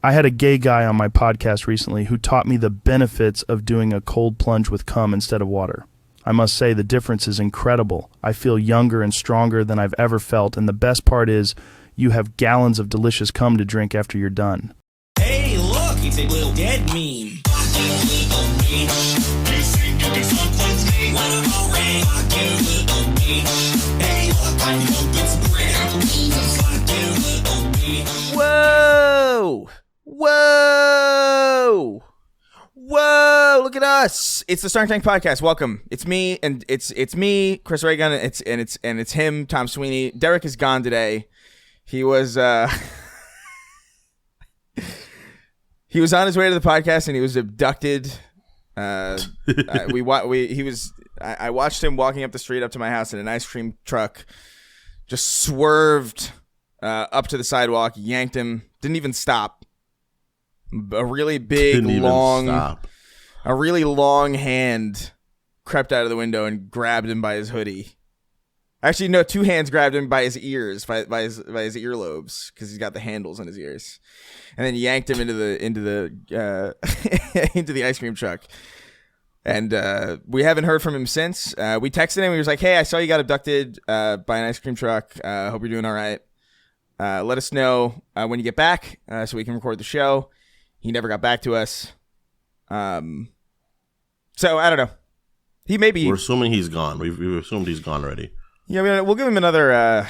I had a gay guy on my podcast recently who taught me the benefits of doing a cold plunge with cum instead of water. I must say the difference is incredible. I feel younger and stronger than I've ever felt, and the best part is you have gallons of delicious cum to drink after you're done. Hey, look, it's a little dead meme. Whoa! Whoa! Whoa! Look at us! It's the Snark Podcast. Welcome. It's me, and it's me, Chris Reagan, and it's him, Tom Sweeney. Derek is gone today. He was he was on his way to the podcast, and he was abducted. I watched him walking up the street up to my house in an ice cream truck. Just swerved up to the sidewalk, yanked him, didn't even stop. A really big, a really long hand crept out of the window and grabbed him by his hoodie. Actually, no, two hands grabbed him by his ears, by his earlobes, because he's got the handles on his ears, and then yanked him into the into the ice cream truck. And we haven't heard from him since. We texted him. He was like, "Hey, I saw you got abducted by an ice cream truck. Hope you're doing all right. Let us know when you get back so we can record the show." He never got back to us. So I don't know. He may be. We're assuming he's gone. We've assumed he's gone already. Yeah, we'll give him another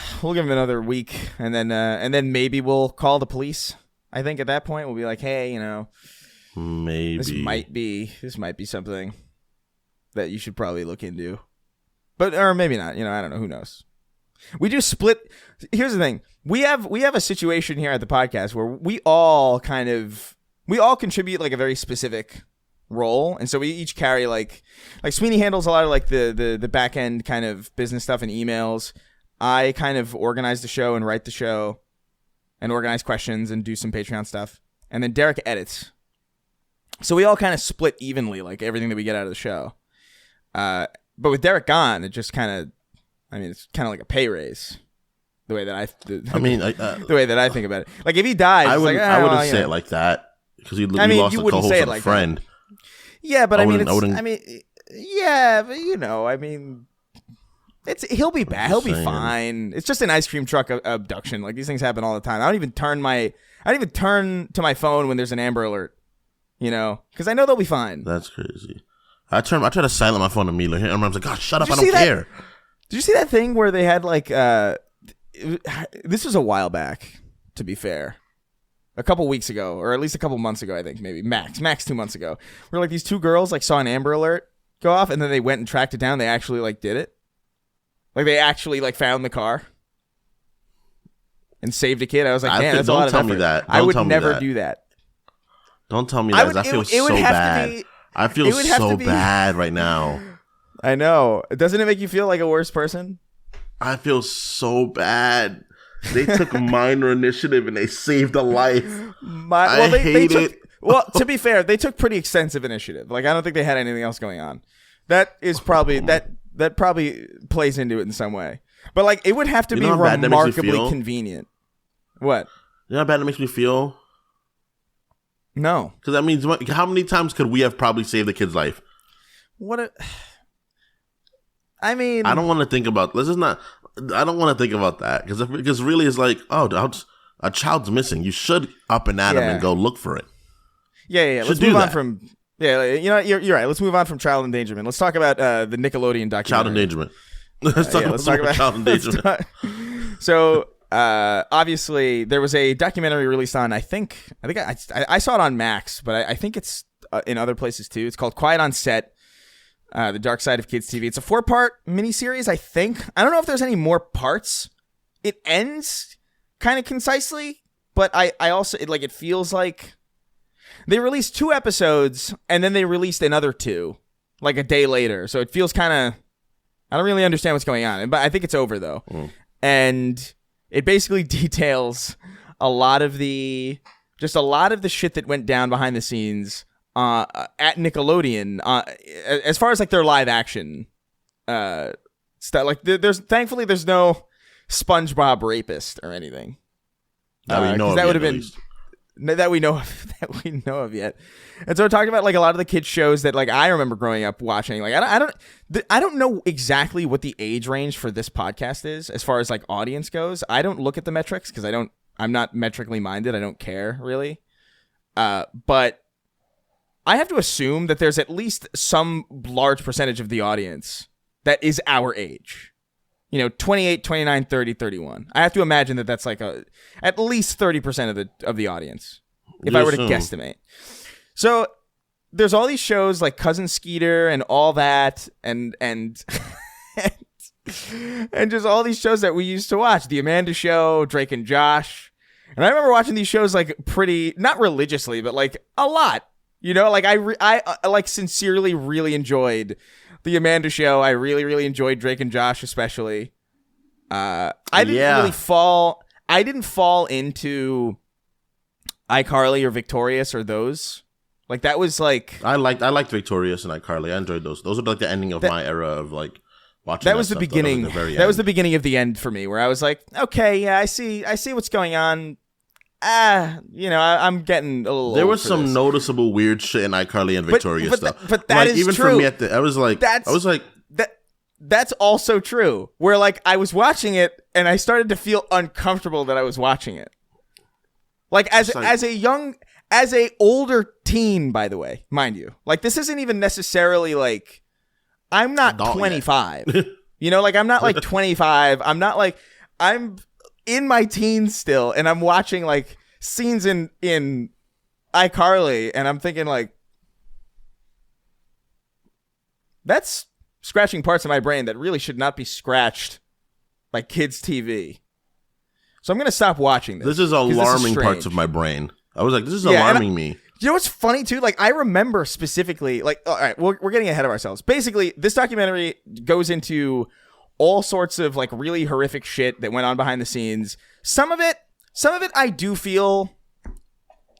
week, and then maybe we'll call the police. I think at that point we'll be like, "Hey, maybe this might be something that you should probably look into," or maybe not. I don't know. Who knows? We do split. Here's the thing: we have a situation here at the podcast where we all contribute like a very specific role, and so we each carry like Sweeney handles a lot of like the back end kind of business stuff and emails. I kind of organize the show and write the show, and organize questions and do some Patreon stuff, and then Derek edits. So we all kind of split evenly, like everything that we get out of the show. But with Derek gone, it just it's kind of like a pay raise. The way that the way that I think about it. Like if he dies, I wouldn't say it like that because he lost a co-host and a friend. Yeah, but he'll be back. He'll be fine. It's just an ice cream truck abduction. Like these things happen all the time. I don't even turn to my phone when there's an Amber Alert. Because I know they'll be fine. That's crazy. I try to silent my phone immediately. And I was like, "God, shut up! I don't care." Did you see that thing where they had like this was a while back, to be fair. A couple weeks ago, or at least a couple months ago, I think, maybe max 2 months ago, where like these two girls like saw an Amber Alert go off, and then they went and tracked it down. They actually like did it. Like they actually like found the car and saved a kid. I was like, "Man, that's a lot of effort." Don't tell me that. I would never do that. Don't tell me that. I feel so bad. I feel so bad right now. I know. Doesn't it make you feel like a worse person? I feel so bad. They took minor initiative and they saved a life. I hate it. Well, to be fair, they took pretty extensive initiative. Like I don't think they had anything else going on. That is probably that probably plays into it in some way. But like it would have to be remarkably convenient. What? You know how bad it makes me feel? No. Because that means how many times could we have probably saved the kid's life? I don't want to think about. I don't want to think about that because really it's like, oh, a child's missing. You should up and at him and go look for it. Yeah. Let's move on from. Yeah, you're right. Let's move on from child endangerment. Let's talk about the Nickelodeon documentary. Child endangerment. Let's talk about child endangerment. So obviously there was a documentary released on. I think I saw it on Max, but I think it's in other places too. It's called Quiet on Set. The Dark Side of Kids TV. It's a 4-part miniseries, I think. I don't know if there's any more parts. It ends kind of concisely, but I also it feels like they released 2 episodes and then they released another 2 like a day later. So it feels kind of I don't really understand what's going on, but I think it's over though. And it basically details a lot of the shit that went down behind the scenes at Nickelodeon, as far as like their live action stuff. Like there's no SpongeBob rapist or anything. That would have been that we know of yet. And so we're talking about like a lot of the kids shows that like I remember growing up watching. Like I don't know exactly what the age range for this podcast is as far as like audience goes. I don't look at the metrics because I'm not metrically minded. I don't care really. But I have to assume that there's at least some large percentage of the audience that is our age. 28, 29, 30, 31. I have to imagine that that's like at least 30% of the audience, if I were to guesstimate. So there's all these shows like Cousin Skeeter and all that, and and just all these shows that we used to watch. The Amanda Show, Drake and Josh. And I remember watching these shows like pretty, not religiously, but like a lot. Like I like sincerely really enjoyed The Amanda Show. I really, really enjoyed Drake and Josh, especially. I didn't fall into iCarly or Victorious or those. Like that was like I liked Victorious and iCarly. I enjoyed those. Those are like the ending of my era of like watching. That was the beginning. That was the beginning of the end for me, where I was like, okay, yeah, I see what's going on. I'm getting a little. There was some noticeable weird shit in iCarly and Victorious stuff. But that is even true. For me, I was like, that's also true. Where like I was watching it and I started to feel uncomfortable that I was watching it. Like as a older teen, by the way, mind you. Like this isn't even necessarily like I'm not 25. Like I'm not like 25. I'm not like I'm in my teens still, and I'm watching like scenes in iCarly, and I'm thinking like that's scratching parts of my brain that really should not be scratched by kids' TV. So I'm gonna stop watching this. This is alarming parts of my brain. I was like, this is alarming me. You know what's funny too? Like I remember specifically, like, all right, we're getting ahead of ourselves. Basically, this documentary goes into all sorts of like really horrific shit that went on behind the scenes. Some of it I do feel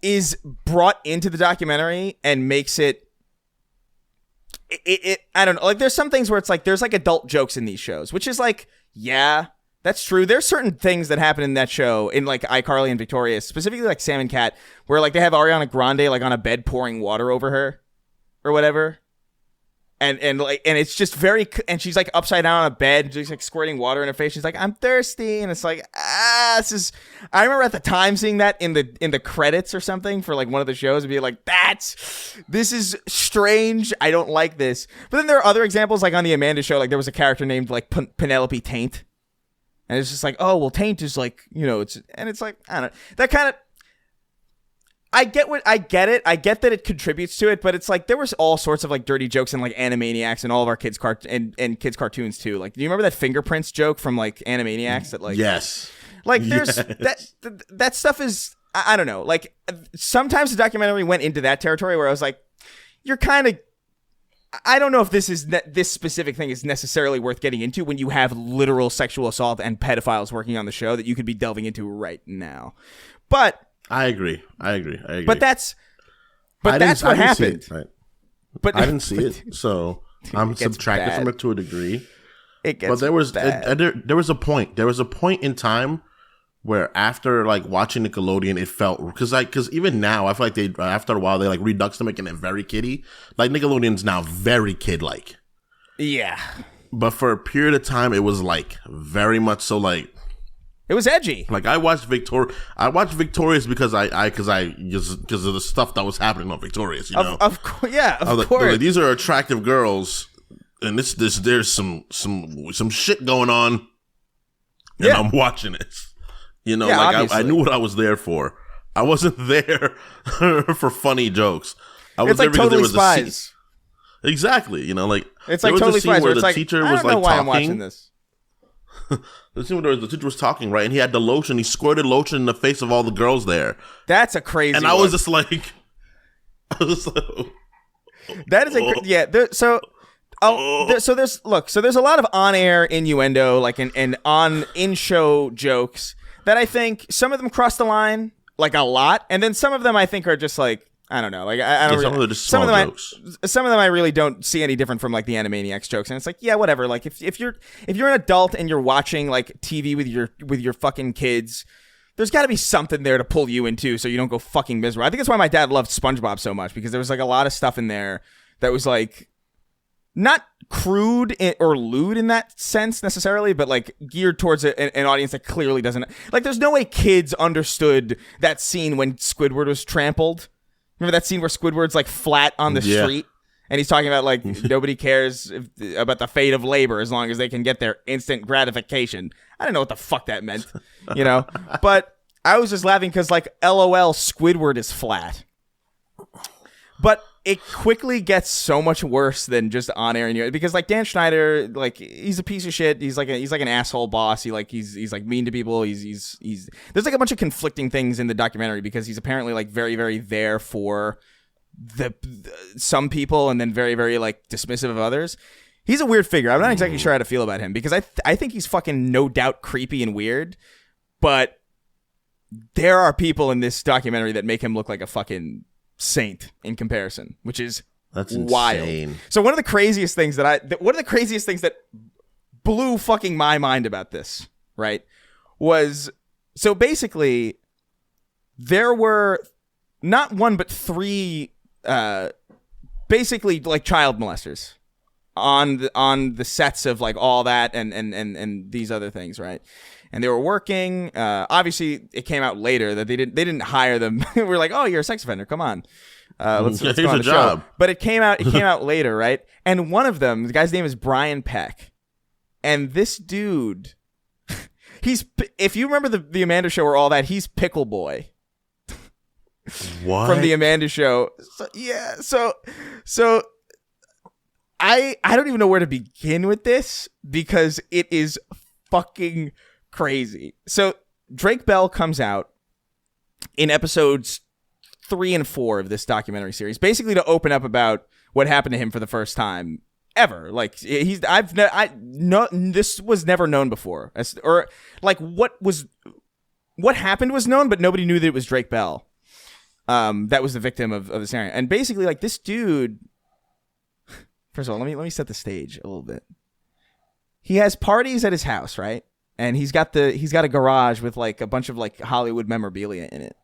is brought into the documentary and makes it I don't know. Like there's some things where it's like there's like adult jokes in these shows, which is like, yeah, that's true. There's certain things that happen in that show in like iCarly and Victorious, specifically like Sam and Cat, where like they have Ariana Grande like on a bed pouring water over her or whatever. And it's just and she's like upside down on a bed and she's like squirting water in her face. She's like, I'm thirsty. And it's like, this is, I remember at the time seeing that in the credits or something for like one of the shows and being like, this is strange. I don't like this. But then there are other examples like on the Amanda Show, like there was a character named like Penelope Taint. And it's just like, oh, well, Taint is like, it's like, I don't know. That kind of, I get it. I get that it contributes to it, but it's like there was all sorts of like dirty jokes and like Animaniacs and all of our kids' and kids' cartoons too. Like, do you remember that fingerprints joke from like Animaniacs that like yes, like there's that stuff is I don't know. Like sometimes the documentary went into that territory where I was like, you're kind of. I don't know if this specific thing is necessarily worth getting into when you have literal sexual assault and pedophiles working on the show that you could be delving into right now, but. I agree. But that's what happened. Right. But I didn't see it, so I'm subtracted from it to a degree. It gets but there was bad. There was a point. There was a point in time where after like watching Nickelodeon, it felt because even now I feel like they after a while they like redux to making it very kiddie. Like Nickelodeon's now very kid like. Yeah. But for a period of time, it was like very much so like. It was edgy. Like I watched Victorious because because of the stuff that was happening on Victorious. Of course, yeah, of course. Like, these are attractive girls, and there's some shit going on, and I'm watching this. I knew what I was there for. I wasn't there for funny jokes. I was there because there was a scene. Exactly. Like it's like Totally Spies where the teacher was like talking. I'm watching this. The scene where the teacher was talking, right, and he had the lotion. He squirted lotion in the face of all the girls there. That's a crazy. And I was just like, that is so there's a lot of on-air innuendo, like and on in-show jokes that I think some of them cross the line like a lot, and then some of them I think are just like. I don't know. Like I don't. Some of them are just small jokes. Some of them I really don't see any different from like the Animaniacs jokes, and it's like, yeah, whatever. Like if you're an adult and you're watching like TV with your fucking kids, there's got to be something there to pull you into so you don't go fucking miserable. I think that's why my dad loved SpongeBob so much, because there was like a lot of stuff in there that was like not crude or lewd in that sense necessarily, but like geared towards an audience that clearly doesn't, like, there's no way kids understood that scene when Squidward was trampled. Remember that scene where Squidward's like flat on the street? And he's talking about like nobody cares about the fate of labor as long as they can get their instant gratification. I don't know what the fuck that meant, you know? But I was just laughing because like, LOL, Squidward is flat. But it quickly gets so much worse than just on air, because like Dan Schneider, like, he's a piece of shit. He's like an asshole boss. He's like mean to people. He's there's like a bunch of conflicting things in the documentary, because he's apparently like very, very there for the some people and then very, very like dismissive of others. He's a weird figure. I'm not exactly sure how to feel about him, because I think he's fucking no doubt creepy and weird, but there are people in this documentary that make him look like a fucking saint in comparison, which is wild. Insane. So one of the craziest things that blew fucking my mind about this, right, was, so basically there were not one but three basically like child molesters on the sets of like all that and these other things, right? And they were working. Obviously, it came out later that they didn't hire them. We're like, oh, you're a sex offender. Come on, let's go on the job. But it came out later, right? And one of them, the guy's name is Brian Peck, and this dude, if you remember the Amanda Show or all that, he's Pickle Boy. What? From the Amanda Show. So, yeah. So I don't even know where to begin with this, because it is fucking crazy. So Drake Bell comes out in episodes 3 and 4 of this documentary series, basically to open up about what happened to him for the first time ever. Like, this was never known before, or like what happened was known, but nobody knew that it was Drake Bell. That was the victim of this area. And basically, like, this dude, first of all, let me set the stage a little bit. He has parties at his house, right? And he's got a garage with like a bunch of like Hollywood memorabilia in it.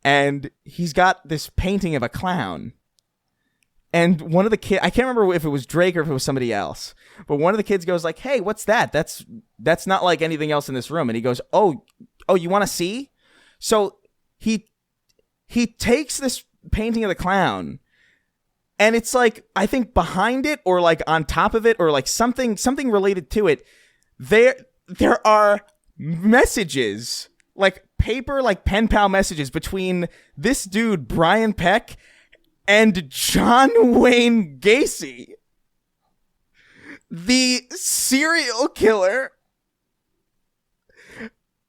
And he's got this painting of a clown. And one of the kids, I can't remember if it was Drake or if it was somebody else, but one of the kids goes like, "Hey, what's that? That's not like anything else in this room." And he goes, "Oh, you want to see?" So he takes this painting of the clown, and it's like, I think behind it or like on top of it or like something related to it, there are messages, like paper, like pen pal messages between this dude, Brian Peck, and John Wayne Gacy, the serial killer.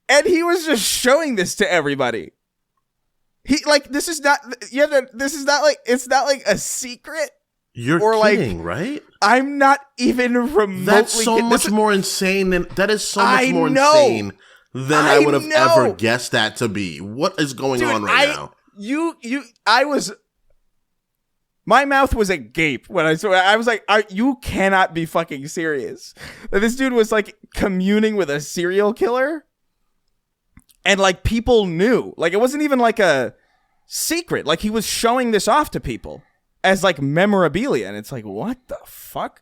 And he was just showing this to everybody. It's not like a secret. You're kidding, like, right? I'm not even remotely. That's so much more insane than insane than I would have ever guessed that to be. What is going on right now? My mouth was agape when I saw it. I was like, you cannot be fucking serious. That this dude was like communing with a serial killer. And like people knew. Like it wasn't even like a secret. Like he was showing this off to people as like memorabilia, and it's like, what the fuck?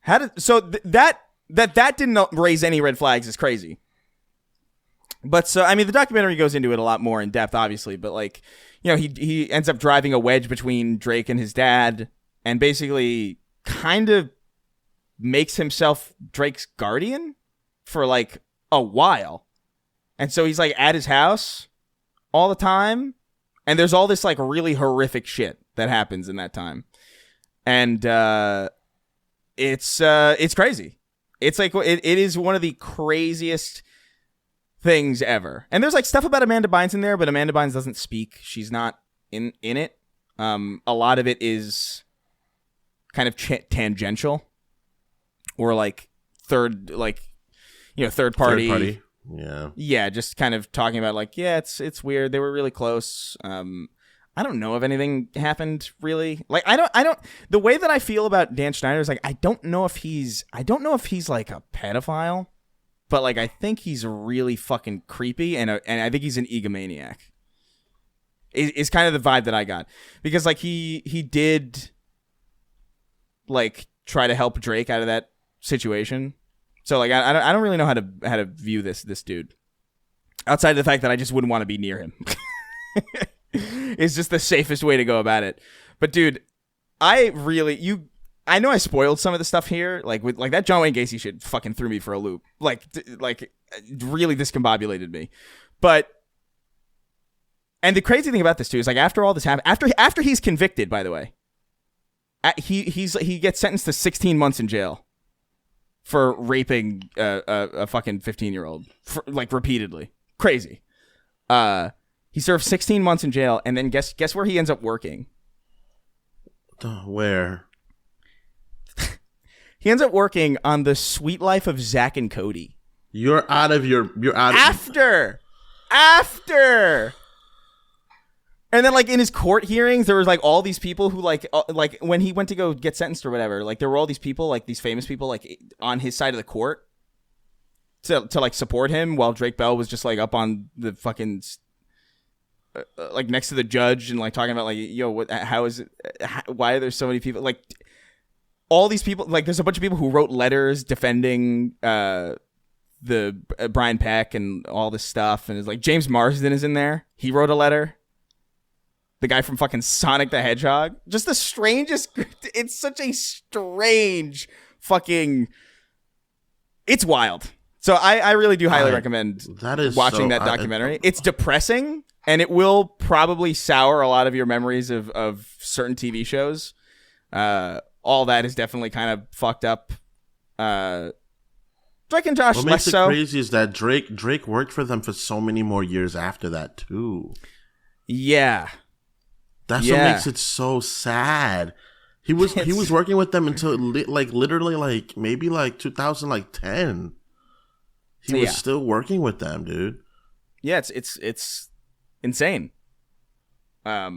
That didn't raise any red flags is crazy. But so I mean, the documentary goes into it a lot more in depth, obviously. But like, you know, he ends up driving a wedge between Drake and his dad, and basically kind of makes himself Drake's guardian for like a while. And so he's like at his house all the time, and there's all this like really horrific shit that happens in that time. And it's crazy. It's like it is one of the craziest things ever. And there's like stuff about Amanda Bynes in there, but Amanda Bynes doesn't speak. She's not in it. A lot of it is kind of tangential or like third party. Yeah, just kind of talking about like, yeah, it's weird. They were really close. I don't know if anything happened really. Like I don't the way that I feel about Dan Schneider is like I don't know if he's like a pedophile, but like I think he's really fucking creepy, and I think he's an egomaniac. Is kind of the vibe that I got, because like he did like try to help Drake out of that situation. So like I don't really know how to view this dude, outside of the fact that I just wouldn't want to be near him. It's just the safest way to go about it. But dude, I know I spoiled some of the stuff here, like with like that John Wayne Gacy shit fucking threw me for a loop, like really discombobulated me. But and the crazy thing about this too is like after all this happened, after he's convicted, by the way, he gets sentenced to 16 months in jail for raping a fucking 15-year-old like repeatedly. Crazy. He served 16 months in jail, and then guess where he ends up working? Where? He ends up working on The Sweet Life of Zack and Cody. You're out. After. And then, like, in his court hearings, there was, like, all these people who, like when he went to go get sentenced or whatever, like, there were all these people, like, these famous people, like, on his side of the court to like, support him, while Drake Bell was just, like, up on the fucking, like, next to the judge and, like, talking about, like, yo, why are there so many people? Like, all these people, like, there's a bunch of people who wrote letters defending the Brian Peck and all this stuff. And it's, like, James Marsden is in there. He wrote a letter. The guy from fucking Sonic the Hedgehog. Just the strangest. It's such a strange fucking. It's wild. So I really do highly recommend watching that documentary. It's depressing, and it will probably sour a lot of your memories of certain TV shows. All that is definitely kind of fucked up. Drake and Josh, what less makes so. It crazy is that Drake worked for them for so many more years after that too. Yeah. That's what makes it so sad. He was working with them until literally maybe 2010. He was still working with them, dude. Yeah, it's insane. Yeah,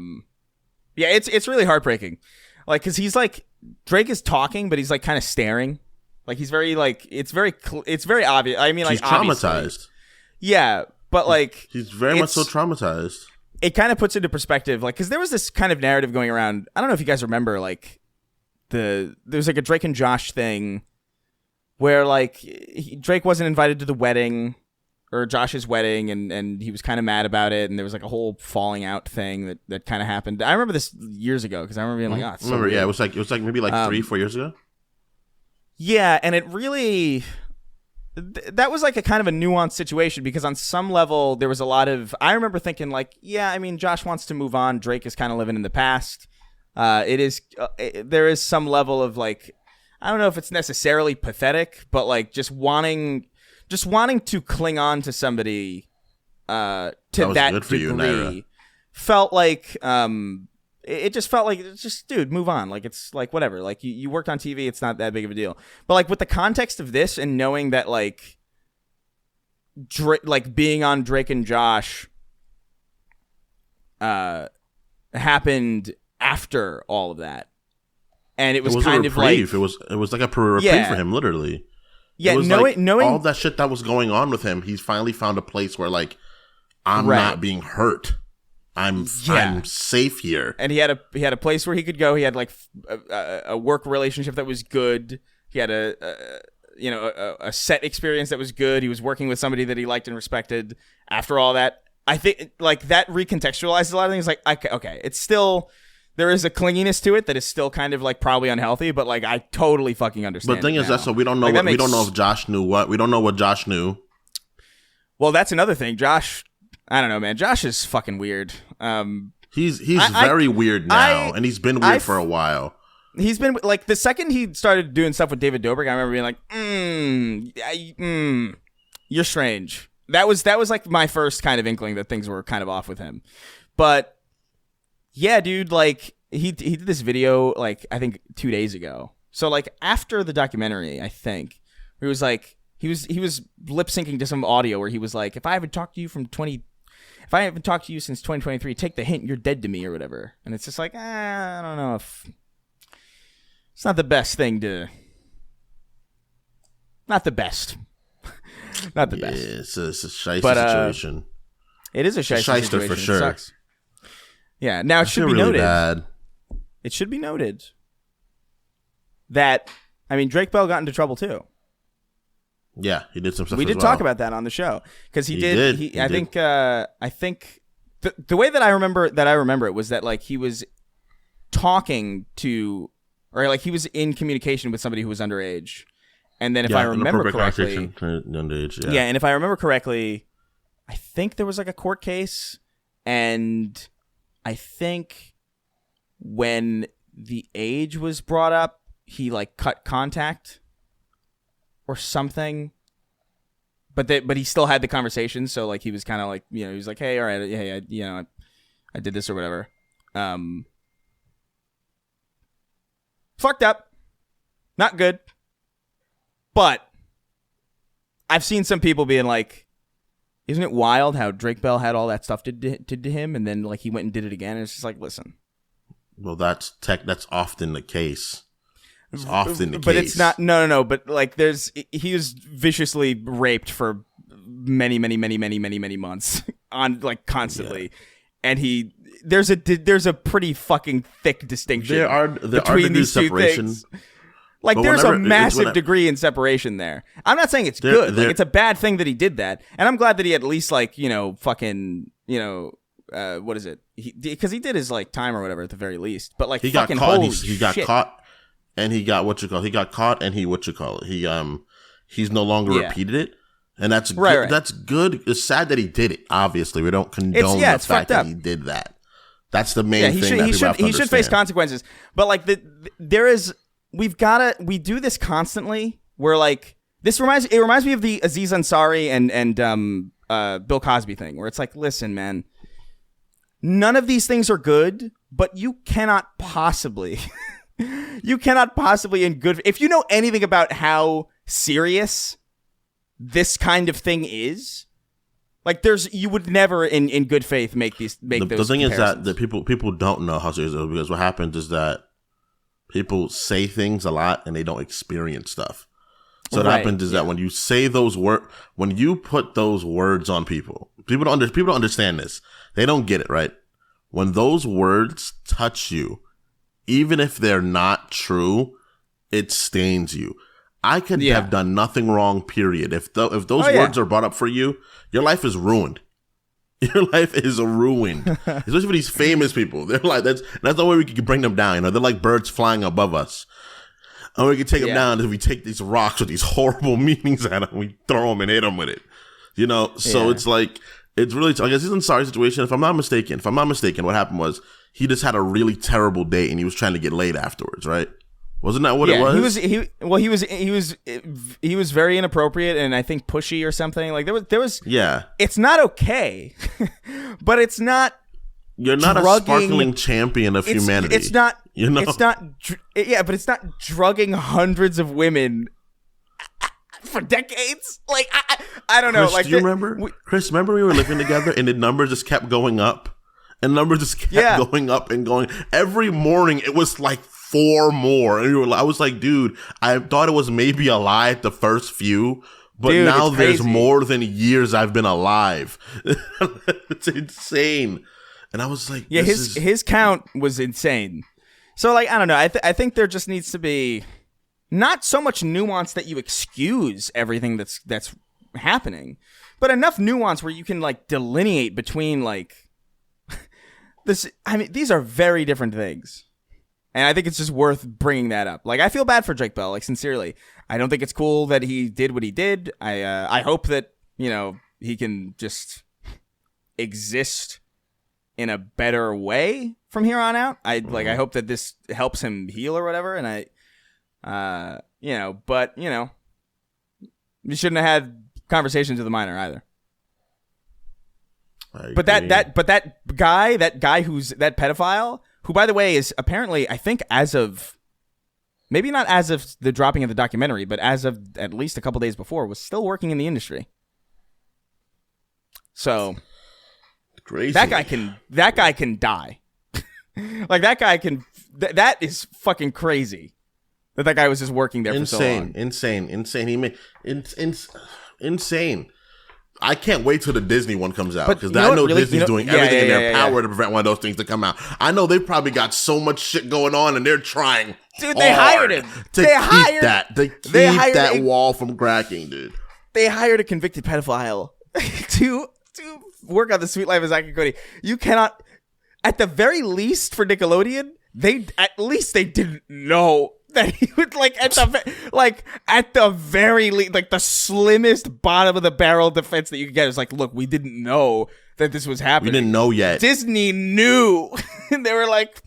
it's really heartbreaking. Like, cause he's like, Drake is talking, but he's like kind of staring. Like, he's very like, it's very obvious. I mean, like, he's traumatized. Yeah, but like, he's very much so traumatized. It kind of puts into perspective, like, because there was this kind of narrative going around. I don't know if you guys remember, like, there's like a Drake and Josh thing where, like, Drake wasn't invited to the wedding, or Josh's wedding, and he was kind of mad about it, and there was like a whole falling out thing that kind of happened. I remember this years ago because I remember being like, oh, yeah, it was like maybe 3-4 years ago. Yeah, and it really. That was like a kind of a nuanced situation, because on some level there was a lot of, I remember thinking like, yeah, I mean, Josh wants to move on. Drake is kind of living in the past. There is some level of like, I don't know if it's necessarily pathetic, but like just wanting to cling on to somebody to that degree you, felt like it just felt like, it's just, dude, move on. Like, it's like, whatever. Like, you worked on TV. It's not that big of a deal. But like, with the context of this and knowing that like, being on Drake and Josh happened after all of that. And it was kind of like, it was like a reprieve for him, literally. Yeah, it was knowing all that shit that was going on with him, he's finally found a place where like, I'm not being hurt. I'm safe here. And he had a place where he could go. He had like a work relationship that was good. He had a set experience that was good. He was working with somebody that he liked and respected. After all that, I think like that recontextualizes a lot of things. Like, okay, it's still, there is a clinginess to it that is still kind of like probably unhealthy, but like I totally fucking understand. But the thing is, that's so we don't know. Like, we don't know if Josh knew what. We don't know what Josh knew. Well, that's another thing. Josh, I don't know, man. Josh is fucking weird. He's very weird now, and he's been weird for a while. He's been like, the second he started doing stuff with David Dobrik, I remember being like, you're strange. That was like my first kind of inkling that things were kind of off with him. But yeah, dude, like he did this video like I think 2 days ago. So like after the documentary, I think he was like he was lip syncing to some audio where he was like, if I haven't talked to you since 2023, take the hint, you're dead to me or whatever. And it's just like, I don't know if it's not the best thing to. Not the best. Not the best. It's a shyster situation. It is a shyster situation. For sure. It sucks. Yeah. Now it should be really noted. Bad. It should be noted that Drake Bell got into trouble too. Yeah, he did some stuff. We did talk about that on the show because he did. I think the way that I remember it was that like he was talking to, or like he was in communication with somebody who was underage, and then if I remember correctly, underage, and if I remember correctly, I think there was like a court case, and I think when the age was brought up, he like cut contact or something, but he still had the conversation. So like he was kind of like, he was like, hey, all right, hey, I did this or whatever. Fucked up, not good. But I've seen some people being like, isn't it wild how Drake Bell had all that stuff did to him, and then like he went and did it again? And it's just like, listen. Well, that's often the case. It's often the case. But it's not. No. But like, he was viciously raped for many months on like constantly, and there's a pretty fucking thick distinction. There are between these two things. Like, but there's a massive degree in separation there. I'm not saying it's good. Like, it's a bad thing that he did that, and I'm glad that he at least like fucking what is it? Because he did his like time or whatever at the very least. But like, he got caught. He got caught. And he got He got caught, and he's no longer repeated it, and that's good. Right. That's good. It's sad that he did it. Obviously, we don't condone the fact that he did that. That's the main thing. He should face consequences. But like we do this constantly. Where like this reminds me of the Aziz Ansari and Bill Cosby thing, where it's like, listen, man, none of these things are good, but you cannot possibly. If you know anything about how serious this kind of thing is, like you would never in good faith make those the thing is that people don't know how serious it is, because what happens is that people say things a lot and they don't experience stuff. So what happens is that when you say those when you put those words on people don't understand this. They don't get it, right? When those words touch you, even if they're not true, it stains you. I could have done nothing wrong, period. If those words are brought up for you, your life is ruined. Your life is ruined. Especially for these famous people. They're like, that's the way we can bring them down. They're like birds flying above us. And we can take them down if we take these rocks with these horrible meanings at them. We throw them and hit them with it. So it's like, it's really, I guess he's in a sorry situation. If I'm not mistaken, what happened was he just had a really terrible date and he was trying to get laid afterwards, right? Wasn't that what it was? He was very inappropriate and I think pushy or something. Like there was. Yeah. It's not okay, but it's not. You're not a sparkling champion of humanity. It's not. It's not. Yeah, but it's not drugging hundreds of women for decades. Like I don't know. Chris, like, do you remember? Chris, remember we were living together and the numbers just kept going up. And numbers just kept going up and going. Every morning, it was like 4 more. And I was like, dude, I thought it was maybe a lie at the first few. But now there's more than years I've been alive. It's insane. And I was like, his count was insane. So, like, I don't know. I think there just needs to be not so much nuance that you excuse everything that's happening, but enough nuance where you can, like, delineate between, like, these are very different things. And I think it's just worth bringing that up. Like, I feel bad for Drake Bell, like, sincerely. I don't think it's cool that he did what he did. I hope that, he can just exist in a better way from here on out. I hope that this helps him heal or whatever. And but we shouldn't have had conversations with the minor either. But that guy who's that pedophile, who by the way is apparently, I think as of, maybe not as of the dropping of the documentary, but as of at least a couple days before, was still working in the industry. So crazy. That guy can die. Like that guy can. That is fucking crazy. That guy was just working there for so long. Insane. He made insane. I can't wait till the Disney one comes out because I know really, Disney's doing everything in their power to prevent one of those things to come out. I know they've probably got so much shit going on and they're trying. Dude, they hired him. To keep that wall from cracking, dude. They hired a convicted pedophile to work on the Sweet Life of Zack and Cody. You cannot, at the very least for Nickelodeon, they didn't know that he would at the very least, like the slimmest bottom of the barrel defense that you could get is like, look, we didn't know that this was happening. We didn't know yet. Disney knew. And they were like,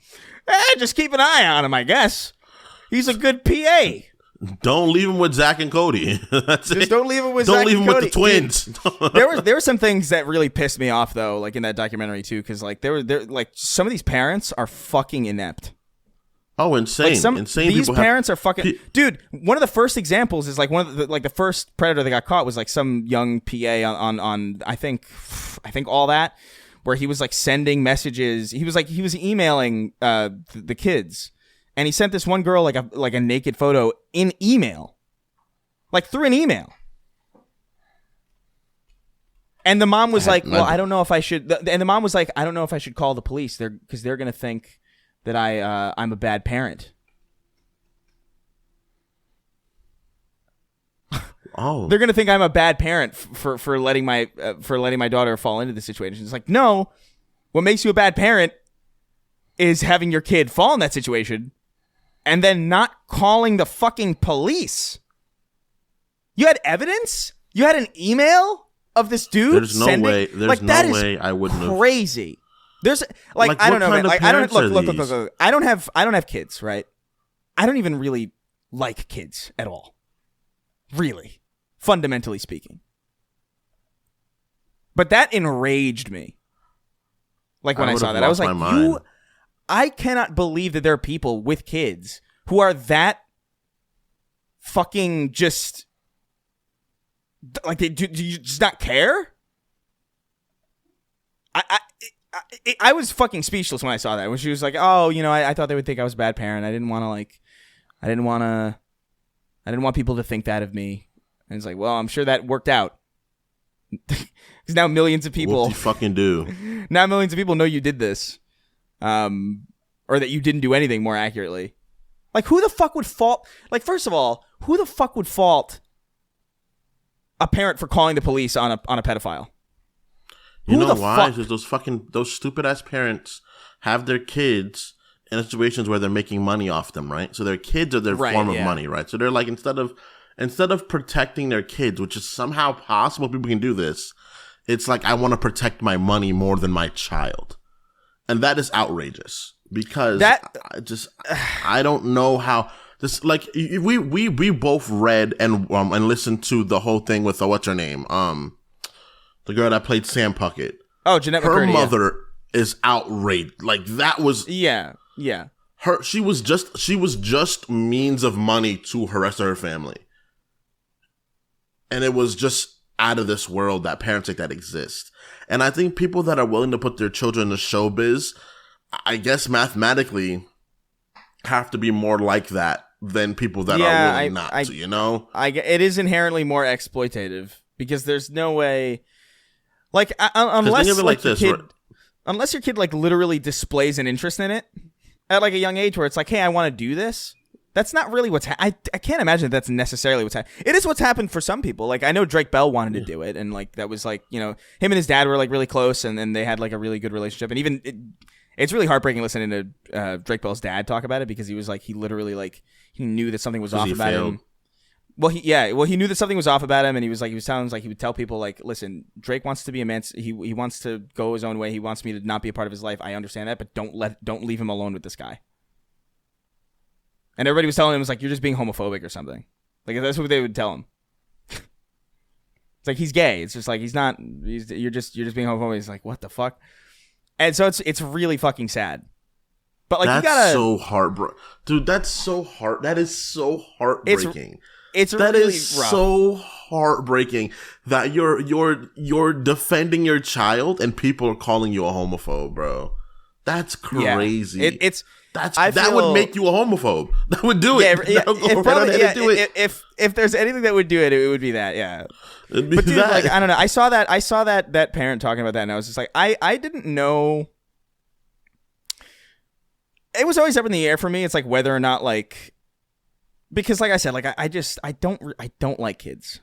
just keep an eye on him, I guess. He's a good PA. Don't leave him with Zack and Cody. Don't leave him with Zack and Cody. Don't leave him with the twins. There were some things that really pissed me off though, like in that documentary too, because some of these parents are fucking inept. Oh, insane! Insane. These parents are fucking. Dude, one of the first examples is like one of the first predator that got caught was like some young PA on I think all that, where he was like sending messages. He was emailing the kids, and he sent this one girl like a naked photo in email, like through an email. And the mom was like, "Well, I don't know if I should." And the mom was like, "I don't know if I should call the police. Because they're gonna think that I'm a bad parent." Oh, they're gonna think I'm a bad parent for letting my daughter fall into this situation. It's like, no, what makes you a bad parent is having your kid fall in that situation and then not calling the fucking police. You had evidence. You had an email of this dude. There's no way. There's no way I wouldn't have. Crazy. There's I don't know, man. Like I don't look. I don't have kids, right? I don't even really like kids at all. Really, fundamentally speaking. But that enraged me. Like when I saw that, I was like, I cannot believe that there are people with kids who are that fucking just like do you just not care? I was fucking speechless when I saw that. When she was like, "Oh, I thought they would think I was a bad parent. I didn't want people to think that of me." And it's like, well, I'm sure that worked out. Because now millions of people. What do you fucking do? Now millions of people know you did this, or that you didn't do anything. More accurately, like who the fuck would fault? Like first of all, who the fuck would fault a parent for calling the police on a pedophile? You know why? Because those stupid ass parents have their kids in situations where they're making money off them, right? So their kids are their form of money, right? So they're like, instead of protecting their kids, which is somehow possible, people can do this. It's like, I want to protect my money more than my child, and that is outrageous because I don't know how this. Like we both read and listened to the whole thing with what's her name, the girl that played Sam Puckett. Oh, Jeanette McCurdy. Her mother is outraged. Like that was yeah. She was just means of money to her rest of her family, and it was just out of this world that parents like that exist. And I think people that are willing to put their children in the showbiz, I guess mathematically, have to be more like that than people that are willing not to. It is inherently more exploitative because there's no way. Like unless your kid like literally displays an interest in it at like a young age where it's like, hey, I want to do this. That's not really what's I can't imagine that's necessarily what's happened. It is what's happened for some people. Like I know Drake Bell wanted to do it, and like that was like, him and his dad were like really close, and then they had like a really good relationship. And even it's really heartbreaking listening to Drake Bell's dad talk about it because he was like he literally like he knew that something was off about him. Well, he knew that something was off about him, and he was sounds like he would tell people like, listen, Drake wants to be he wants to go his own way. He wants me to not be a part of his life. I understand that, but don't leave him alone with this guy. And everybody was telling him, was like, you're just being homophobic or something. Like that's what they would tell him. It's like he's gay. It's just like he's not. You're just being homophobic. He's like, what the fuck? And so it's really fucking sad. But like that's you gotta so heartbreaking, dude. That is so heartbreaking. It's that really is rough. So heartbreaking that you're defending your child and people are calling you a homophobe, bro. That's crazy. Yeah. That would make you a homophobe. That would do it. If there's anything that would do it, it would be that. Yeah. It'd be but dude, that. like, I don't know. I saw that parent talking about that, and I was just like, I didn't know. It was always up in the air for me. It's like whether or not, like, because like I said, like I don't like kids.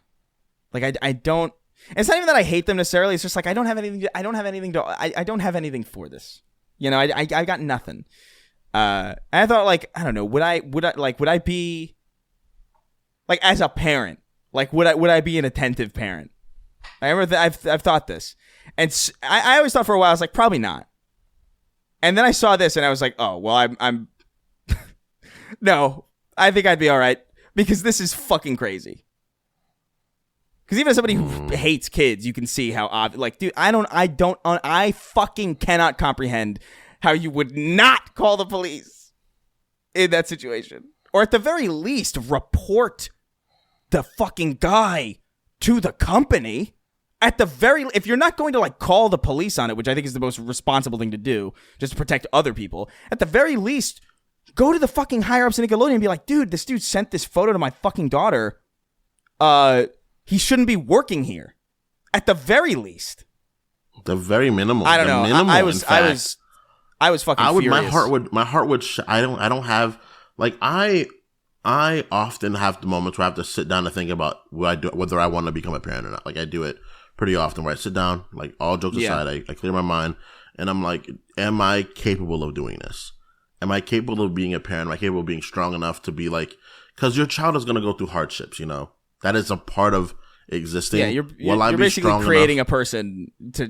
Like I don't. It's not even that I hate them necessarily. It's just like I don't have anything for this. You know, I got nothing. And I thought, like, I don't know, would I be, like, as a parent, like, would I be an attentive parent? I remember I've thought this, and I always thought for a while I was like, probably not. And then I saw this and I was like, oh well, I'm no, I think I'd be all right, because this is fucking crazy. Because even as somebody who hates kids, you can see how like, dude, I fucking cannot comprehend how you would not call the police in that situation. Or at the very least, report the fucking guy to the company. If you're not going to, like, call the police on it, which I think is the most responsible thing to do, just to protect other people, at the very least, go to the fucking higher-ups in Nickelodeon and be like, dude, this dude sent this photo to my fucking daughter. He shouldn't be working here. At the very least. The very minimum. I don't know. I was fucking furious. My heart would. I don't have, like, I often have the moments where I have to sit down and think about whether I want to become a parent or not. Like, I do it pretty often where I sit down, like, all jokes aside, I clear my mind, and I'm like, am I capable of doing this? Am I capable of being a parent? Am I capable of being strong enough to be like, because your child is going to go through hardships, you know? That is a part of existing. Yeah, you're basically creating a person to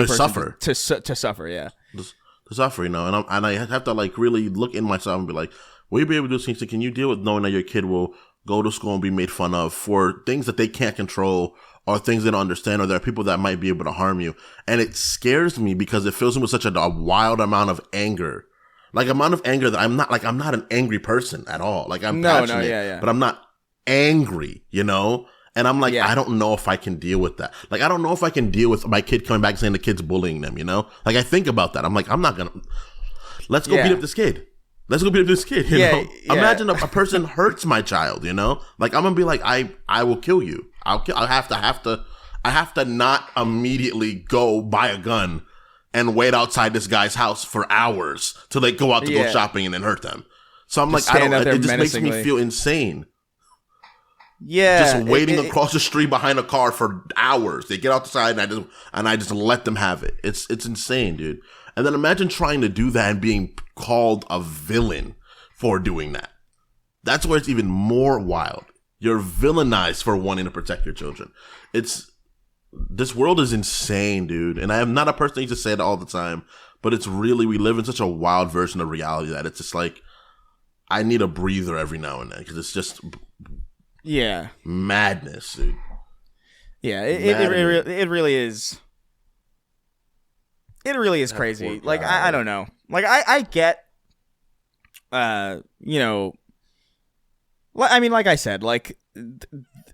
suffer. To suffer, yeah. To suffer, you know, and I have to, like, really look in myself and be like, will you be able to do things? Can you deal with knowing that your kid will go to school and be made fun of for things that they can't control, or things they don't understand, or there are people that might be able to harm you? And it scares me because it fills me with such a wild amount of anger. Like, amount of anger that I'm not an angry person at all. Like, I'm passionate, but I'm not angry, you know? And I'm like, I don't know if I can deal with that. Like, I don't know if I can deal with my kid coming back and saying the kid's bullying them, you know? Like, I think about that. I'm like, I'm not going to. Let's go beat up this kid. Let's go beat up this kid, you know? Yeah. Imagine a person hurts my child, you know? Like, I'm going to be like, I will kill you. I have to not immediately go buy a gun and wait outside this guy's house for hours till they go out to go shopping and then hurt them. So I'm like, it just makes me feel insane. Yeah, just waiting across the street behind a car for hours. They get outside and I just let them have it. It's insane, dude. And then imagine trying to do that and being called a villain for doing that. That's where it's even more wild. You're villainized for wanting to protect your children. This world is insane, dude. And I am not a person that used to say it all the time, but it's really, we live in such a wild version of reality that it's just like, I need a breather every now and then, because it's just madness, dude. Yeah, it really is. It really is crazy. Like, I don't know. Like, I get, you know, I mean, like I said, like,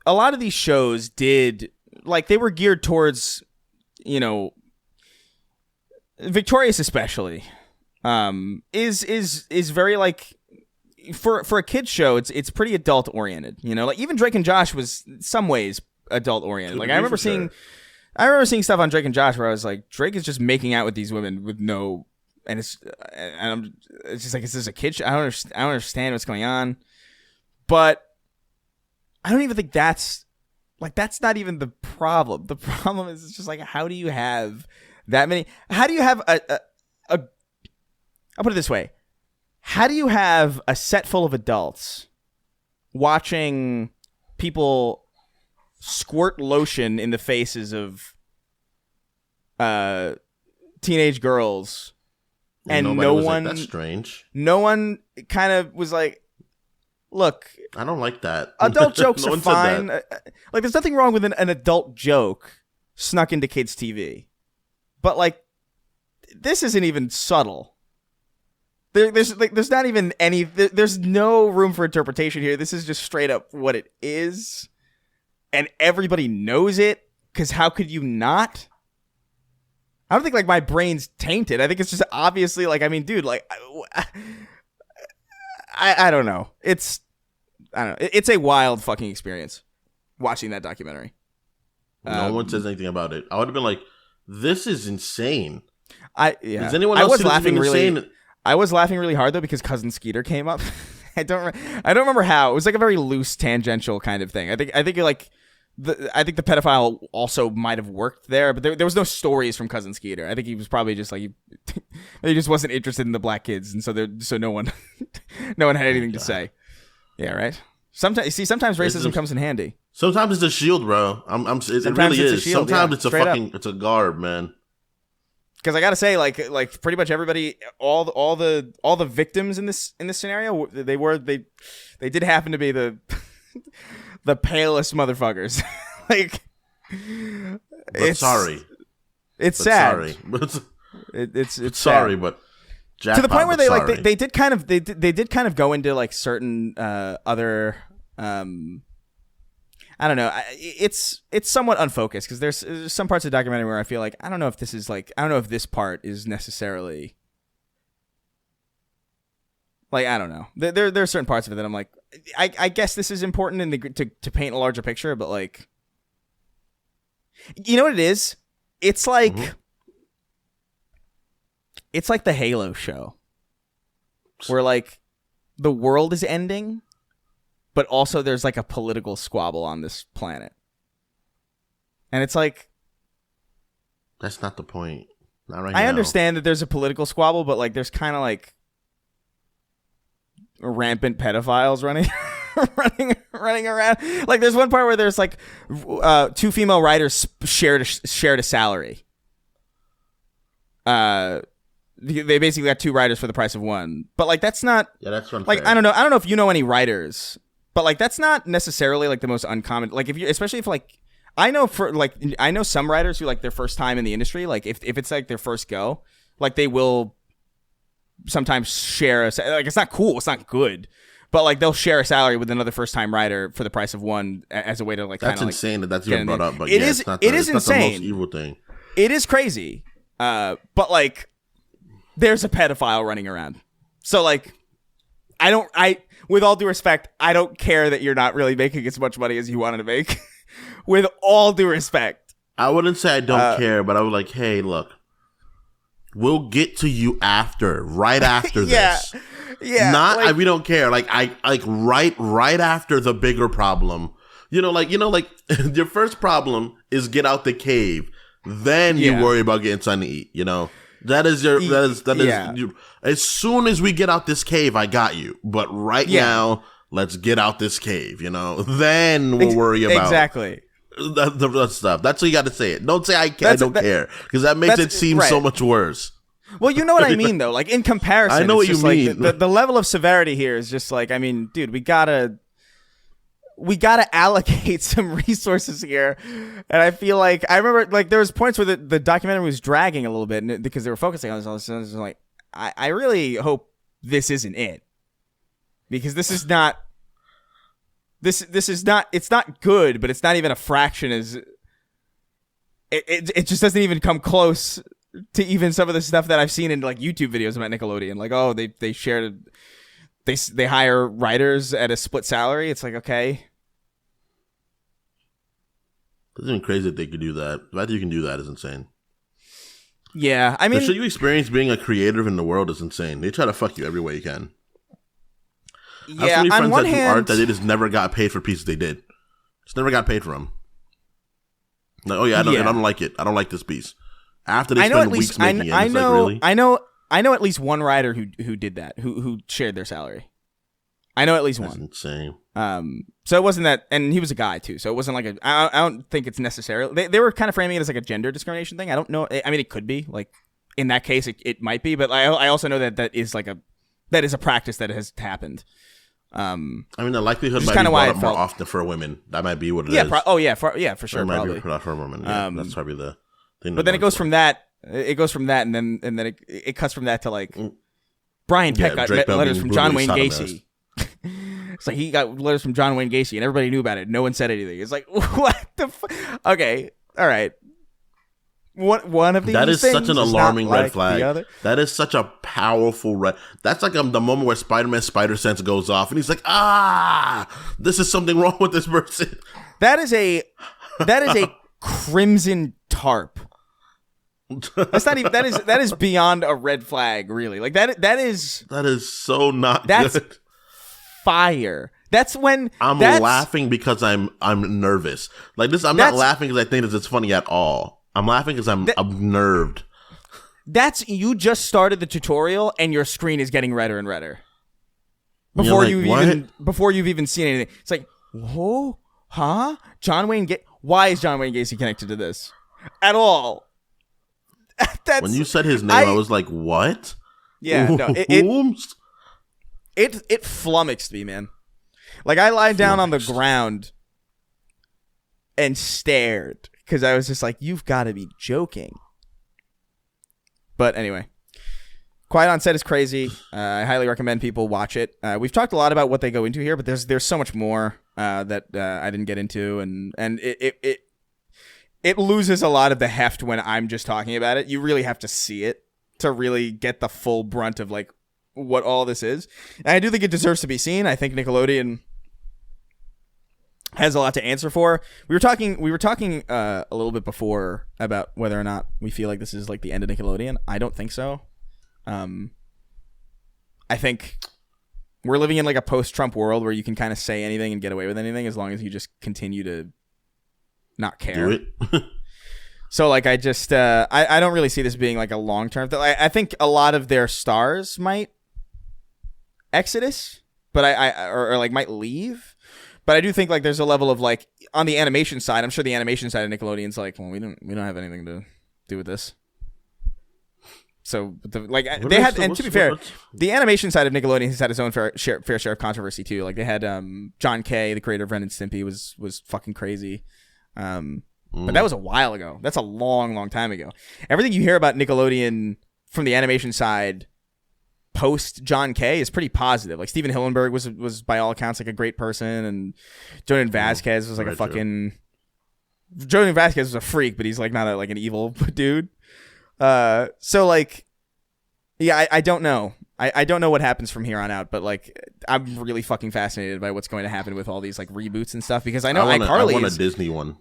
a lot of these shows did, like, they were geared towards, you know, Victorious especially, is very, like, for a kid's show, it's pretty adult oriented, you know, like, even Drake and Josh was in some ways adult oriented. Like, I remember seeing stuff on Drake and Josh where I was like, Drake is just making out with these women with no, and it's just like, is this a kid show? I don't understand what's going on, but I don't even think that's not even the problem. The problem is, it's just like, how do you have that many? How do you have I'll put it this way. How do you have a set full of adults watching people squirt lotion in the faces of teenage girls, and no one, like, that's strange. No one kind of was like, look, I don't like that. Adult jokes are fine. Like, there's nothing wrong with an adult joke snuck into kids' TV, but, like, this isn't even subtle. There's not even any. There's no room for interpretation here. This is just straight up what it is, and everybody knows it. Because how could you not? I don't think like my brain's tainted. I think it's just obviously like, I mean, dude, like, I don't know. It's a wild fucking experience watching that documentary. No one says anything about it. I would have been like, this is insane. Does anyone else see laughing really insane? I was laughing really hard though because Cousin Skeeter came up. I don't remember how. It was like a very loose tangential kind of thing. I think like I think the pedophile also might have worked there, but there was no stories from Cousin Skeeter. I think he was probably just like he just wasn't interested in the black kids, and so no one had anything to say. Yeah, right. Sometimes racism comes in handy. Sometimes it's a shield, bro. It really is. Shield, sometimes it's it's a garb, man. Because I gotta say, like pretty much everybody, all the victims in this scenario, they did happen to be the the palest motherfuckers. Like, it's sorry. It's sad. Sorry. It's sorry, sad. but to the point where sorry. they did kind of go into like certain other I don't know. It's somewhat unfocused because there's some parts of the documentary where I feel like I don't know if this part is necessarily like, I don't know. There are certain parts of it that I'm like, I guess this is important to paint a larger picture, but like, you know what it is? It's like it's like the Halo show where like the world is ending, but also there's like a political squabble on this planet. And it's like, that's not the point. Not right I now. understand that there's a political squabble, but like there's kind of like rampant pedophiles running around. Like there's one part where there's like two female writers shared a salary. They basically got two writers for the price of one. But like that's not that's unfair. Like I don't know if you know any writers, but like that's not necessarily like the most uncommon. Like especially if like I know some writers who like their first time in the industry, like if it's like their first go, like they will sometimes share like it's not cool, it's not good, but like they'll share a salary with another first time writer for the price of one as a way to like that's kinda, insane like, that's even brought up. But it is insane. Not the most evil thing. It is crazy, but like there's a pedophile running around, so like with all due respect, I don't care that you're not really making as much money as you wanted to make. With all due respect, I wouldn't say I don't care, but I was like, hey, look, we'll get to you right after this. Yeah. Not we don't care. Like right after the bigger problem. Like your first problem is get out the cave. Then you worry about getting something to eat. That is you. As soon as we get out this cave, I got you. But now, let's get out this cave. Then we'll worry about exactly the stuff. That's what you got to say. It. Don't say I don't care, because that makes it seem so much worse. Well, you know what I mean, though. Like in comparison, I know what you mean. Like, the level of severity here is just like, I mean, dude, we gotta allocate some resources here. And I feel like I remember like there was points where the documentary was dragging a little bit because they were focusing on this. I was like, I really hope this isn't it, because this is not. This is not. It's not good, but it's not even a fraction as. It just doesn't even come close to even some of the stuff that I've seen in like YouTube videos about Nickelodeon. Like, oh, they shared. They hire writers at a split salary. It's like, okay. It's even crazy that they could do that. The fact that you can do that is insane. Yeah, I mean, the shit you experience being a creative in the world is insane. They try to fuck you every way you can. Yeah, I have so many friends on one that do hand, art that they just never got paid for pieces they did. Just never got paid for them. Like, oh yeah, I don't like it. I don't like this piece. After they spend weeks making it, it's like, really? I know at least one writer who did that, who shared their salary. I know at least That's one. Insane. So it wasn't that, and he was a guy too. So it wasn't like I don't think it's necessarily. They were kind of framing it as like a gender discrimination thing. I don't know. I mean, it could be like in that case, it might be, but I also know that is a practice that has happened. I mean, the likelihood might be brought up more often for women. That might be what it is. For sure, probably. Might be for women. Yeah, that's probably the thing. But then it goes from that. It goes from that, and then it cuts from that to like Brian Peck got letters from John Wayne Gacy. It's like he got letters from John Wayne Gacy, and everybody knew about it. No one said anything. It's like, what the fuck? Okay, all right. one of these that is things such an is alarming not like red flag. the other. That is such a powerful red. That's like the moment where Spider-Man's spider sense goes off, and he's like, this is something wrong with this person. That is a crimson tarp. That's not even. That is beyond a red flag, really. Like that is so not that's good. Fire. That's when I'm laughing because I'm nervous. Like this, I'm not laughing because I think it's funny at all. I'm laughing because I'm unnerved. That's you just started the tutorial and your screen is getting redder and redder before you've even seen anything. It's like, whoa, huh? Why is John Wayne Gacy connected to this at all? When you said his name, I was like, what? Yeah, no, it flummoxed me, man. Like I lied down on the ground and stared because I was just like, you've got to be joking. But anyway, Quiet on Set is crazy. I highly recommend people watch it. We've talked a lot about what they go into here, but there's so much more that I didn't get into, and it loses a lot of the heft when I'm just talking about it. You really have to see it to really get the full brunt of like what all this is. And I do think it deserves to be seen. I think Nickelodeon has a lot to answer for. We were talking a little bit before about whether or not we feel like this is like the end of Nickelodeon. I don't think so. I think we're living in like a post-Trump world where you can kind of say anything and get away with anything as long as you just continue to not care. Do it. So like I just I don't really see this being like a long-term thing. I think a lot of their stars might exodus, but or like might leave. But I do think like there's a level of like on the animation side, I'm sure the animation side of Nickelodeon's like, well, we don't have anything to do with this. So to be fair, the animation side of Nickelodeon has had its own fair share of controversy too. Like they had John Kay, the creator of Ren and Stimpy, was fucking crazy. But that was a while ago. That's a long time ago. Everything you hear about Nickelodeon from the animation side post John Kay is pretty positive. Like Steven Hillenburg was by all accounts like a great person, and Jordan Vasquez was like Jordan Vasquez was a freak, but he's like not like an evil dude. So like, yeah, I don't know. I don't know what happens from here on out, but like, I'm really fucking fascinated by what's going to happen with all these like reboots and stuff because I know iCarly. I want a Disney one.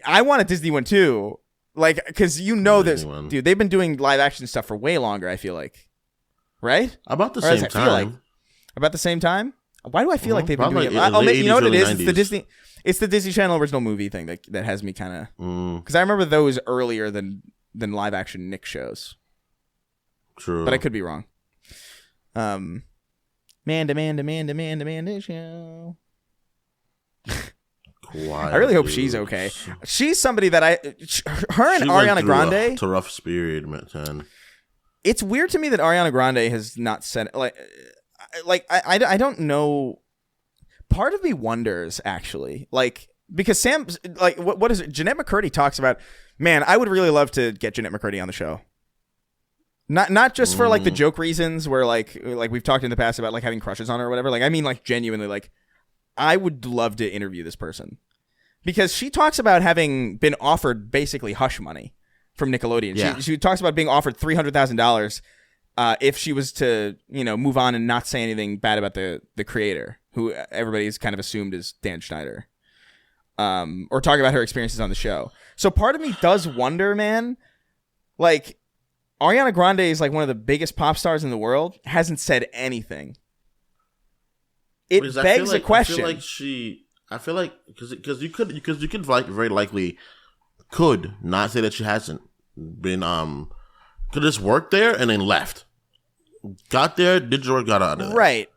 I want a Disney one too. Like, because dude, they've been doing live action stuff for way longer. I feel like, right? About the same time. About the same time. Why do I feel like they've been doing it? You know what it is? It's the Disney. It's the Disney Channel original movie thing that has me kind of because I remember those earlier than live action Nick shows. True, but I could be wrong. Amanda show. I really hope she's okay. She's somebody that her and Ariana Grande. It's a rough period, man. It's weird to me that Ariana Grande has not said like I don't know. Part of me wonders actually, like because Sam, like what is it? Jeanette McCurdy talks about. Man, I would really love to get Jeanette McCurdy on the show. Not just for like the joke reasons where like we've talked in the past about like having crushes on her or whatever. Like I mean like genuinely like I would love to interview this person because she talks about having been offered basically hush money from Nickelodeon. Yeah. She talks about being offered $300,000 if she was to, move on and not say anything bad about the creator, who everybody's kind of assumed is Dan Schneider, or talk about her experiences on the show. So part of me does wonder, man, like Ariana Grande is like one of the biggest pop stars in the world, hasn't said anything. It begs a question. I feel like because you could like very likely could not say that she hasn't been could just work there and then left, got there, did your work, got out of there. Right,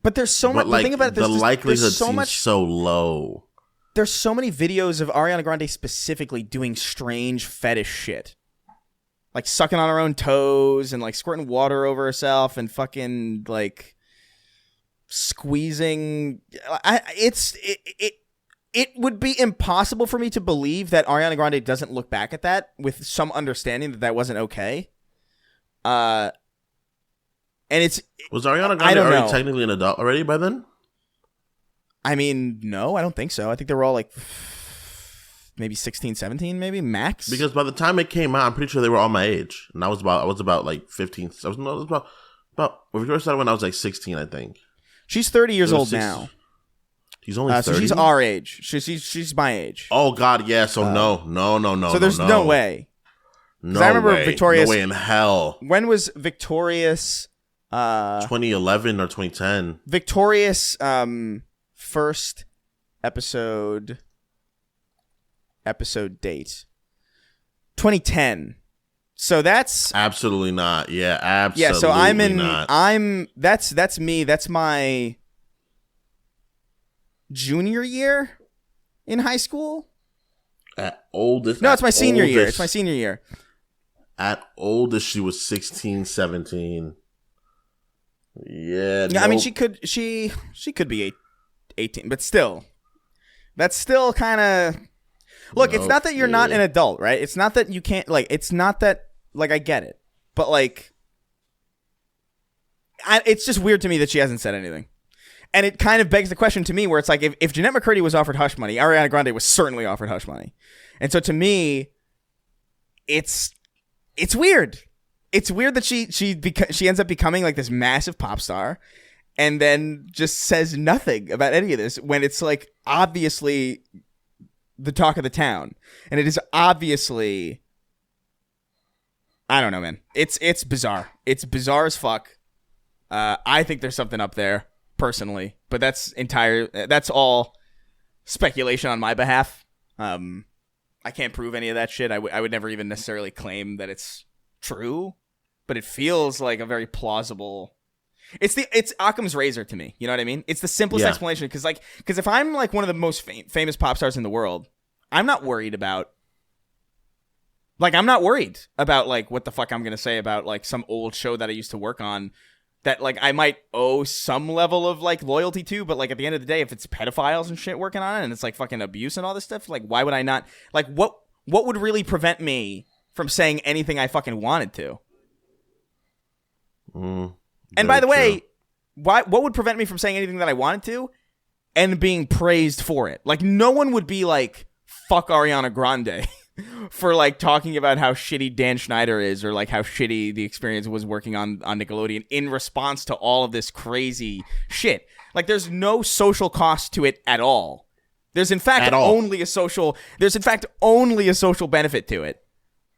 but there's so much. Like, the thing about it, the likelihood seems so low. There's so many videos of Ariana Grande specifically doing strange fetish shit. Like sucking on her own toes and like squirting water over herself and fucking like squeezing. It would be impossible for me to believe that Ariana Grande doesn't look back at that with some understanding that wasn't okay. And was Ariana Grande already technically an adult already by then? I mean, no, I don't think so. I think they were all like maybe 16, 17, maybe max. Because by the time it came out, I'm pretty sure they were all my age, and I was about like 15. I was about when we first started when I was like 16, I think. She's 30 years old now. She's only 30. So she's our age. She's my age. Oh God, yeah. So no. So there's no way. No I remember way. Victorious. No way in hell. When was Victorious? 2011 or 2010. Victorious first episode date. 2010. So that's absolutely not. Yeah, absolutely. Yeah, so not. That's me. That's my junior year in high school. At oldest. No, it's my senior year. It's my senior year. At oldest, she was 16, 17. Yeah. I mean, she could be 18, but still, that's still kind of. Look, it's not that you're not an adult, right? It's not that you can't it's not that I get it, but it's just weird to me that she hasn't said anything. And it kind of begs the question to me where it's like, if Jeanette McCurdy was offered hush money, Ariana Grande was certainly offered hush money. And so to me, it's weird. It's weird that she ends up becoming like this massive pop star and then just says nothing about any of this when it's like obviously the talk of the town. And it is obviously, I don't know, man. It's bizarre. It's bizarre as fuck. I think there's something up there. Personally, but that's all speculation on my behalf. I can't prove any of that shit. I would never even necessarily claim that it's true, but it feels like a very plausible. It's Occam's razor to me. You know what I mean? It's the simplest explanation because if I'm like one of the most famous pop stars in the world, I'm not worried about like what the fuck I'm gonna say about like some old show that I used to work on. That like I might owe some level of like loyalty to, but like at the end of the day, if it's pedophiles and shit working on it and it's like fucking abuse and all this stuff, like why would I not like what would really prevent me from saying anything I fucking wanted to? And by the way, what would prevent me from saying anything that I wanted to and being praised for it? Like no one would be like fuck Ariana Grande. For like talking about how shitty Dan Schneider is or like how shitty the experience was working on Nickelodeon in response to all of this crazy shit. Like there's no social cost to it at all. There's in fact only a social benefit to it,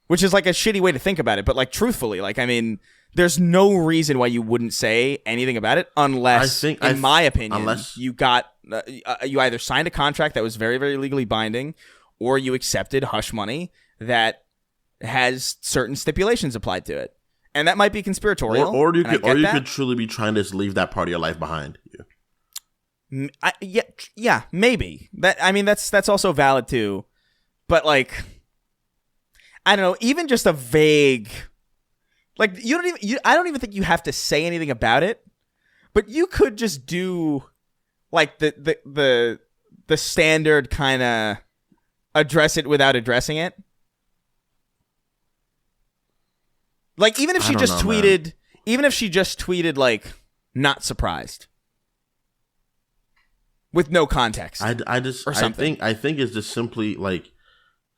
which is like a shitty way to think about it. But like truthfully, like I mean, there's no reason why you wouldn't say anything about it unless, in my opinion, you either signed a contract that was very, very legally binding or you accepted hush money that has certain stipulations applied to it. And that might be conspiratorial. Or you could truly be trying to leave that part of your life behind you. Yeah, maybe. That's also valid too. But like, I don't know, even just a vague, like I don't even think you have to say anything about it, but you could just do like the standard kind of address it without addressing it. Like even if she just tweeted like not surprised with no context. I think it's just simply like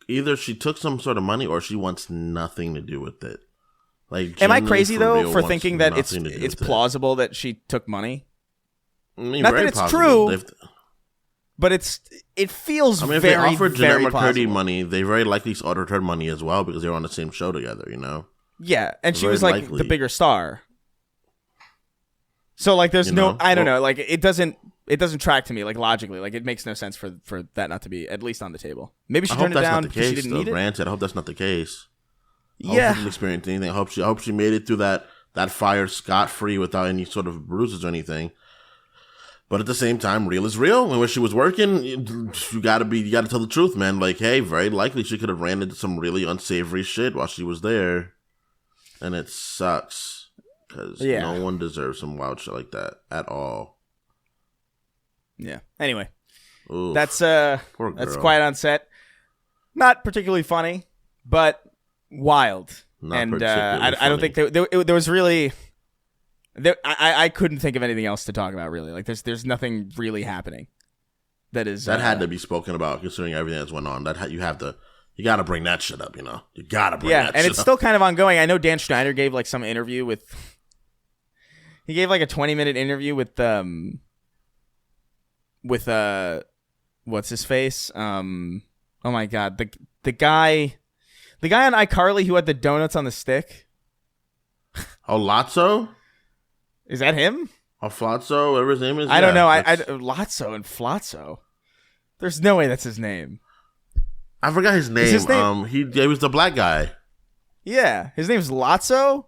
either she took some sort of money or she wants nothing to do with it. Like, am I crazy though for thinking that it's plausible that she took money? I mean, not that it's true. But it feels very, very plausible. If they offered Jeanette McCurdy money, they very likely ordered her money as well because they were on the same show together, you know? Yeah, and she was like the bigger star. So like there's I don't know, like it doesn't track to me like logically. Like it makes no sense for that not to be at least on the table. Maybe she turned it down because she didn't need it. Granted, I hope that's not the case. Yeah. I hope she didn't experience anything. I hope she made it through that fire scot-free without any sort of bruises or anything. But at the same time, real is real. And when she was working, you gotta tell the truth, man. Like, hey, very likely she could have ran into some really unsavory shit while she was there. And it sucks. Because no one deserves some wild shit like that at all. Yeah. Anyway. Oof, that's Quiet on Set. Not particularly funny, but wild. I don't think there was really... I couldn't think of anything else to talk about, really. Like, there's nothing really happening. is that had to be spoken about considering everything that's went on. You got to bring that shit up. You know, you got to bring that. Yeah, and it's still kind of ongoing. I know Dan Schneider gave like some interview with. He gave like a 20-minute interview with what's his face? Oh my god, the guy on iCarly who had the donuts on the stick. Oh, Lotso? Is that him? Or Flotso, whatever his name is? I don't know. Lotso and Flotso. There's no way that's his name. I forgot his name. He was the black guy. Yeah, his name's Lotso?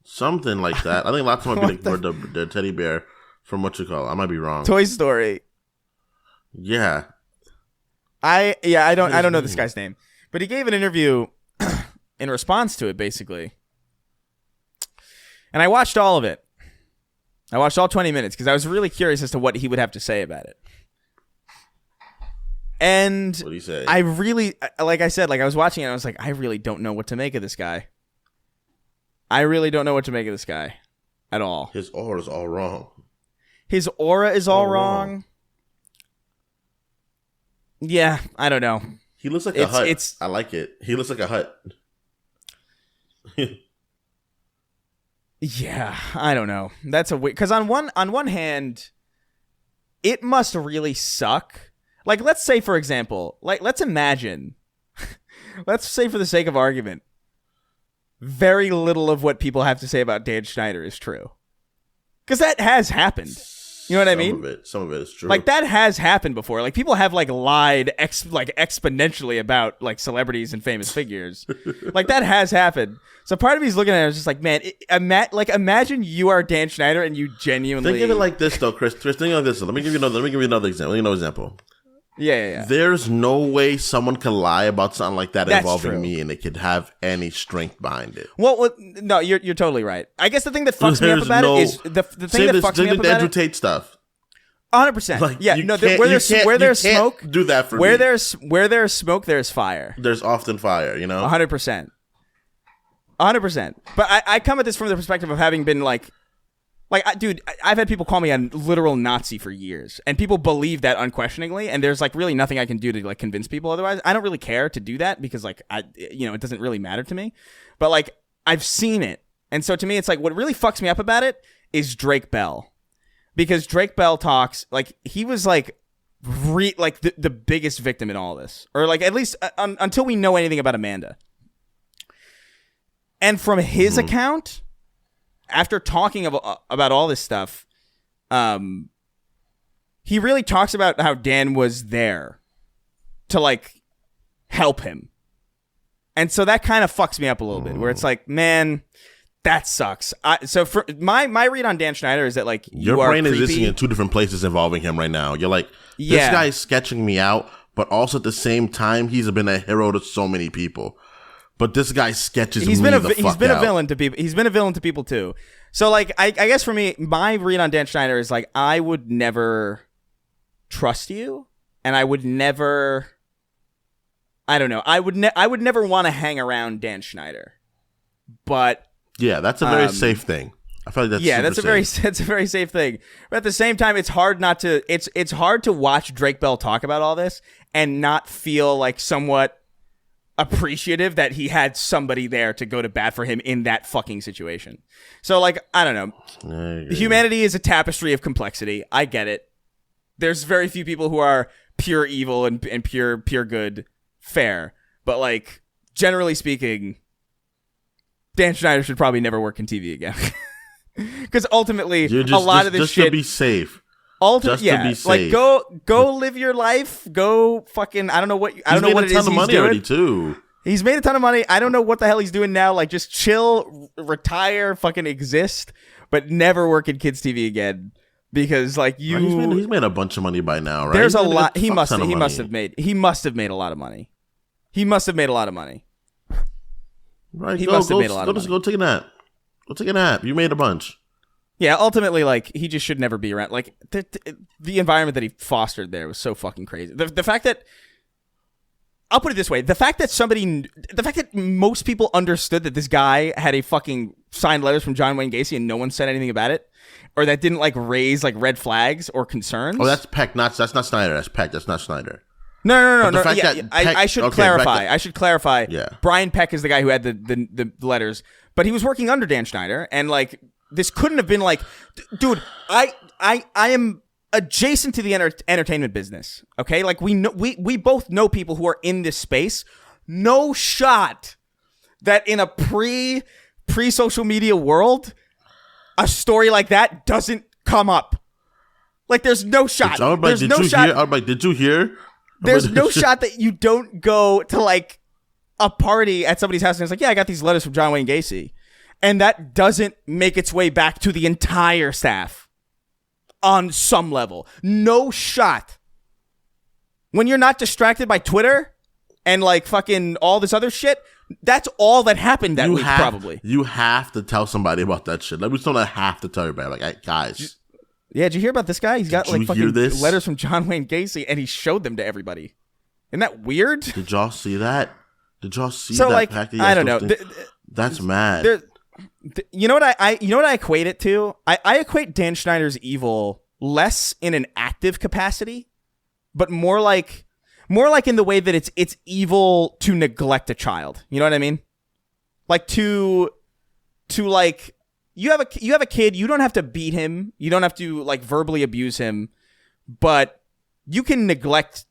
Something like that. I think Lotso might be like the teddy bear from what you call it. I might be wrong. Toy Story. Yeah. I don't know this guy's name. But he gave an interview in response to it, basically. And I watched all of it. I watched all 20 minutes because I was really curious as to what he would have to say about it. And what did he say? I really, like I said, like I was watching it and I was like, I really don't know what to make of this guy. I really don't know what to make of this guy at all. His aura is all wrong. His aura is all wrong. Yeah, I don't know. He looks like a hut. I like it. He looks like a hut. Yeah, I don't know. That's a weird, because on one hand, it must really suck. Like, let's say, for example, like let's imagine, let's say for the sake of argument, very little of what people have to say about Dan Schneider is true, because that has happened. You know what I mean? Some of it is true. Like, that has happened before. Like, people have, like, lied exponentially about, like, celebrities and famous figures. Like, that has happened. So part of me's looking at it and just like, man, imagine you are Dan Schneider and you genuinely... Think of it like this, though, Chris. Think of it like this. Let me give you another example. Yeah. There's no way someone can lie about something like that involving true. me and it could have any strength behind it. Well, no, you're totally right. I guess the thing that fucks me up about it is the thing that fucks me up about Andrew Tate stuff. 100%. Like, yeah, no. Where there's smoke, do that for where me. there's smoke, there's fire. There's often fire. You know, 100%. 100%. But I come at this from the perspective of having been dude, I've had people call me a literal Nazi for years, and people believe that unquestioningly, and there's like really nothing I can do to like convince people otherwise. I don't really care to do that because like it doesn't really matter to me. But like I've seen it, and so to me, it's like what really fucks me up about it is Drake Bell, because Drake Bell talks like he was like the biggest victim in all this, or like at least until we know anything about Amanda. And from his account, after talking about all this stuff, he really talks about how Dan was there to like help him. And so that kind of fucks me up a little bit, where it's like, man, that sucks. So for my read on Dan Schneider is that like your brain is existing in two different places involving him right now. You're like, this guy is sketching me out, but also at the same time, he's been a hero to so many people. But this guy sketches he's been a villain to people. He's been a villain to people too. So like, I guess for me, my read on Dan Schneider is like, I would never trust you, and I would never. I don't know. I would never want to hang around Dan Schneider. But yeah, that's a very safe thing. I feel like that's that's a very safe thing. But at the same time, it's hard not to. It's hard to watch Drake Bell talk about all this and not feel like somewhat appreciative that he had somebody there to go to bat for him in that fucking situation. So like, I don't know. Humanity is a tapestry of complexity. I get it. There's very few people who are pure evil and pure good. Fair. But like, generally speaking, Dan Schneider should probably never work in TV again. Because ultimately, a lot of this shit... Just to be safe. To be safe. Like, go live your life. Go fucking... I don't know what it is he's doing. He's made a ton of money already, too. He's made a ton of money. I don't know what the hell he's doing now. Like, just chill, retire, fucking exist, but never work in kids' TV again. Because, like, you... He's made a bunch of money by now, right? There's a lot... He must have made a lot of money. He must have made a lot of money. Right, go take a nap. Go take a nap. You made a bunch. Yeah, ultimately, like, he just should never be around. Like, the environment that he fostered there was so fucking crazy. The fact that I'll put it this way: the fact that most people understood that this guy had a fucking signed letters from John Wayne Gacy and no one said anything about it, or that didn't like raise like red flags or concerns. Oh, that's Peck. That's not Snyder. That's Peck. That's not Snyder. No. Yeah, I should clarify. I should clarify. Yeah. Brian Peck is the guy who had the letters, but he was working under Dan Schneider, and like this couldn't have been like, dude. I am adjacent to the entertainment business. Okay, like we both know people who are in this space. No shot that in a pre social media world, a story like that doesn't come up. Like there's no shot. There's no shot. Did you hear? There's no shot that you don't go to like a party at somebody's house and it's like, yeah, I got these letters from John Wayne Gacy, and that doesn't make its way back to the entire staff. On some level. No shot. When you're not distracted by Twitter and like fucking all this other shit, that's all that happened that week probably. You have to tell somebody about that shit. Like, we still don't have to tell everybody. Like, guys. Yeah, did you hear about this guy? He's got like fucking letters from John Wayne Gacy and he showed them to everybody. Isn't that weird? Did y'all see that? Did y'all see so, that? Like, I don't know. That's mad. You know what I equate it to? I equate Dan Schneider's evil less in an active capacity, but more like in the way that it's evil to neglect a child. You know what I mean? Like to like you have a kid, you don't have to beat him, you don't have to like verbally abuse him, but you can neglect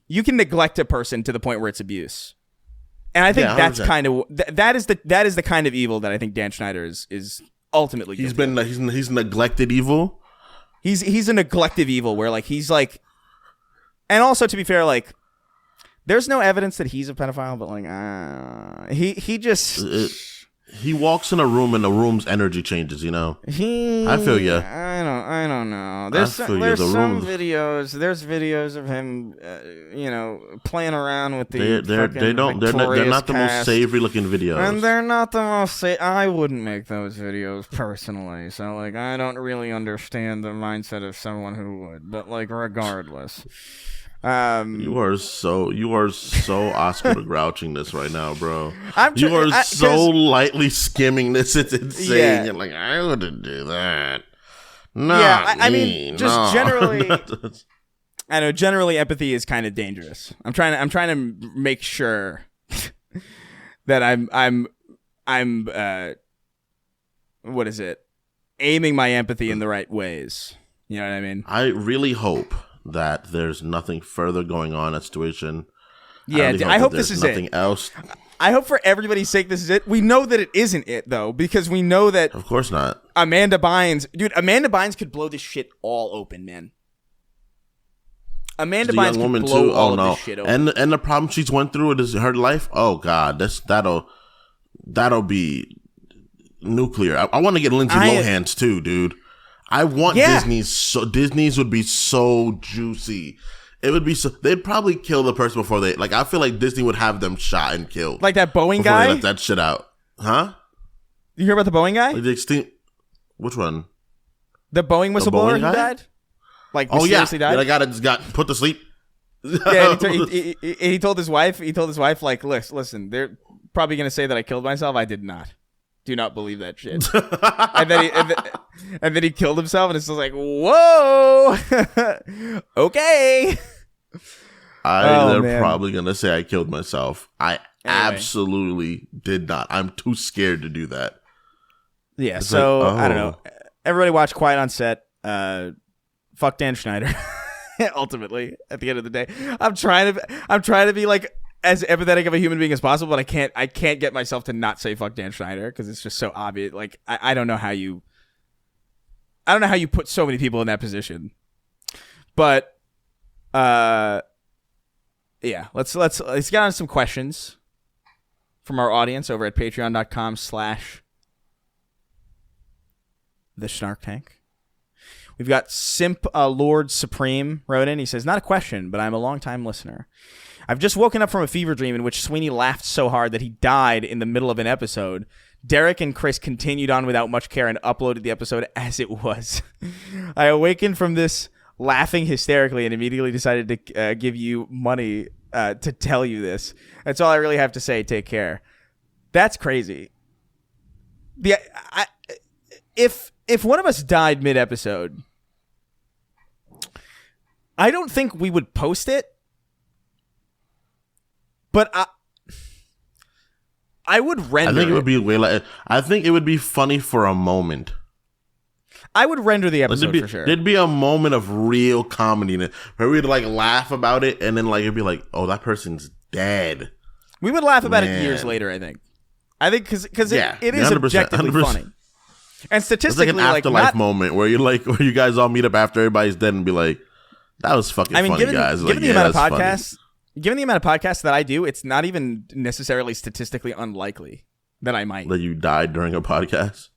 a person to the point where it's abuse. And I think that's kind of that is the kind of evil that I think Dan Schneider is ultimately. He's neglected evil. He's a neglective evil where like he's like, and also to be fair, like there's no evidence that he's a pedophile, but like he just he walks in a room and the room's energy changes. You know, I feel you. I don't know. There's some videos. There's videos of him, playing around with the. They're not the most savory looking videos, and they're not the most. I wouldn't make those videos personally, so like I don't really understand the mindset of someone who would. But like regardless. You are so Oscar the Grouching this right now, bro. You are so lightly skimming this. It's insane. Yeah. You're like, I wouldn't do that. I mean, just generally, I know. Generally, empathy is kind of dangerous. I'm trying to make sure that I'm what is it? Aiming my empathy in the right ways. You know what I mean? I really hope that there's nothing further going on in that situation. Yeah, I hope this is nothing else. I hope for everybody's sake this is it. We know that it isn't it, though, because we know that... Of course not. Amanda Bynes could blow this shit all open, man. Amanda Bynes could blow all of this shit open. And the problem she's went through is her life. Oh, God. That'll be nuclear. I want to get Lindsay Lohan's, too, dude. I want Disney's would be so juicy. It would be so. They'd probably kill the person before they. Like, I feel like Disney would have them shot and killed. Like that Boeing guy? They let that shit out. Huh? You hear about the Boeing guy? Like the extinct. Which one? The Boeing whistleblower who died? Like, mysteriously died? Yeah, that guy just got put to sleep. Yeah, he told his wife, like, listen, they're probably going to say that I killed myself. I did not. Do not believe that shit. and then he killed himself, and it's just like, whoa, okay. They're probably gonna say I killed myself. Absolutely did not. I'm too scared to do that. Yeah. It's so I don't know. Everybody watch Quiet on Set. Fuck Dan Schneider. Ultimately, at the end of the day, I'm trying to be like as empathetic of a human being as possible, but I can't get myself to not say fuck Dan Schneider because it's just so obvious. Like I don't know how you put so many people in that position. But yeah, let's get on some questions from our audience over at patreon.com/the Snark Tank. We've got Simp Lord Supreme wrote in. He says, not a question, but I'm a long-time listener. I've just woken up from a fever dream in which Sweeney laughed so hard that he died in the middle of an episode. Derek and Chris continued on without much care and uploaded the episode as it was. I awakened from this laughing hysterically and immediately decided to give you money to tell you this. That's all I really have to say. Take care. That's crazy. If one of us died mid-episode, I don't think we would post it, but I would render. I think it would be I think it would be funny for a moment. I would render the episode for sure. There'd be a moment of real comedy in it where we'd like laugh about it, and then like it'd be like, "Oh, that person's dead." We would laugh about it years later. I think because it is 100%, objectively 100%. Funny, and statistically, it's like an afterlife moment where you guys all meet up after everybody's dead and be like, "That was fucking funny, guys." Given the amount of podcasts, given the amount of podcasts that I do, it's not even necessarily statistically unlikely that I might that you died during a podcast.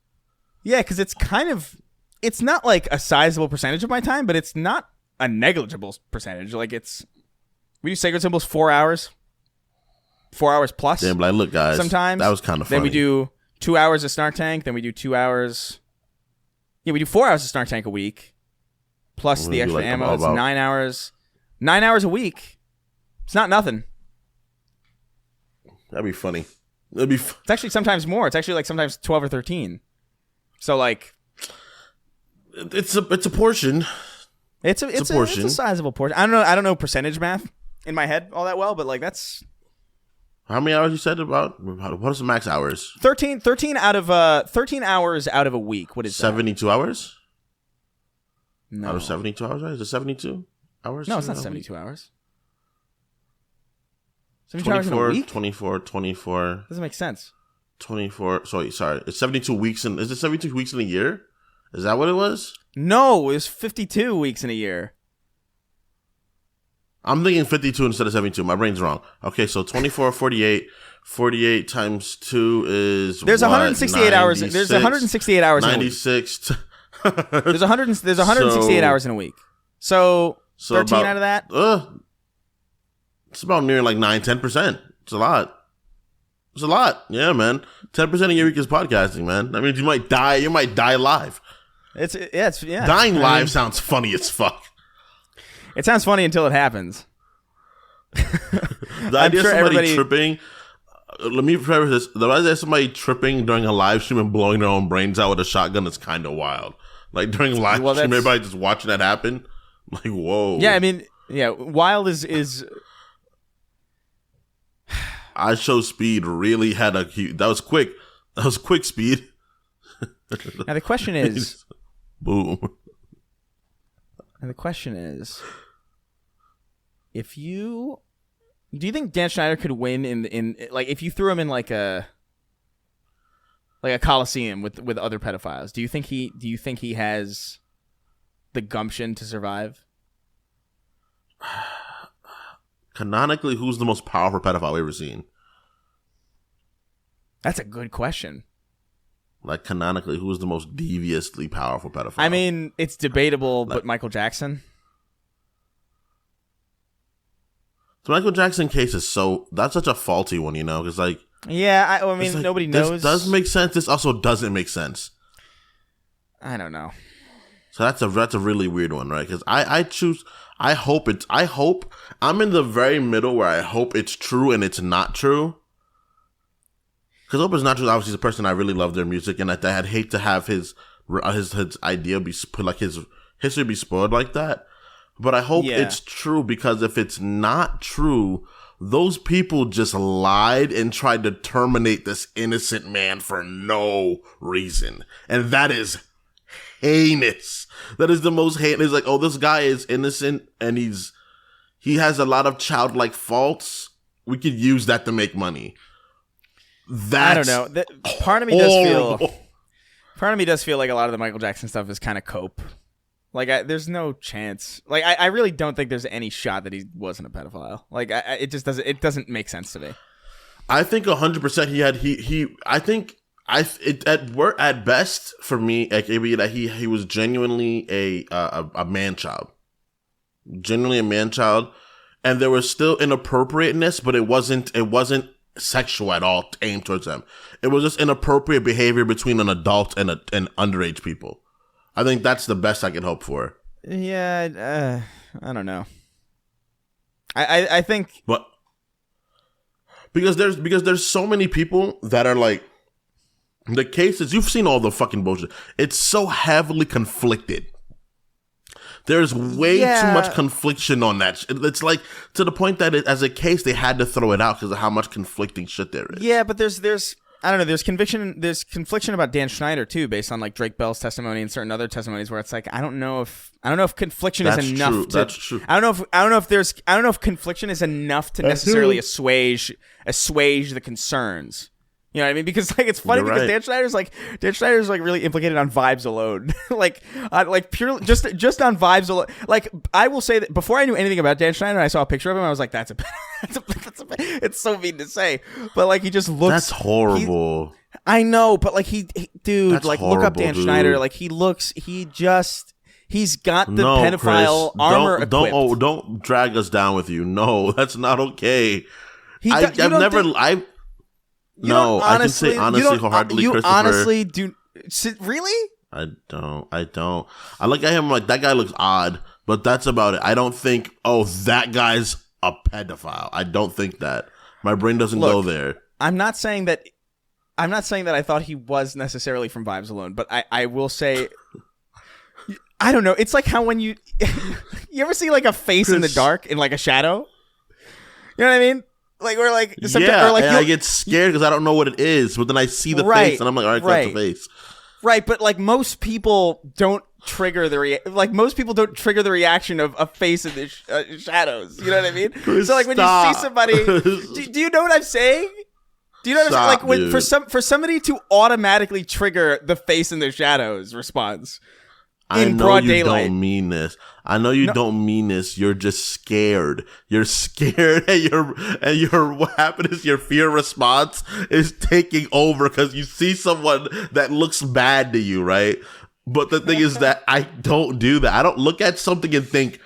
Yeah, because it's not like a sizable percentage of my time, but it's not a negligible percentage. Like we do Sacred Symbols 4 hours. 4 hours plus. Damn, like, look, guys. Sometimes. That was kind of funny. Then we do 2 hours of Snark Tank. Then we do 2 hours. Yeah, we do 4 hours of Snark Tank a week. Plus the extra ammo. It's 9 hours. 9 hours a week. It's not nothing. That'd be funny. It's actually sometimes more. It's actually like sometimes 12 or 13. So like. It's a portion. It's a portion. It's a sizable portion. I don't know percentage math in my head all that well, but like that's. How many hours you said about? What is the max hours? 13 out of 13 hours out of a week. What is 72 that? Hours? No. Out of 72 hours, right? Is it 72 hours? No, it's not 72 hours. 72 hours in a week? 24. Doesn't make sense. 24. Sorry. It's 72 weeks is it 72 weeks in a year? Is that what it was? No, it was 52 weeks in a year. I'm thinking 52 instead of 72. My brain's wrong. Okay, so 24, 48. 48 times 2 is There's 168 hours. There's 168 hours 96. In a week. There's 168 hours in a week. So 13 out of that? It's about near like 9-10%. It's a lot. It's a lot. Yeah, man. 10% of your week is podcasting, man. That means you might die. You might die live. Yeah. Dying live sounds funny as fuck. It sounds funny until it happens. The idea of somebody tripping. Let me preface this. The idea of somebody tripping during a live stream and blowing their own brains out with a shotgun is kind of wild. Like during a live stream, everybody just watching that happen. Like, whoa. Yeah, I mean, yeah, wild is. I Show Speed really had that was quick. That was quick speed. Now the question is, boom. And the question is, do you think Dan Schneider could win in like if you threw him in like a coliseum with other pedophiles? Do you think he has the gumption to survive? Canonically, who's the most powerful pedophile we've ever seen? That's a good question. Like, canonically, who's the most deviously powerful pedophile? I mean, it's debatable, but Michael Jackson. The Michael Jackson case is that's such a faulty one, you know? Because, like... Yeah, I mean, nobody knows. This does make sense. This also doesn't make sense. I don't know. So that's a really weird one, right? Because I hope I'm in the very middle where I hope it's true and it's not true. Because Oprah's not true. Obviously, he's a person I really love their music, and I'd hate to have his idea be like his history be spoiled like that. But I hope it's true, because if it's not true, those people just lied and tried to terminate this innocent man for no reason, and that is heinous. That is the most heinous. It's like, oh, this guy is innocent and he has a lot of childlike faults. We could use that to make money. I don't know. Part of me does feel like a lot of the Michael Jackson stuff is kind of cope. Like, there's no chance. Like, I really don't think there's any shot that he wasn't a pedophile. Like, it just doesn't. It doesn't make sense to me. I think 100% he had. I think at best for me, like, it would be that he was genuinely a man child, genuinely a man child, and there was still inappropriateness, but it wasn't sexual at all aimed towards them. It was just inappropriate behavior between an adult and underage people. I think that's the best I can hope for. Yeah, I don't know. I think, but because there's so many people that are like, the cases, you've seen all the fucking bullshit. It's so heavily conflicted. There's way too much confliction on that. It's like to the point that as a case, they had to throw it out because of how much conflicting shit there is. Yeah, but there's I don't know. There's confliction about Dan Schneider too, based on like Drake Bell's testimony and certain other testimonies, where it's like I don't know if confliction is enough. True. That's true. I don't know if confliction is enough to necessarily assuage the concerns. You know what I mean? Because like it's funny because Dan Schneider's like really implicated on vibes alone, like purely just on vibes alone. Like I will say that before I knew anything about Dan Schneider, I saw a picture of him. I was like, it's so mean to say, but like he just looks. That's horrible. I know, but like dude, that's like horrible, look up Dan Schneider. Like he's got the pedophile Chris, armor equipped. Don't drag us down with you. No, that's not okay. I can say honestly, wholeheartedly, you Christopher. Honestly do really? I don't. I look at him like that guy looks odd, but that's about it. I don't think, that guy's a pedophile. I don't think that. My brain doesn't go there. I'm not saying that I thought he was necessarily from Vibes Alone, but I will say, I don't know. It's like how when you ever see like a face in the dark in like a shadow? You know what I mean? Like we're like, or like I get scared because I don't know what it is, but then I see the face and I'm like, all right, that's the face. Right, but like most people don't trigger the reaction of a face in the shadows. You know what I mean? So like when you see somebody, do you know what I'm saying? Do you know what I'm saying? Like for somebody to automatically trigger the face in the shadows response. In broad daylight. Don't mean this. I know you don't mean this. You're just scared. You're scared, and your what happened is your fear response is taking over because you see someone that looks bad to you, right? But the thing is that I don't do that. I don't look at something and think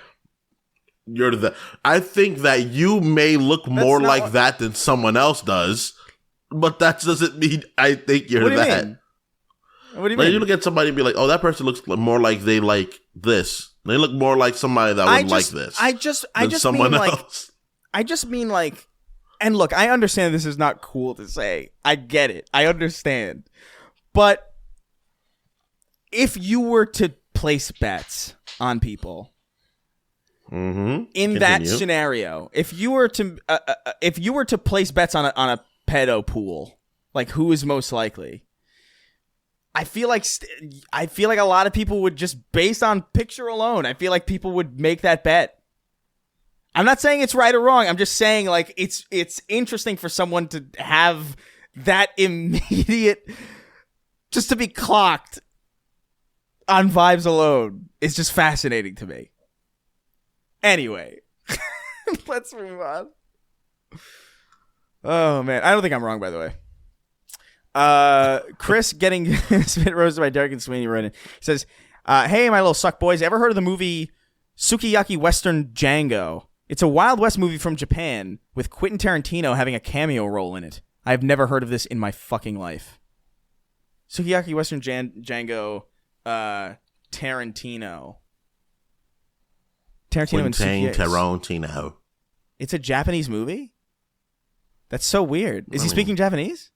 you're the. I think that you may look more like that than someone else does, but that doesn't mean I think you're that. Mean? What do you mean? You look at somebody and be like, that person looks more like they like this. They look more like somebody that would like this. I just someone mean else. I just mean like, and look, I understand this is not cool to say. I get it. I understand. But if you were to place bets on people in that scenario, if you were to place bets on a pedo pool, like who is most likely? I feel like a lot of people would just based on picture alone. I feel like people would make that bet. I'm not saying it's right or wrong. I'm just saying like it's interesting for someone to have that immediate just to be clocked on vibes alone. It's just fascinating to me. Anyway, let's move on. Oh man, I don't think I'm wrong, by the way. Chris getting spit roasted by Derek and Sweeney wrote in. He says, hey, my little suck boys, ever heard of the movie Sukiyaki Western Django? It's a Wild West movie from Japan with Quentin Tarantino having a cameo role in it. I have never heard of this in my fucking life. Sukiyaki Western Django, Tarantino. Tarantino and Tarantino. It's a Japanese movie? That's so weird. Is he speaking Japanese?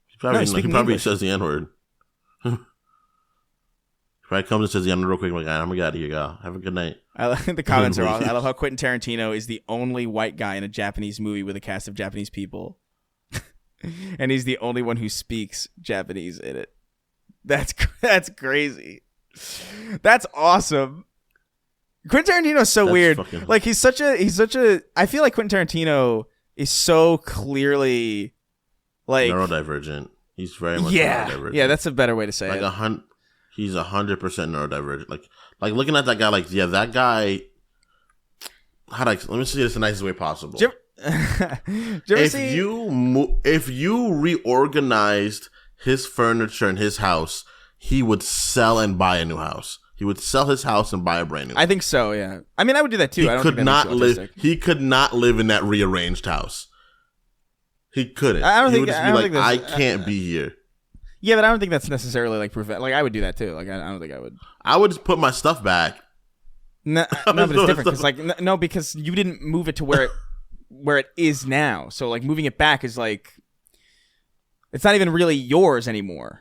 He probably says the N-word. Probably comes and says the N-word real quick. I'm like, I'm gonna get out of here, y'all. Have a good night. I love the comments are awesome. I love how Quentin Tarantino is the only white guy in a Japanese movie with a cast of Japanese people. And he's the only one who speaks Japanese in it. That's crazy. That's awesome. Quentin Tarantino is so weird. Like he's such a I feel like Quentin Tarantino is so clearly like neurodivergent. He's very much neurodivergent. Yeah, that's a better way to say it. He's 100% neurodivergent. Like looking at that guy, like that guy. Let me see this the nicest way possible. If you reorganized his furniture in his house, he would sell and buy a new house. He would sell his house and buy a brand new house. I think so, yeah. I mean, I would do that too. He could not live in that rearranged house. He couldn't. I can't be here. Yeah, but I don't think that's necessarily like prevent. Like I would do that too. Like I don't think I would. I would just put my stuff back. No, but it's different because no, because you didn't move it to where it is now. So like moving it back is like it's not even really yours anymore.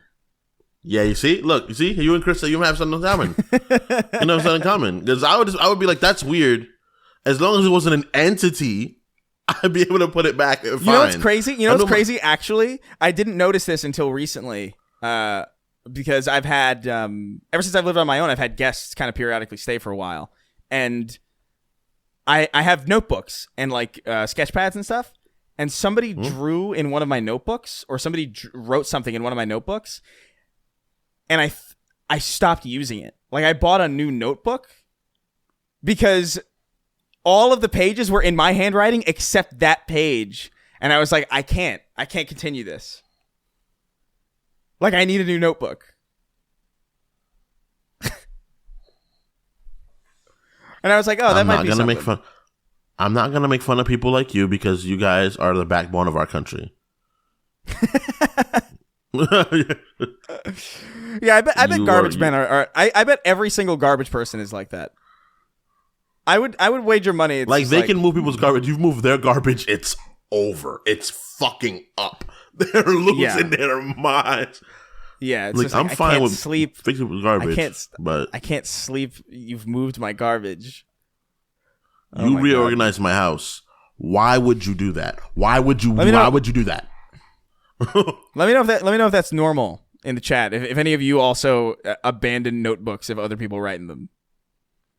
Yeah, you see, you and Chris, you have something in common. You know, something in common. Because I would be like, that's weird. As long as it wasn't an entity, I'd be able to put it back. Fine. You know what's crazy? Crazy? Actually, I didn't notice this until recently. Because I've had ever since I've lived on my own, I've had guests kind of periodically stay for a while, and I have notebooks and like sketch pads and stuff. And somebody drew in one of my notebooks, or somebody wrote something in one of my notebooks. And I stopped using it. Like I bought a new notebook because all of the pages were in my handwriting except that page. And I was like, I can't continue this. Like I need a new notebook. And I was like, oh, that might be something. I'm not going to make fun of people like you because you guys are the backbone of our country. Yeah, I bet garbage men are I bet every single garbage person is like that. I would wager money. It's like they can move people's garbage. You've moved their garbage. It's over. It's fucking up. They're losing their minds. Yeah, it's like, just I'm fine with sleep. Fixing people's garbage. I can't sleep. You've moved my garbage. You reorganized my house. Why would you do that? Why would you do that? Let me know if that's normal in the chat. If any of you also abandon notebooks if other people write in them.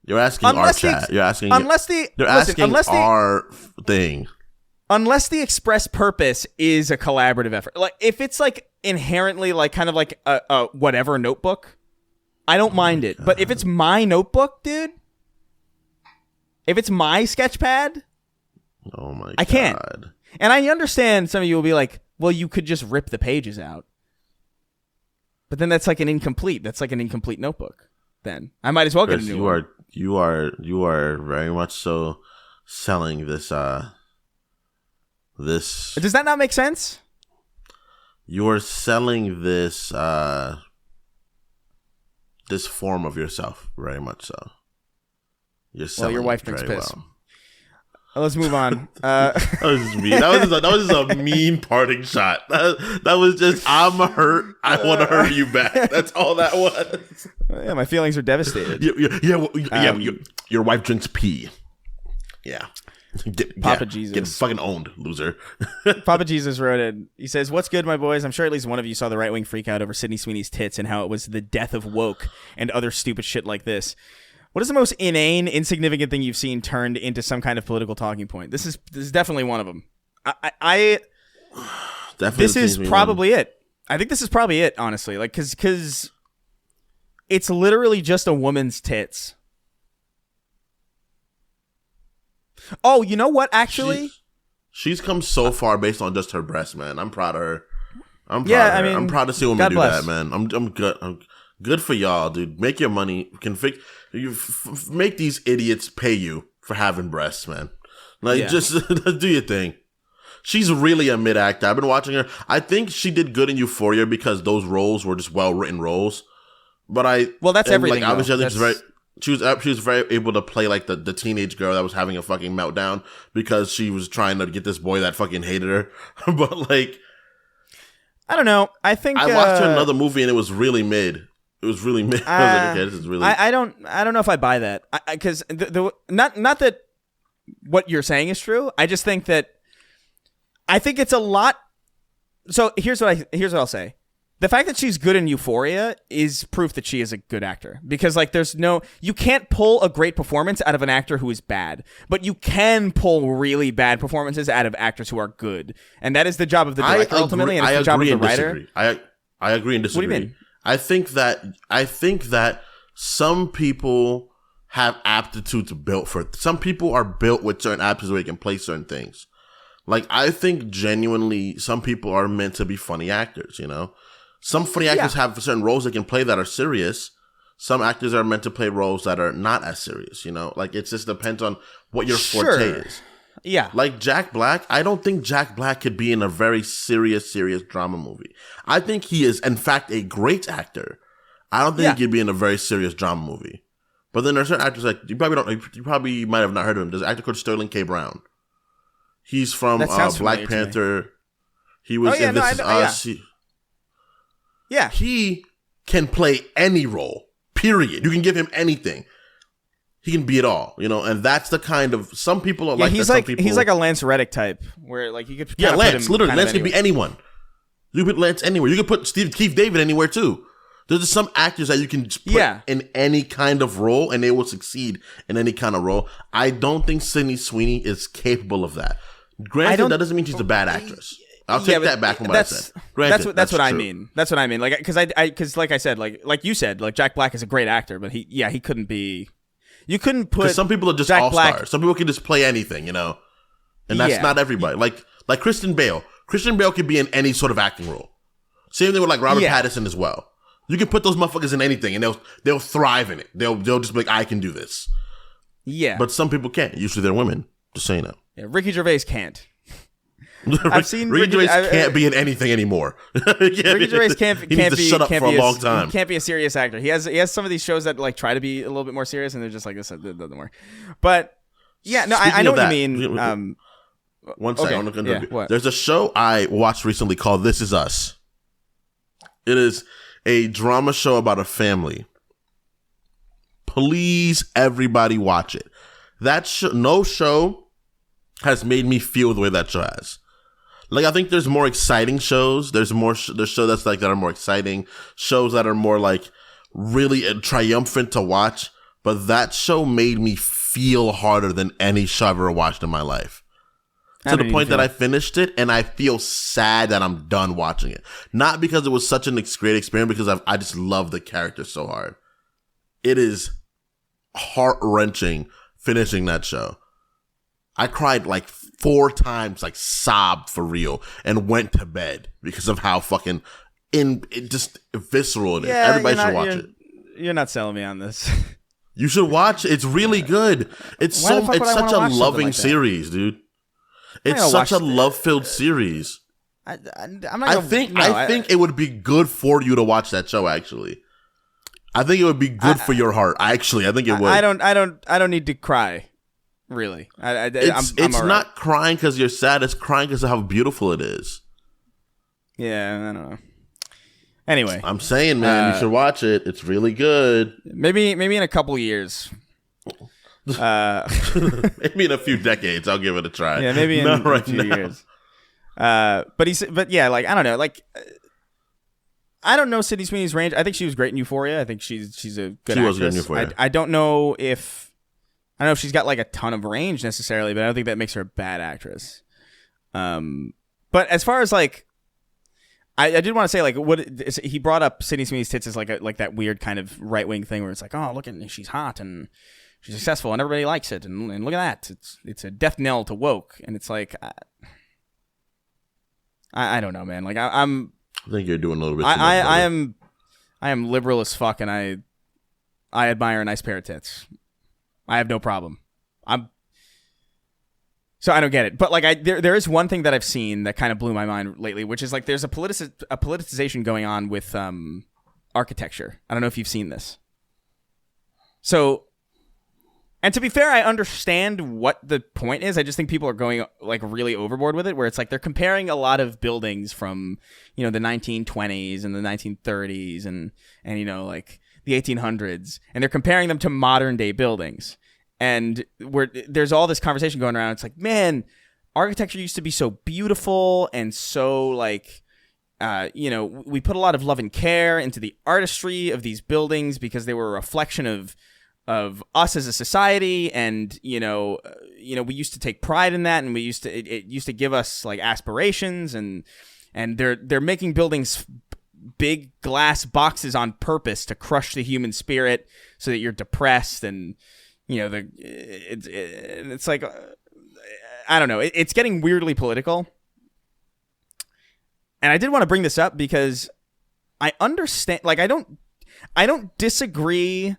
You're asking our chat. You're asking our thing. Unless the express purpose is a collaborative effort. Like if it's like inherently like kind of like a whatever notebook, I don't mind it. But if it's my notebook, dude, if it's my sketch pad, oh my god. I can't. And I understand some of you will be like, well, you could just rip the pages out. But then that's like an incomplete notebook. Then I might as well get a new one. You are very much so selling this this. Does that not make sense? You're selling this this form of yourself very much so. You're selling your wife drinks piss. Well. Let's move on. That was just mean. That was just a mean parting shot. That was just, I'm hurt. I want to hurt you back. That's all that was. Yeah, my feelings are devastated. Your wife drinks pee. Yeah. Jesus. Get fucking owned, loser. Papa Jesus wrote it. He says, "What's good, my boys? I'm sure at least one of you saw the right-wing freak out over Sydney Sweeney's tits and how it was the death of woke and other stupid shit like this. What is the most inane, insignificant thing you've seen turned into some kind of political talking point? This is definitely one of them. This is probably it. I think this is probably it, honestly. Like, because it's literally just a woman's tits. Oh, you know what? Actually, she's come so far based on just her breasts, man. I'm proud of her. I'm proud to see women do that, man. I'm good. I'm good for y'all, dude. Make your money. Make these idiots pay you for having breasts, man. Like, just do your thing. She's really a mid actor. I've been watching her. I think she did good in Euphoria because those roles were just well written roles. But that's everything. Like, obviously, she was very able to play like the teenage girl that was having a fucking meltdown because she was trying to get this boy that fucking hated her. But like, I don't know. I think I watched her in another movie and it was really mid. It was really mid. I was like, okay, this is really. I don't know if I buy that because not that what you're saying is true. I just think that I think it's a lot. So here's what I'll say. The fact that she's good in Euphoria is proof that she is a good actor. Because, like, you can't pull a great performance out of an actor who is bad. But you can pull really bad performances out of actors who are good. And that is the job of the director, ultimately, and it's the job of the writer. I agree and disagree. What do you mean? I think that some people have aptitudes built for it. Some people are built with certain aptitudes where they can play certain things. Like, I think genuinely some people are meant to be funny actors, you know? Some funny actors have certain roles they can play that are serious. Some actors are meant to play roles that are not as serious, you know? Like, it just depends on what your forte is. Yeah. Like Jack Black, I don't think Jack Black could be in a very serious drama movie. I think he is, in fact, a great actor. I don't think he could be in a very serious drama movie. But then there's certain actors like you probably might have not heard of him. There's an actor called Sterling K. Brown. He's from Black Panther. He was in This Is Us. Yeah. He can play any role. Period. You can give him anything. He can be it all, and that's the kind of some people are like. He's that. He's like a Lance Reddick type, where like you could Lance literally Lance can be anyone. You could put Lance anywhere. You could put Keith David anywhere too. There's just some actors that you can just put in any kind of role, and they will succeed in any kind of role. I don't think Sydney Sweeney is capable of that. Granted, that doesn't mean she's a bad actress. I'll take that back from what I said. Granted, that's what I mean. That's what I mean. Like, because like I said, like you said, like Jack Black is a great actor, but he couldn't be. You couldn't put. Because some people are just all stars. Some people can just play anything, and that's not everybody. Like Kristen Bale. Kristen Bale can be in any sort of acting role. Same thing with like Robert Pattinson as well. You can put those motherfuckers in anything, and they'll thrive in it. They'll just be like, I can do this. Yeah, but some people can't. Usually they're women. Just saying that. Yeah, Ricky Gervais can't. I've seen Ricky Gervais can't be in anything anymore. Ricky Gervais can't be shut up for a long time. He can't be a serious actor. He has some of these shows that like try to be a little bit more serious, and they're just like this. It doesn't work. But yeah, no, I know what you mean. One second. Okay. There's a show I watched recently called This Is Us. It is a drama show about a family. Please, everybody, watch it. No show has made me feel the way that show has. Like, I think there's more exciting shows. There's shows that's like that are more exciting. Shows that are more like really triumphant to watch. But that show made me feel harder than any show I've ever watched in my life. To the point that I finished it and I feel sad that I'm done watching it. Not because it was such an great experience, because I just love the character so hard. It is heart-wrenching finishing that show. I cried like 4 times, like sobbed for real, and went to bed because of how fucking just visceral it is. Everybody should watch it. You're not selling me on this. You should watch it. It's really good. It's such a loving series, dude. It's such a love-filled series. I think it would be good for you to watch that show. Actually, I think it would be good for your heart. I think it would. I don't need to cry. Really, it's not crying because you're sad. It's crying because of how beautiful it is. Yeah, I don't know. Anyway, I'm saying, man, you should watch it. It's really good. Maybe in a couple years. Maybe in a few decades, I'll give it a try. Yeah, maybe in a few years. But yeah, like I don't know, like I don't know Sydney Sweeney's range. I think she was great in Euphoria. I think she's a good actress. She was good in Euphoria. I don't know if she's got like a ton of range necessarily, but I don't think that makes her a bad actress. But as far as like, I did want to say like he brought up Sydney Sweeney's tits as like that weird kind of right wing thing where it's like, oh, look at she's hot and she's successful and everybody likes it and look at that, it's a death knell to woke, and it's like I don't know, man. Like I think you're doing a little bit. I am liberal as fuck, and I admire a nice pair of tits. I have no problem. So I don't get it. But like there is one thing that I've seen that kind of blew my mind lately, which is like there's a politicization going on with architecture. I don't know if you've seen this. So, and to be fair, I understand what the point is. I just think people are going like really overboard with it, where it's like they're comparing a lot of buildings from, the 1920s and the 1930s and like the 1800s, and they're comparing them to modern day buildings. And there's all this conversation going around. It's like, man, architecture used to be so beautiful and so like, we put a lot of love and care into the artistry of these buildings because they were a reflection of us as a society, and we used to take pride in that, and it used to give us like aspirations, and they're making buildings big glass boxes on purpose to crush the human spirit so that you're depressed, and it's like I don't know, it's getting weirdly political. And I did want to bring this up because I understand, like I don't disagree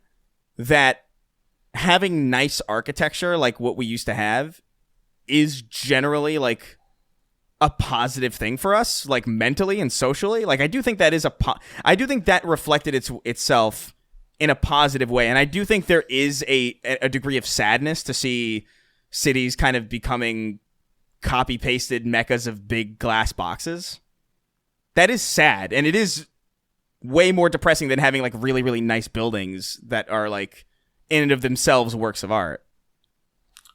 that having nice architecture like what we used to have is generally like a positive thing for us, like mentally and socially. Like I do think that is I do think that reflected itself in a positive way. And I do think there is a degree of sadness to see cities kind of becoming copy-pasted meccas of big glass boxes. That is sad, and it is way more depressing than having like really, really nice buildings that are like in and of themselves works of art.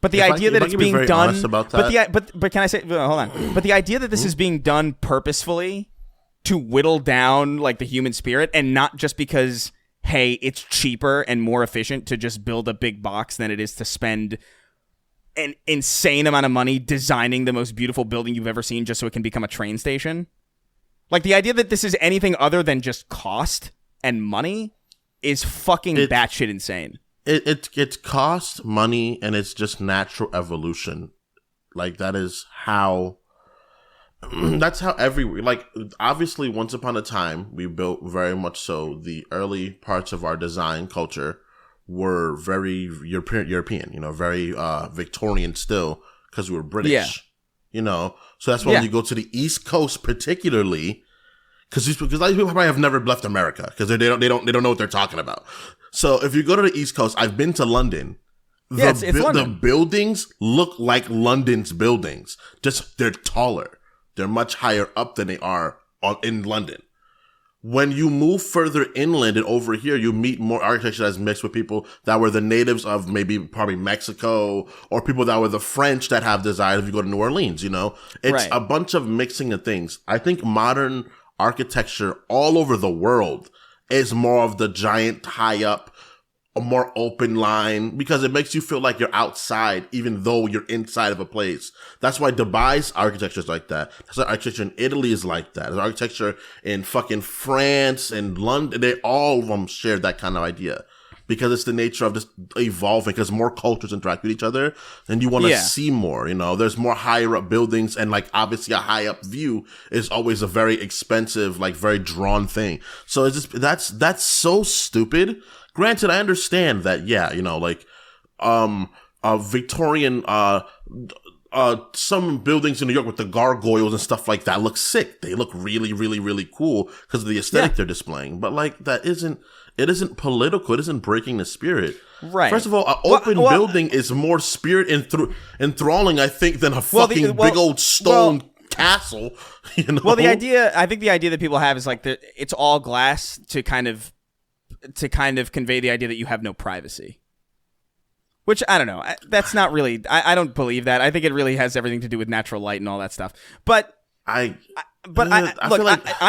But the idea that it's being done, but can I say, hold on? But the idea that this is being done purposefully to whittle down like the human spirit, and not just because, hey, it's cheaper and more efficient to just build a big box than it is to spend an insane amount of money designing the most beautiful building you've ever seen just so it can become a train station. Like, the idea that this is anything other than just cost and money is fucking batshit insane. It's cost, money, and it's just natural evolution. Like, that is how... That's how like, obviously, once upon a time, we built very much so the early parts of our design culture were very European, you know, very Victorian still, because we were British. Yeah. You know, so that's why when you go to the East Coast, particularly, because a lot of people probably have never left America because they don't know what they're talking about. So if you go to the East Coast, I've been to London. It's London. The buildings look like London's buildings. Just they're taller. They're much higher up than they are in London. When you move further inland and over here, you meet more architecture that's mixed with people that were the natives of probably Mexico, or people that were the French that have design. If you go to New Orleans, you know, it's a bunch of mixing of things. I think modern architecture all over the world is more of the giant high up, a more open line, because it makes you feel like you're outside, even though you're inside of a place. That's why Dubai's architecture is like that. That's why architecture in Italy is like that. There's architecture in fucking France and London. They all of them share that kind of idea, because it's the nature of just evolving, because more cultures interact with each other and you want to see more, you know. There's more higher up buildings, and like obviously a high up view is always a very expensive, like very drawn thing. So it's just, that's so stupid. Granted, I understand that, yeah, you know, like, Victorian, some buildings in New York with the gargoyles and stuff like that look sick. They look really, really, really cool because of the aesthetic they're displaying. But like, it isn't political. It isn't breaking the spirit. Right. First of all, an open building is more spirit enthralling, I think, than a fucking big old stone castle. You know? Well, I think the idea that people have is like it's all glass to kind of convey the idea that you have no privacy. Which, I don't know. That's not really... I don't believe that. I think it really has everything to do with natural light and all that stuff. But... I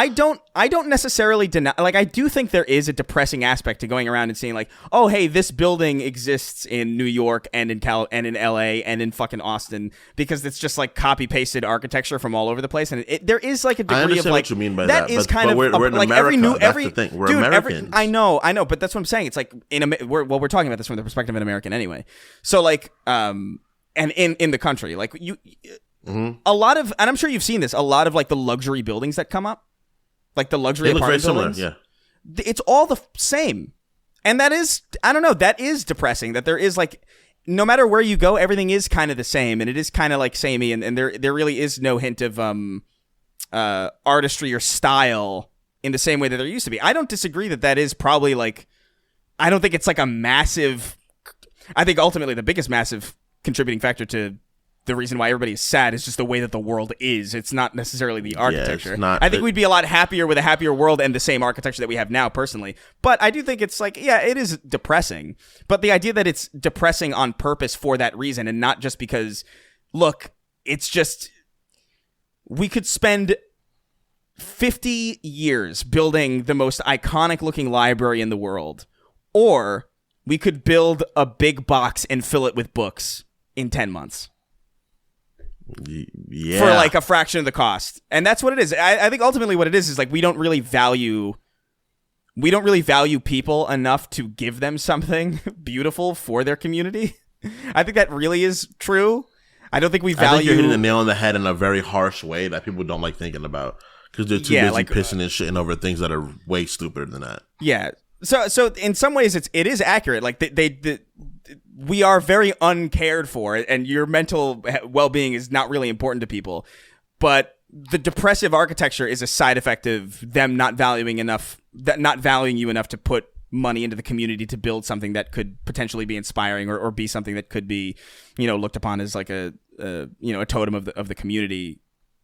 don't necessarily deny. Like, I do think there is a depressing aspect to going around and seeing like, oh, hey, this building exists in New York and in and in LA and in fucking Austin, because it's just like copy pasted architecture from all over the place, and there is like a degree of like, I understand what you mean by that. Is kind of we're in like America. That's the thing. We're Americans. I know, but that's what I'm saying. It's like we're talking about this from the perspective of an American anyway. So like, and in the country, like you. Mm-hmm. A lot of, and I'm sure you've seen this, a lot of like the luxury buildings that come up, like the luxury apartment buildings, it's all the same. And that is, I don't know, that is depressing, that there is like, no matter where you go, everything is kind of the same, and it is kind of like samey, and there really is no hint of artistry or style in the same way that there used to be. I don't disagree that is probably like, I don't think it's like a massive, I think ultimately the biggest massive contributing factor to the reason why everybody is sad is just the way that the world is. It's not necessarily the architecture. I think we'd be a lot happier with a happier world and the same architecture that we have now, personally. But I do think it's like, yeah, it is depressing. But the idea that it's depressing on purpose for that reason, and not just because, look, it's just, we could spend 50 years building the most iconic looking library in the world, or we could build a big box and fill it with books in 10 months. Yeah. For like a fraction of the cost. And that's what it is. I think ultimately what it is like we don't really value people enough to give them something beautiful for their community. I think that really is true. I don't think we value... I think you're hitting the nail on the head in a very harsh way that people don't like thinking about, because they're too busy pissing and shitting over things that are way stupider than that. Yeah. So in some ways it is accurate. Like we are very uncared for, and your mental well-being is not really important to people. But the depressive architecture is a side effect of them not valuing you enough to put money into the community to build something that could potentially be inspiring or be something that could be, looked upon as like a totem of the community.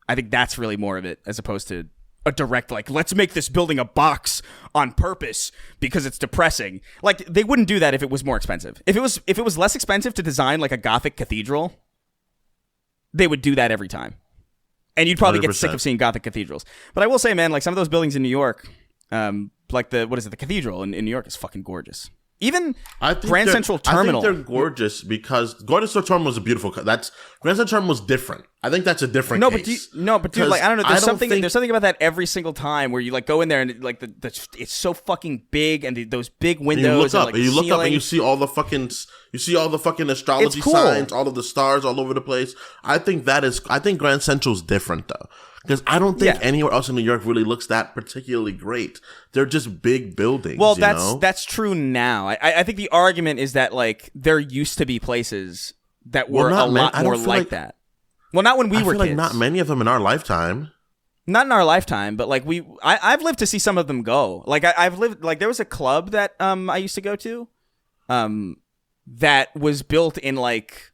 I think that's really more of it as opposed to a direct, like, let's make this building a box on purpose because it's depressing. Like, they wouldn't do that if it was more expensive. If it was less expensive to design like a Gothic cathedral, they would do that every time. And you'd probably 100%. Get sick of seeing Gothic cathedrals. But I will say, man, like some of those buildings in New York, like the cathedral in New York is fucking gorgeous. Even Grand Central Terminal. I think they're gorgeous because Grand Central Terminal was a beautiful. Grand Central Terminal was different. I think that's a different case. But dude, like I don't know. There's something about that every single time where you like go in there and like it's so fucking big and those big windows. And you look up and you see all the fucking astrology signs, all of the stars all over the place. I think Grand Central's different though. Because I don't think anywhere else in New York really looks that particularly great. They're just big buildings. Well, that's true now. I think the argument is that like there used to be places that were a lot more like that. Well, not when we were kids. Like not many of them in our lifetime. Not in our lifetime, but like I've lived to see some of them go. Like I've lived like there was a club that I used to go to, that was built in like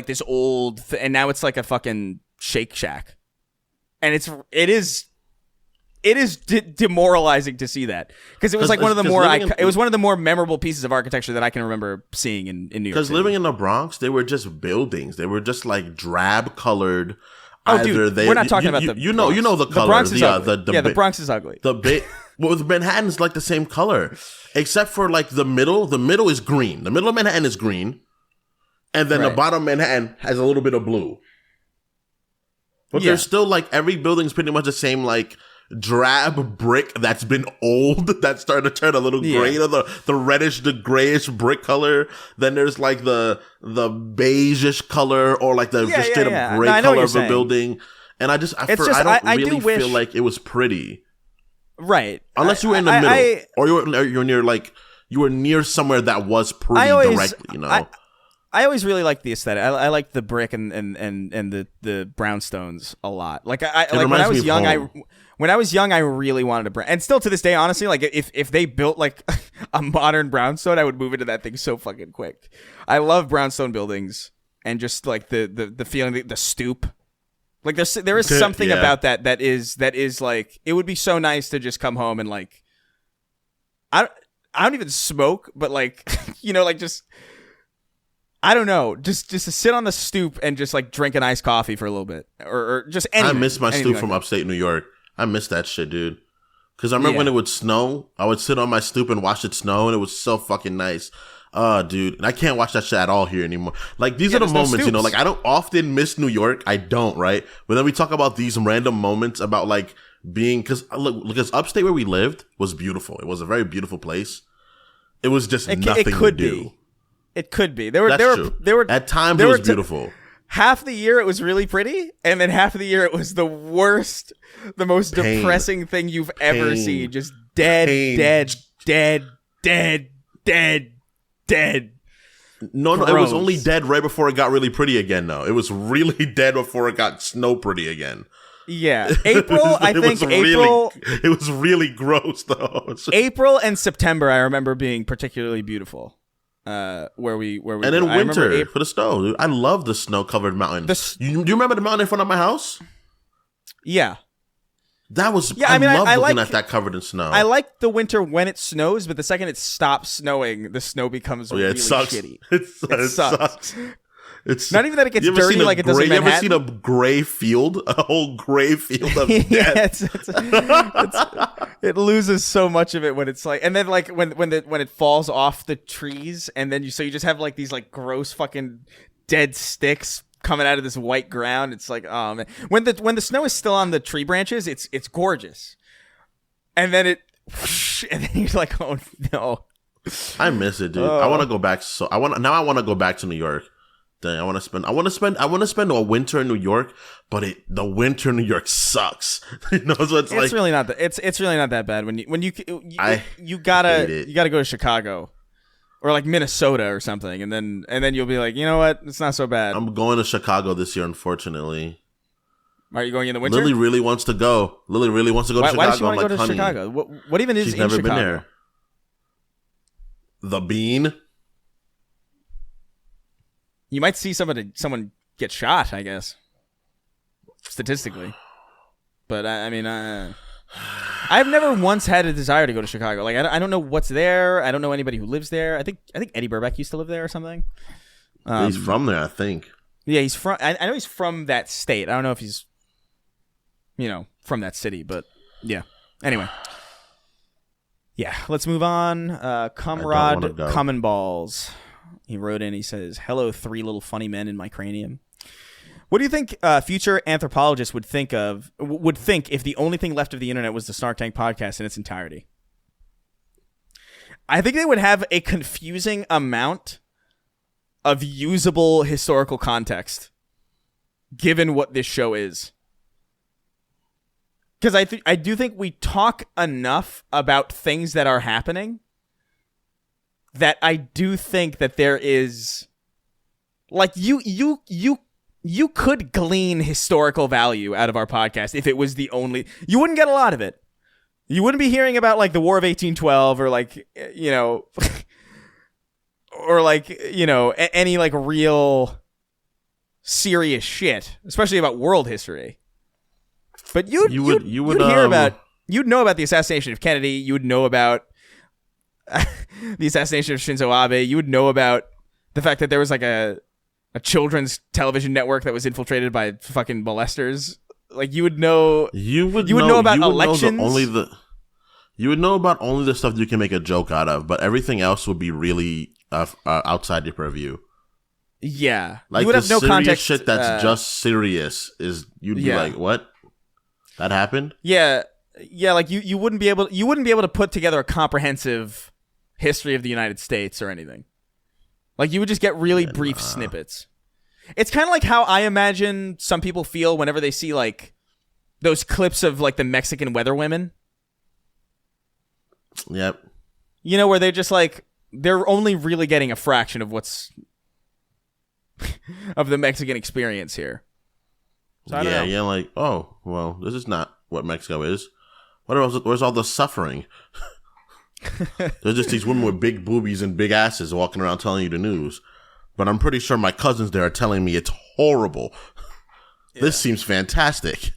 this old and now it's like a fucking Shake Shack. And it is demoralizing to see that because it was like one of the more memorable pieces of architecture that I can remember seeing in New York. Because living in the Bronx, they were just buildings. They were just like drab colored. Oh, dude, we're not talking about the you know the color. The Bronx is ugly. The Bronx is ugly. Manhattan's like the same color, except for like the middle. The middle is green. The middle of Manhattan is green, and then the bottom of Manhattan has a little bit of blue. But there's still like every building's pretty much the same like drab brick that's been old that's starting to turn a little gray to the reddish, the grayish brick color. Then there's like the beige-ish color or like the just straight up gray color of the building. And I don't really feel like it was pretty. Right. Unless you were in the middle. Or you're near like you were near somewhere that was pretty directly, I always really liked the aesthetic. I liked the brick and the brownstones a lot. Like when I was young, I really wanted a and still to this day, honestly, like if they built like a modern brownstone, I would move into that thing so fucking quick. I love brownstone buildings and just like the feeling, the stoop. Like there is something about that is like it would be so nice to just come home and like I don't even smoke, but like like just. I don't know, just to sit on the stoop and just like drink an iced coffee for a little bit, or just anything. I miss my stoop from upstate New York. I miss that shit, dude. Because I remember when it would snow, I would sit on my stoop and watch it snow, and it was so fucking nice. Dude, and I can't watch that shit at all here anymore. Like these are the moments, like I don't often miss New York. I don't, right? But then we talk about these random moments about like being because upstate where we lived was beautiful. It was a very beautiful place. It was just nothing to do. It could be. True. At times it was beautiful. Half the year it was really pretty, and then half of the year it was the worst, the most depressing thing you've ever seen. Just dead. No, it was only dead right before it got really pretty again, though. It was really dead before it got snow pretty again. Yeah. April, it was really gross, though. April and September, I remember being particularly beautiful. Where we and then winter for the snow, dude. I love the snow-covered mountain. Do you remember the mountain in front of my house? Yeah, that was. Yeah, I love looking at that covered in snow. I like the winter when it snows, but the second it stops snowing, the snow becomes really shitty. It sucks. It's not even that it gets dirty like it does in Manhattan. You ever seen a gray field? A whole gray field of death? It loses so much of it when it's like, and then like when it falls off the trees, and then you just have like these like gross fucking dead sticks coming out of this white ground. It's like, oh man, when the snow is still on the tree branches, it's gorgeous, and then and then you're like, oh no. I miss it, dude. I want to go back. I want to go back to New York. I want to spend a winter in New York, but the winter in New York sucks. So it's like really not that. It's really not that bad when you gotta go to Chicago or like Minnesota or something, and then you'll be like, you know what, it's not so bad. I'm going to Chicago this year, unfortunately. Are you going in the winter? Lily really wants to go. To Chicago. Why does she want to go to Chicago? What even is she's in never Chicago? been there. the Bean. You might see someone get shot, I guess, statistically. But I mean, I've never once had a desire to go to Chicago. Like, I don't know what's there. I don't know anybody who lives there. I think Eddie Burback used to live there or something. He's from there, I think. Yeah, he's from. I know he's from that state. I don't know if he's, from that city. But yeah. Anyway. Yeah, let's move on. Comrade Common Balls. He wrote in. He says, "Hello, three little funny men in my cranium. What do you think future anthropologists would think if the only thing left of the internet was the Snark Tank podcast in its entirety? I think they would have a confusing amount of usable historical context, given what this show is. Because I do think we talk enough about things that are happening that I do think that there is, like, you could glean historical value out of our podcast if it was the only. You wouldn't get a lot of it. You wouldn't be hearing about, like, the War of 1812 or, like, or, like, any, like, real serious shit, especially about world history. But you'd hear about, you'd know about the assassination of Kennedy. You would know about the assassination of Shinzo Abe. You would know about the fact that there was, like, a children's television network that was infiltrated by fucking molesters. Like, you would know. You would know about elections. You would know about only the stuff you can make a joke out of, but everything else would be really outside your purview. Yeah, like, you would have no context. Shit that's just serious is you'd be like, what? That happened? Yeah. Like you wouldn't be able to put together a comprehensive history of the United States or anything. Like, you would just get really brief snippets. It's kind of like how I imagine some people feel whenever they see, like, those clips of, like, the Mexican weather women. Yep. Where they're just like, they're only really getting a fraction of what's of the Mexican experience here. So yeah, like, oh, well, this is not what Mexico is. Where's all the suffering? There's just these women with big boobies and big asses walking around telling you the news. But I'm pretty sure my cousins there are telling me it's horrible. Yeah. This seems fantastic.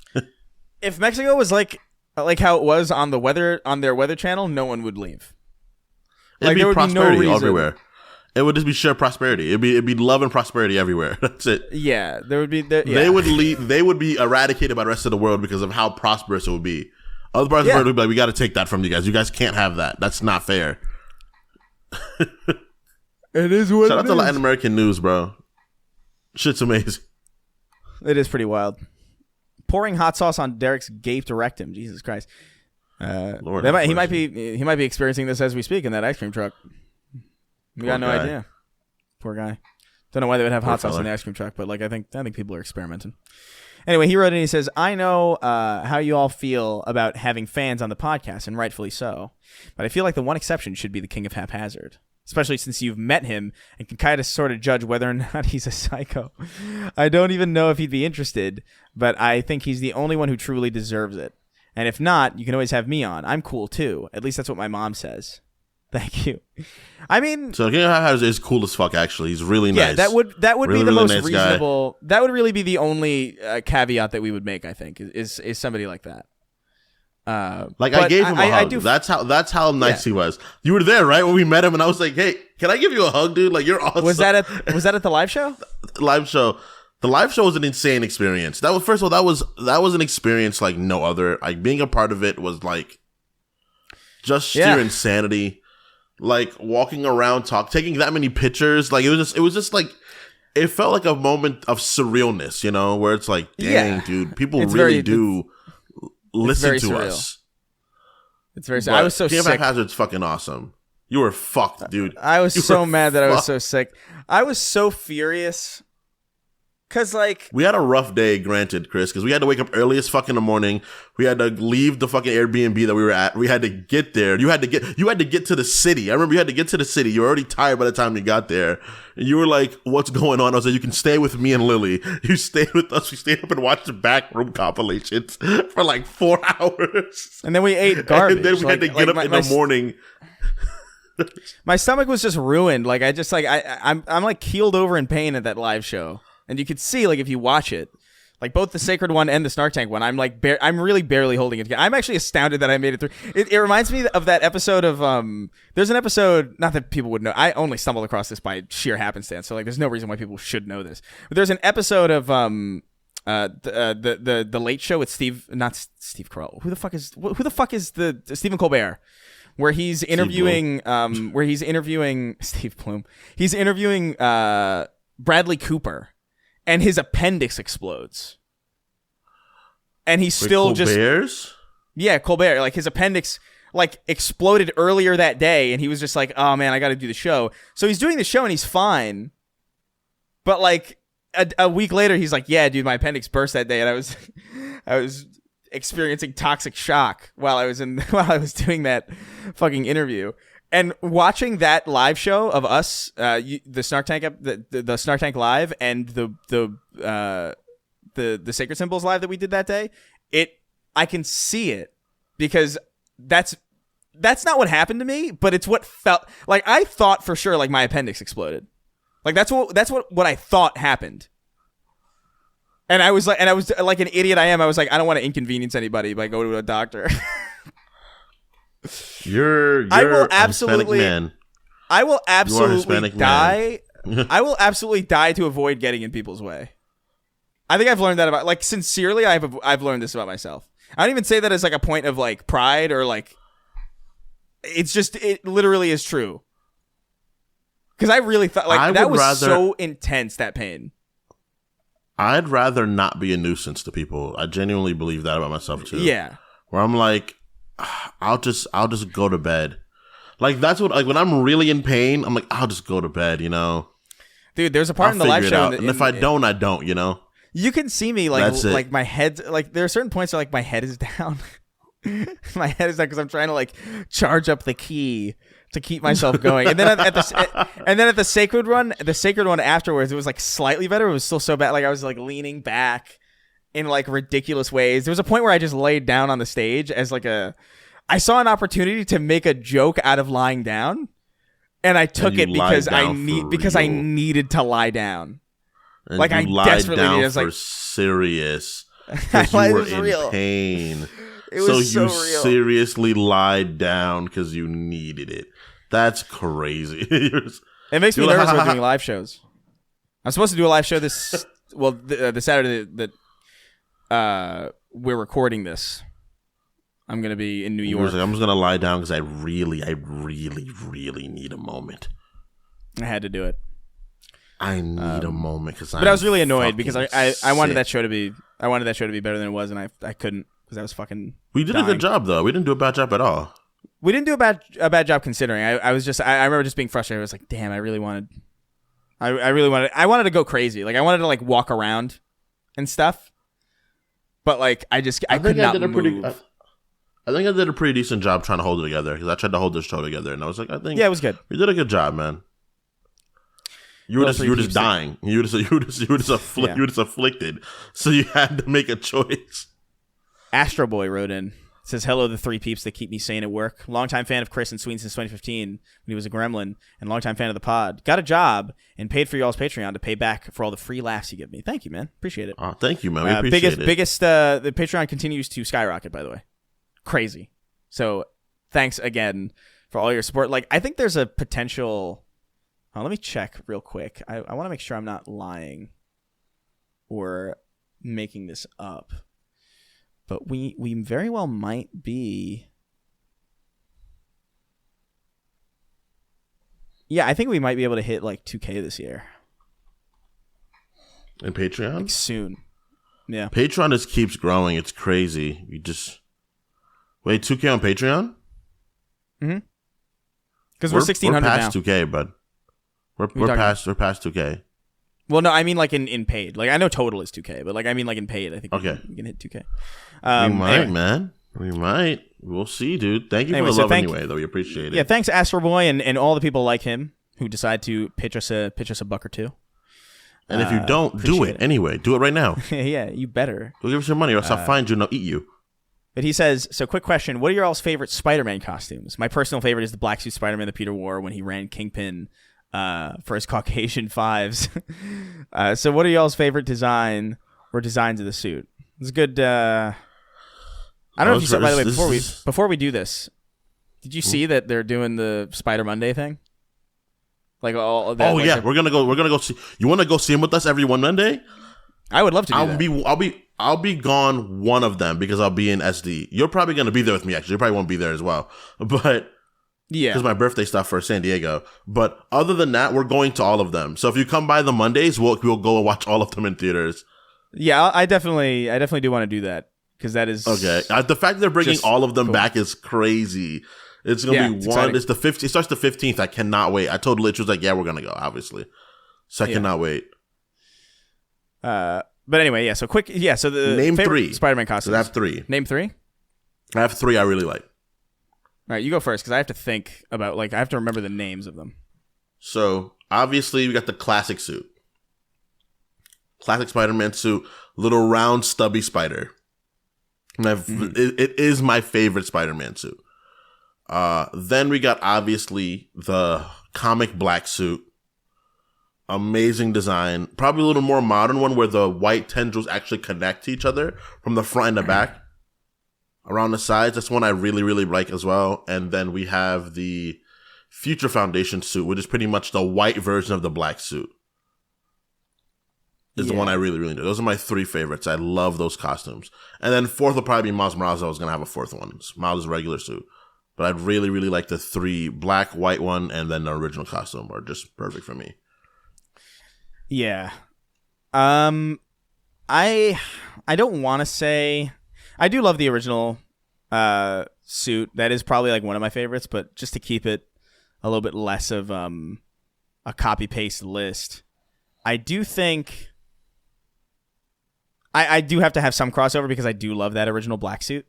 If Mexico was like how it was on their weather channel, no one would leave. It'd be prosperity everywhere. It would just be sheer prosperity. It'd be love and prosperity everywhere. That's it. Yeah, there would be. They would leave. They would be eradicated by the rest of the world because of how prosperous it would be. Other parts of the world would be like, we got to take that from you guys. You guys can't have that. That's not fair. It is what Shout out to Latin American news, bro. Shit's amazing. It is pretty wild. Pouring hot sauce on Derek's gaped rectum. Jesus Christ. He might be experiencing this as we speak in that ice cream truck. We got no idea. Poor guy. Don't know why they would have hot sauce in the ice cream truck, but, like, I think people are experimenting. Anyway, he wrote in, he says, "I know how you all feel about having fans on the podcast, and rightfully so. But I feel like the one exception should be the king of haphazard, especially since you've met him and can kind of sort of judge whether or not he's a psycho. I don't even know if he'd be interested, but I think he's the only one who truly deserves it. And if not, you can always have me on. I'm cool too. At least that's what my mom says. Thank you." I mean, so King of Haphazard is cool as fuck. Actually, he's really nice. Yeah, that would really, be the really most nice reasonable. Guy. That would really be the only caveat that we would make. I think is somebody like that. I gave him a hug. That's how nice he was. You were there, right, when we met him, and I was like, "Hey, can I give you a hug, dude? Like, you're awesome." Was that at the live show? Live show. The live show was an insane experience. That was, first of all, that was an experience like no other. Like, being a part of it was like just sheer insanity. Like, walking around, taking that many pictures. Like, it was just like, it felt like a moment of surrealness, where it's like, dang, dude, people really do listen to surreal. Us. It's very. I was so sick. King of Haphazard's fucking awesome. You were fucked, dude. I was so mad that I was so sick. I was so furious. Cause, like, we had a rough day, granted, Chris, because we had to wake up early as fuck in the morning. We had to leave the fucking Airbnb that we were at. We had to get there. You had to get to the city. I remember you had to get to the city. You were already tired by the time you got there. And you were like, "What's going on?" I was like, "You can stay with me and Lily." You stayed with us. We stayed up and watched the Backroom compilations for like 4 hours. And then we ate garbage. And then we had to get up in the morning. My stomach was just ruined. Like I'm like keeled over in pain at that live show, and you could see like if you watch it, like both the Sacred one and the Snark Tank one, I'm really barely holding it together. I'm actually astounded that I made it through. It reminds me of that episode of there's an episode, not that people would know. I only stumbled across this by sheer happenstance, so like there's no reason why people should know this. But there's an episode of the Late Show with not Steve Carell. Who the fuck is the Stephen Colbert? Where he's interviewing Steve Bloom. He's interviewing Bradley Cooper, and his appendix explodes. And he's still Colbert's? Yeah, Colbert. Like his appendix like exploded earlier that day, and he was just like, "Oh man, I got to do the show." So he's doing the show, and he's fine. But like a week later, he's like, "Yeah, dude, my appendix burst that day," and I was experiencing toxic shock while I was doing that fucking interview. And watching that live show of us, the Snark Tank, the Snark Tank live, and the Sacred Symbols live that we did that day, I can see it because that's not what happened to me, but it's what felt like. I thought for sure like my appendix exploded, like that's what I thought happened. And I was like an idiot I am. I was like, I don't want to inconvenience anybody by going to a doctor. I will absolutely die. I will absolutely die to avoid getting in people's way. I think I've learned that about, like, sincerely, I've learned this about myself. I don't even say that as like a point of like pride or like, it's just, it literally is true. Because I really thought like that was so intense, that pain. I'd rather not be a nuisance to people. I genuinely believe that about myself too. Yeah. Where I'm like, I'll just go to bed. Like that's what, like when I'm really in pain, I'm like, I'll just go to bed, you know. Dude, there's a part in the live show, and if I don't, I don't, you know. You can see me like my head, like there are certain points where like my head is down. My head is down because I'm trying to like charge up the key to keep myself going. And then at the Sacred one afterwards, it was like slightly better. It was still so bad. Like I was like leaning back in like ridiculous ways. There was a point where I just laid down on the stage as like I saw an opportunity to make a joke out of lying down, and I took it because I needed to lie down. And like I desperately needed. I was like, serious. Because you were in real. Pain. It was so you real. Seriously lied down because you needed it. That's crazy. It makes me nervous about doing live shows. I'm supposed to do a live show the Saturday that we're recording this. I'm gonna be in New York. I'm just gonna lie down because I really need a moment. I had to do it. I need a moment but I was really annoyed because I wanted that show to be better than it was, and I couldn't because I was fucking. We did dying. a good job though. We didn't do a bad job at all. We didn't do a bad job considering. I remember just being frustrated. I was like, damn, I wanted to go crazy. Like I wanted to like walk around and stuff, but like I could not move. I think I did a pretty decent job trying to hold it together because I tried to hold this show together, and I was like, I think it was good. We did a good job, man. You were just dying. You were just afflicted. So you had to make a choice. Astro Boy wrote in. Says, hello, the three peeps that keep me sane at work. Longtime fan of Chris and Sween since 2015 when he was a gremlin, and longtime fan of the pod. Got a job and paid for y'all's Patreon to pay back for all the free laughs you give me. Thank you, man. Appreciate it. Thank you, man. We appreciate it. The Patreon continues to skyrocket, by the way. Crazy. So thanks again for all your support. Like, I think there's a potential... let me check real quick. I want to make sure I'm not lying or making this up. But we very well might be. Yeah, I think we might be able to hit like 2K this year. In Patreon? Like soon. Yeah. Patreon just keeps growing. It's crazy. You just wait, 2K on Patreon? Mm-hmm. Because we're 1,600 now. We're past 2K, bud. We're past 2K. Well, no, I mean like in paid. Like I know total is 2K, but like I mean like in paid. I think we can hit 2K. We might, man. We might. We'll see, dude. Thank you for the love anyway, though. We appreciate it. Yeah, thanks, Astro Boy, and all the people like him who decide to pitch us a buck or two. And if you don't, do it anyway. Do it right now. Yeah, you better. Go give us your money, or else I'll find you and I'll eat you. But he says, so quick question. What are your all's favorite Spider-Man costumes? My personal favorite is the black suit Spider-Man that Peter wore when he ran Kingpin for his Caucasian fives. So what are y'all's favorite designs of the suit? It's good. I don't know if you saw, by the way, before we do this, did you see that they're doing the Spider Monday thing? Like all that, we're gonna go see. You want to go see him with us every one Monday? I would love to do that. I'll be gone one of them because I'll be in SD. You're probably gonna be there with me. Actually, you probably won't be there as well. But yeah, because my birthday stuff for San Diego. But other than that, we're going to all of them. So if you come by the Mondays, we'll go and watch all of them in theaters. Yeah, I definitely do want to do that because that is okay. The fact that they're bringing all of them back is crazy. It's gonna be one. Exciting. It's the 15th. It starts the 15th. I cannot wait. I told Litch, was like, yeah, we're gonna go. Obviously, so I cannot wait. But anyway, yeah. So quick, yeah. So the name 3 Spider-Man costumes. I have 3. Name 3. I have 3 I really like. All right, you go first because I have to think about I have to remember the names of them. So obviously we got the classic suit, classic Spider-Man suit, little round stubby spider. And it is my favorite Spider-Man suit. Then we got obviously the comic black suit. Amazing design. Probably a little more modern one where the white tendrils actually connect to each other from the front and the back. Around the sides. That's one I really, really like as well. And then we have the Future Foundation suit, which is pretty much the white version of the black suit. Is the one I really, really do. Those are my 3 favorites. I love those costumes. And then 4th will probably be Miles Morales. I was going to have a 4th one. It's Miles' regular suit. But I'd really, really like the 3 black, white one, and then the original costume are just perfect for me. Yeah. I don't want to say... I do love the original suit. That is probably one of my favorites, but just to keep it a little bit less of a copy-paste list, I do think... I do have to have some crossover because I do love that original black suit.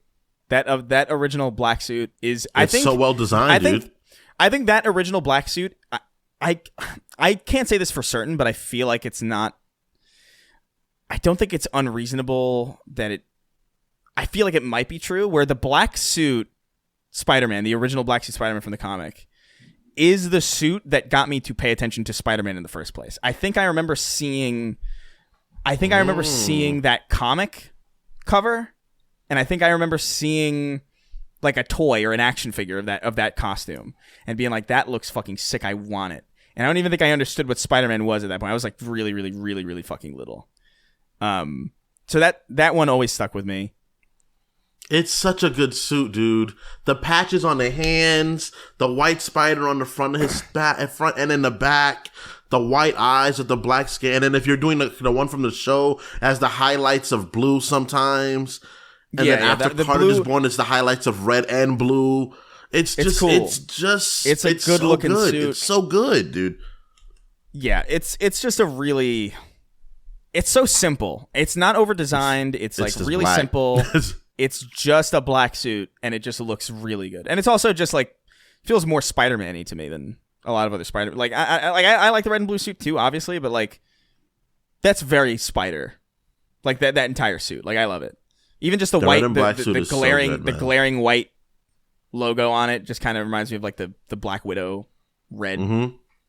That original black suit is... I think so well designed, dude. I think that original black suit... I can't say this for certain, but I feel like it's not... I don't think it's unreasonable that it... I feel like it might be true, where the black suit Spider-Man, the original black suit Spider-Man from the comic, is the suit that got me to pay attention to Spider-Man in the first place. I think I remember seeing that comic cover, and I think I remember seeing a toy or an action figure of that costume and being like, that looks fucking sick, I want it. And I don't even think I understood what Spider-Man was at that point. I was really, really, really, really fucking little. So that one always stuck with me. It's such a good suit, dude. The patches on the hands, the white spider on the front of his front and in the back, the white eyes with the black skin. And if you're doing the one from the show, as the highlights of blue sometimes. And then after Carnage is born, it's the highlights of red and blue. It's cool. It's a good looking suit. It's so good, dude. Yeah, it's just a really... It's so simple. It's not over designed. It's really black. Simple. It's just a black suit, and it just looks really good. And it's also just feels more Spider-Man-y to me than a lot of other Spider. I like the red and blue suit too, obviously, but that's very Spider. That entire suit. I love it. Even just the white, the glaring, so good, the glaring white logo on it just kind of reminds me of the Black Widow red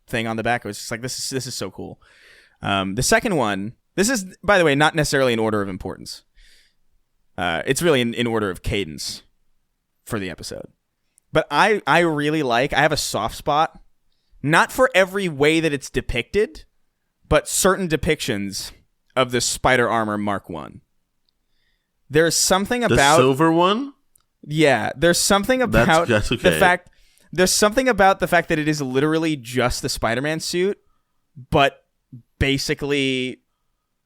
thing on the back. It was just this is so cool. The second one. This is, by the way, not necessarily in order of importance. It's really in order of cadence for the episode. But I really I have a soft spot, not for every way that it's depicted, but certain depictions of the Spider Armor Mark 1. There's something about... The silver one? Yeah, there's something about that's okay. the fact... There's something about the fact that it is literally just the Spider-Man suit, but basically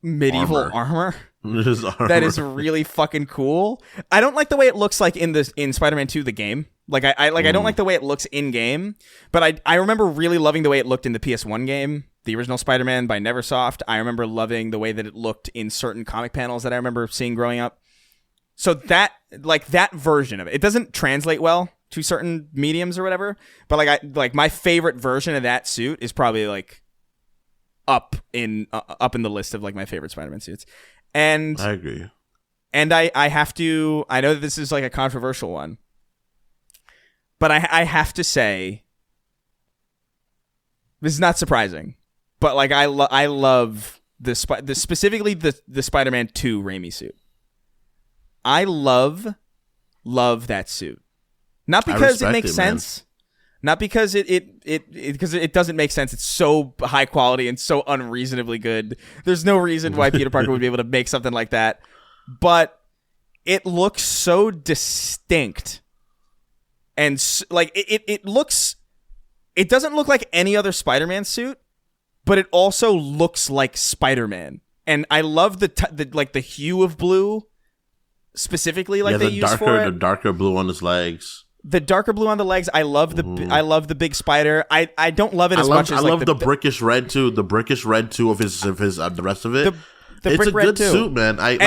medieval armor. That is really fucking cool. I don't like the way it looks in Spider-Man 2 the game. I don't like the way it looks in game, but I remember really loving the way it looked in the PS1 game, the original Spider-Man by Neversoft. I remember loving the way that it looked in certain comic panels that I remember seeing growing up. So that version of it doesn't translate well to certain mediums or whatever, but my favorite version of that suit is probably up in the list of my favorite Spider-Man suits. And I agree. And I have to, I know that this is like a controversial one, but I have to say, this is not surprising, but like I love specifically the Spider-Man 2 Raimi suit. I love that suit. Not because it makes sense. Not because it doesn't make sense. It's so high quality and so unreasonably good. There's no reason why Peter Parker would be able to make something like that. But it looks so distinct, and like it looks. It doesn't look like any other Spider-Man suit, but it also looks like Spider-Man. And I love the hue of blue, specifically they use for it. The darker blue on his legs. The darker blue on the legs. I love the big spider. I don't love it as much as I love the brickish red too. The brickish red too of his the rest of it. It's a good suit, man. What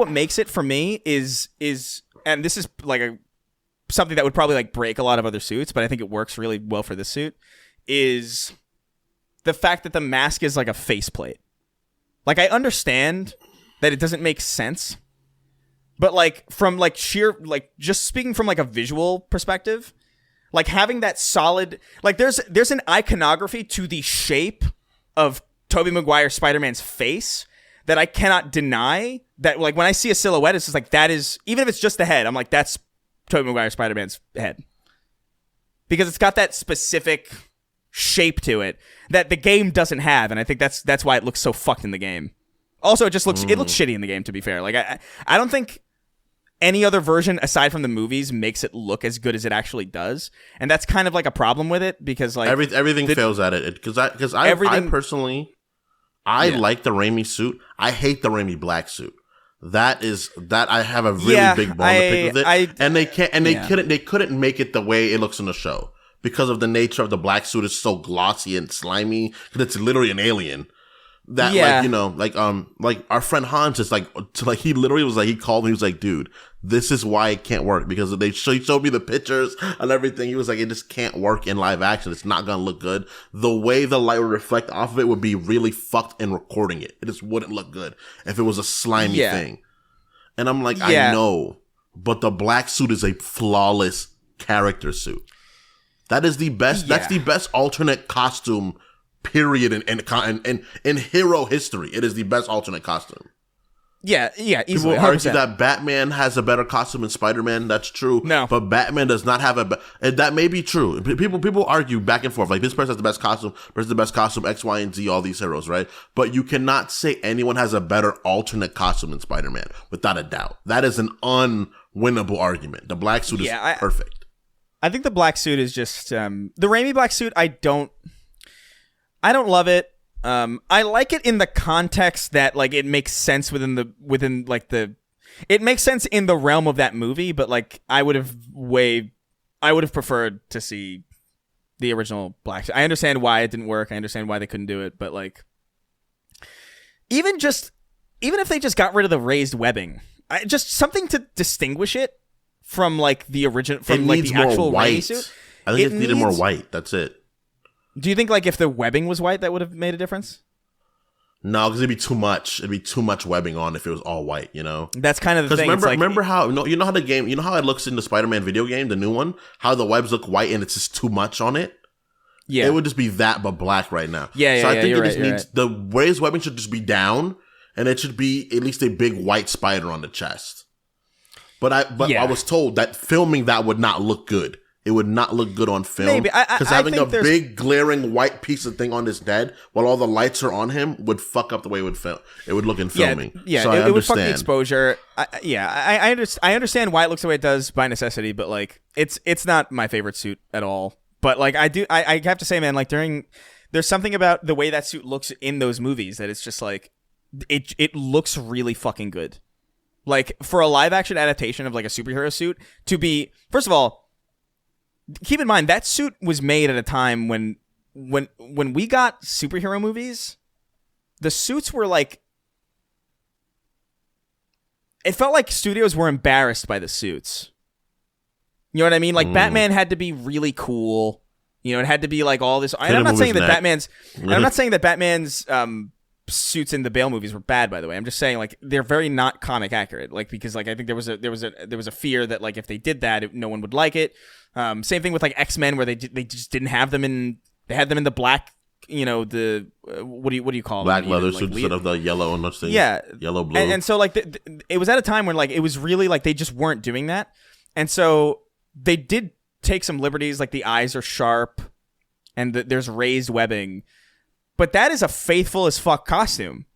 makes it for me is and this is like something that would probably like break a lot of other suits, but I think it works really well for this suit, is the fact that the mask is like a faceplate. Like, I understand that it doesn't make sense, but like from like sheer, like just speaking from like a visual perspective, like having that solid, like there's an iconography to the shape of Tobey Maguire Spider-Man's face that I cannot deny. That like when I see a silhouette, it's just like, that is, even if it's just the head, I'm like, that's Tobey Maguire Spider-Man's head, because it's got that specific shape to it that the game doesn't have, and I think that's why it looks so fucked in the game. Also, it looks shitty in the game, to be fair. Like I don't think any other version aside from the movies makes it look as good as it actually does, and that's kind of like a problem with it, because like everything fails at it. Because I personally like the Raimi suit. I hate the Raimi black suit. That I have a really big bone to pick with it, and they couldn't make it the way it looks in the show because of the nature of the black suit is so glossy and slimy, because it's literally an alien. That like our friend Hans is like he literally was like, he called me, he was like, dude, this is why it can't work, because he showed me the pictures and everything. He was like, it just can't work in live action. It's not gonna look good. The way the light would reflect off of it would be really fucked in recording it. It just wouldn't look good if it was a slimy thing. And I'm like, I know, but the black suit is a flawless character suit. That is the best. That's the best alternate costume, period. In hero history, it is the best alternate costume. Yeah, easily. People argue that Batman has a better costume than Spider-Man. That's true. No, but Batman does not have and that may be true. People argue back and forth, like, this person has the best costume, person has the best costume, X, Y, and Z, all these heroes, right? But you cannot say anyone has a better alternate costume than Spider-Man, without a doubt. That is an unwinnable argument. The black suit is perfect. I think the black suit is just the Raimi black suit. I don't love it. I like it in the context that like it makes sense it makes sense in the realm of that movie, but like I would have preferred to see the original black suit. I understand why it didn't work. I understand why they couldn't do it, but like even if they just got rid of the raised webbing, just something to distinguish it from like the original, from like the actual Raimi suit. I think it needed more white. That's it. Do you think like if the webbing was white, that would have made a difference? No, because it'd be too much. It'd be too much webbing on if it was all white. You know, that's kind of the thing. Remember how you know how the game, you know how it looks in the Spider-Man video game, the new one, how the webs look white and it's just too much on it. Yeah, it would just be that but black right now. Yeah, so I think it just needs the raised webbing should just be down, and it should be at least a big white spider on the chest. But I was told that filming that would not look good. It would not look good on film. Maybe. Because having a big glaring white piece of thing on his head while all the lights are on him would fuck up the way it would look in filming. Yeah, so it would fuck the exposure. I understand why it looks the way it does by necessity, but like it's not my favorite suit at all. But like I have to say, man, like there's something about the way that suit looks in those movies that it's just like it looks really fucking good. Like for a live action adaptation of like a superhero suit to be, first of all, keep in mind that suit was made at a time when we got superhero movies, the suits were like, it felt like studios were embarrassed by the suits. You know what I mean? Like Batman had to be really cool. You know, it had to be like all this. I'm not saying that Batman's suits in the Bale movies were bad, by the way. I'm just saying, like, they're very not comic accurate. Like, because like I think there was a fear that like if they did that, no one would like it. Same thing with like X-Men, where they just didn't have them in. They had them in the black. The what do you call black them? leather suits instead of the yellow and those things. Yeah, yellow, blue. And so like it was at a time when like it was really like they just weren't doing that, and so they did take some liberties. Like the eyes are sharp, and there's raised webbing, but that is a faithful as fuck costume.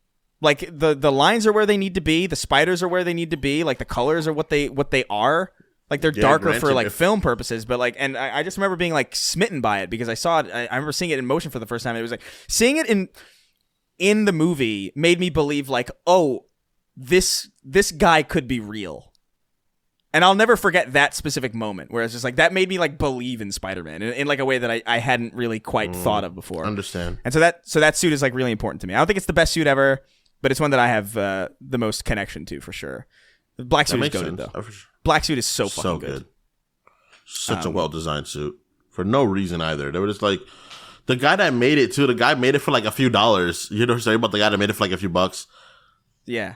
Like the lines are where they need to be, the spiders are where they need to be, like the colors are what they are. Like they're darker for like film purposes, but like, and I just remember being like smitten by it because I saw it. I remember seeing it in motion for the first time. It was like seeing it in the movie made me believe like, oh, this guy could be real, and I'll never forget that specific moment where it's just like that made me like believe in Spider-Man in like a way that I hadn't really quite thought of before. Understand? And so that suit is like really important to me. I don't think it's the best suit ever, but it's one that I have the most connection to for sure. The black suit is goated though. Black suit is so fucking good. Such a well-designed suit. For no reason either. They were just like, the guy that made it too, the guy made it for like a few dollars. You know what I'm saying about the guy that made it for like a few bucks? Yeah.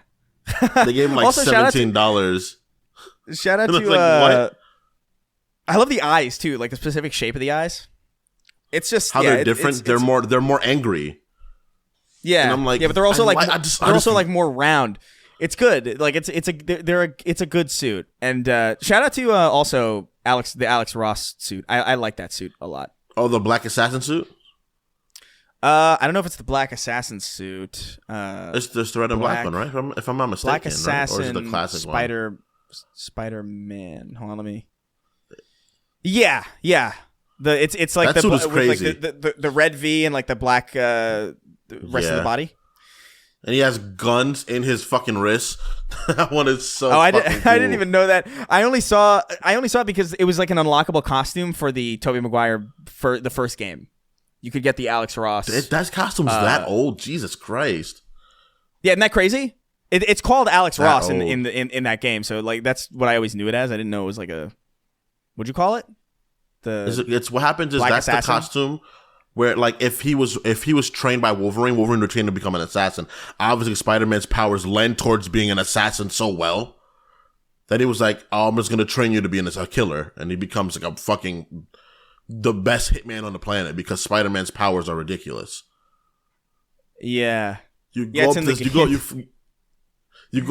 They gave him like also, $17. Shout out to, like, what? I love the eyes too, like the specific shape of the eyes. It's just, how they're different. They're more angry. Yeah. And I'm like, yeah, but they're also like more round. It's good. Like it's a good suit. And shout out to also the Alex Ross suit. I like that suit a lot. Oh, the Black Assassin suit? I don't know if it's the Black Assassin suit. It's the red and black one, right? If I'm not mistaken, Black Assassin, right? Or is it the classic Spider-Man. Hold on, let me. Yeah. It's like that suit is crazy. Like the red V and like the black rest of the body. And he has guns in his fucking wrists. That one is so. Oh, I cool. didn't even know that. I only saw it because it was like an unlockable costume for the Tobey Maguire for the first game. You could get the Alex Ross. That costume's that old. Jesus Christ. Yeah, isn't that crazy? It's called Alex Ross in that game. So like that's what I always knew it as. I didn't know it was like a. What'd you call it? It's what happens is Black that's Assassin? the costume. Where like if he was trained by Wolverine would train to become an assassin. Obviously, Spider-Man's powers lend towards being an assassin so well that he was like, "Oh, I'm just gonna train you to be a killer," and he becomes like the best hitman on the planet because Spider-Man's powers are ridiculous. Yeah, you go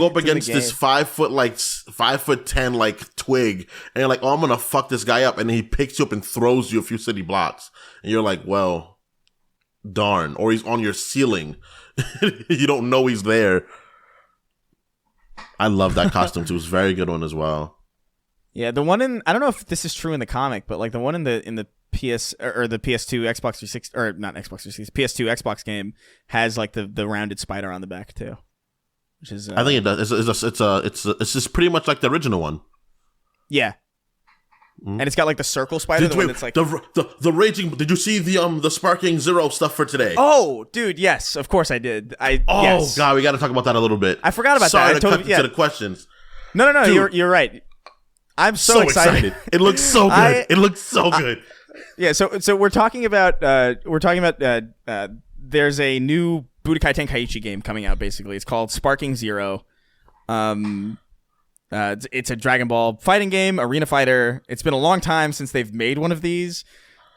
up against this 5'10" like twig, and you're like, "Oh, I'm gonna fuck this guy up," and he picks you up and throws you a few city blocks, and you're like, "Well, darn!" Or he's on your ceiling, you don't know he's there. I love that costume too; it's a very good one as well. Yeah, the one I don't know if this is true in the comic, but like the one in the PS or the PS2 Xbox 360 or not Xbox 360 PS2 Xbox game has like the rounded spider on the back too. Which is, I think it does. It's just pretty much like the original one. Yeah, and it's got like the circle spider. The one that's like the raging. Did you see the Sparking Zero stuff for today? Oh, dude, yes, of course I did. Yes. God, we got to talk about that a little bit. I forgot about that. Sorry to cut to the questions. No, dude, you're right. I'm so excited. It looks so good. It looks so good. Yeah, so we're talking about there's a new Budokai Tenkaichi game coming out. Basically, it's called Sparking Zero. It's a Dragon Ball fighting game, arena fighter. It's been a long time since they've made one of these,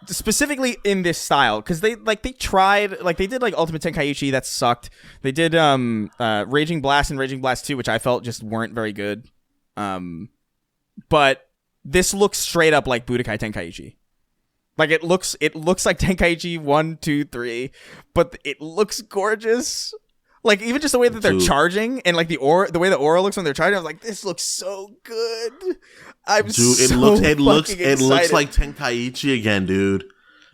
specifically in this style, because they tried, like they did like Ultimate Tenkaichi, that sucked. They did Raging Blast and Raging Blast 2, which I felt just weren't very good. But this looks straight up like Budokai Tenkaichi. Like it looks like Tenkaichi 1, 2, 3, but it looks gorgeous. Like even just the way that they're charging and like the way the aura looks when they're charging, I was like, this looks so good. It looks like Tenkaichi again, dude.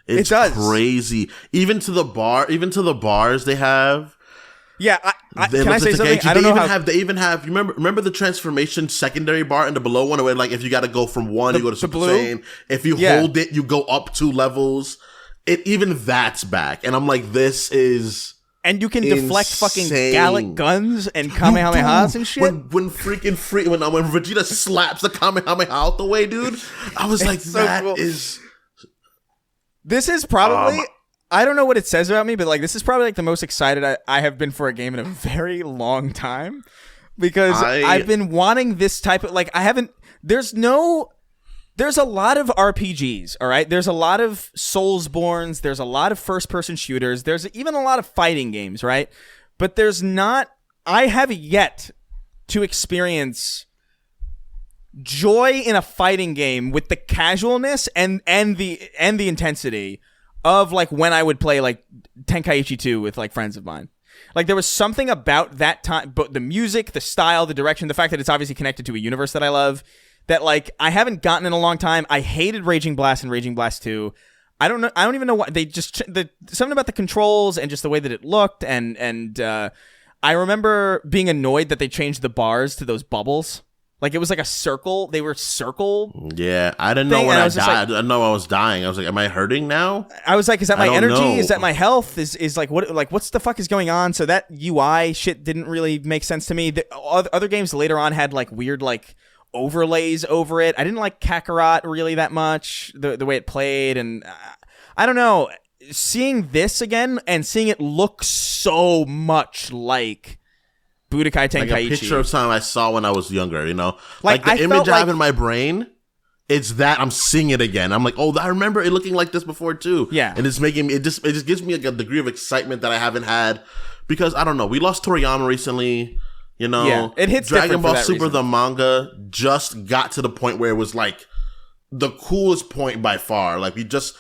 It does. Crazy. Even to the bars they have. Yeah, can I say something? I don't know they even have. You remember the transformation secondary bar and the below one, where like if you got to go from one, you go to Super Saiyan. If you hold it, you go up 2 levels. That's back, and I'm like, this is. And you can deflect fucking Gallic guns and Kamehamehas and shit. When Vegeta slaps the Kamehameha out the way, dude, I was like, This is probably. I don't know what it says about me, but like this is probably like the most excited I have been for a game in a very long time, because I've been wanting this type of, like, I haven't. There's a lot of RPGs, all right? There's a lot of Soulsborns. There's a lot of first-person shooters. There's even a lot of fighting games, right? But there's not... I have yet to experience joy in a fighting game with the casualness and the intensity of, like, when I would play, like, Tenkaichi 2 with, like, friends of mine. Like, there was something about that time, but the music, the style, the direction, the fact that it's obviously connected to a universe that I love, that, like, I haven't gotten in a long time. I hated Raging Blast and Raging Blast 2. I don't know. I don't even know what they just something about the controls and just the way that it looked. And I remember being annoyed that they changed the bars to those bubbles. Like, it was like a circle. They were circle. Yeah, I didn't know when I died. Like, I didn't know I was dying. I was like, am I hurting now? I was like, is that my energy? Know. Is that my health? Is like, what? Like, what's the fuck is going on? So that UI shit didn't really make sense to me. The other games later on had like weird like overlays over it. I didn't like Kakarot really that much, the way it played, and I don't know. Seeing this again and seeing it look so much like Budokai Tenkaichi, like a picture of something I saw when I was younger, you know, like the image I have in my brain. It's that I'm seeing it again. I'm like, oh, I remember it looking like this before too. Yeah, and it's making me. It just gives me like a degree of excitement that I haven't had, because I don't know. We lost Toriyama recently. You know, yeah, it hits Dragon Ball Super, reason. The manga, just got to the point where it was like the coolest point by far. Like we just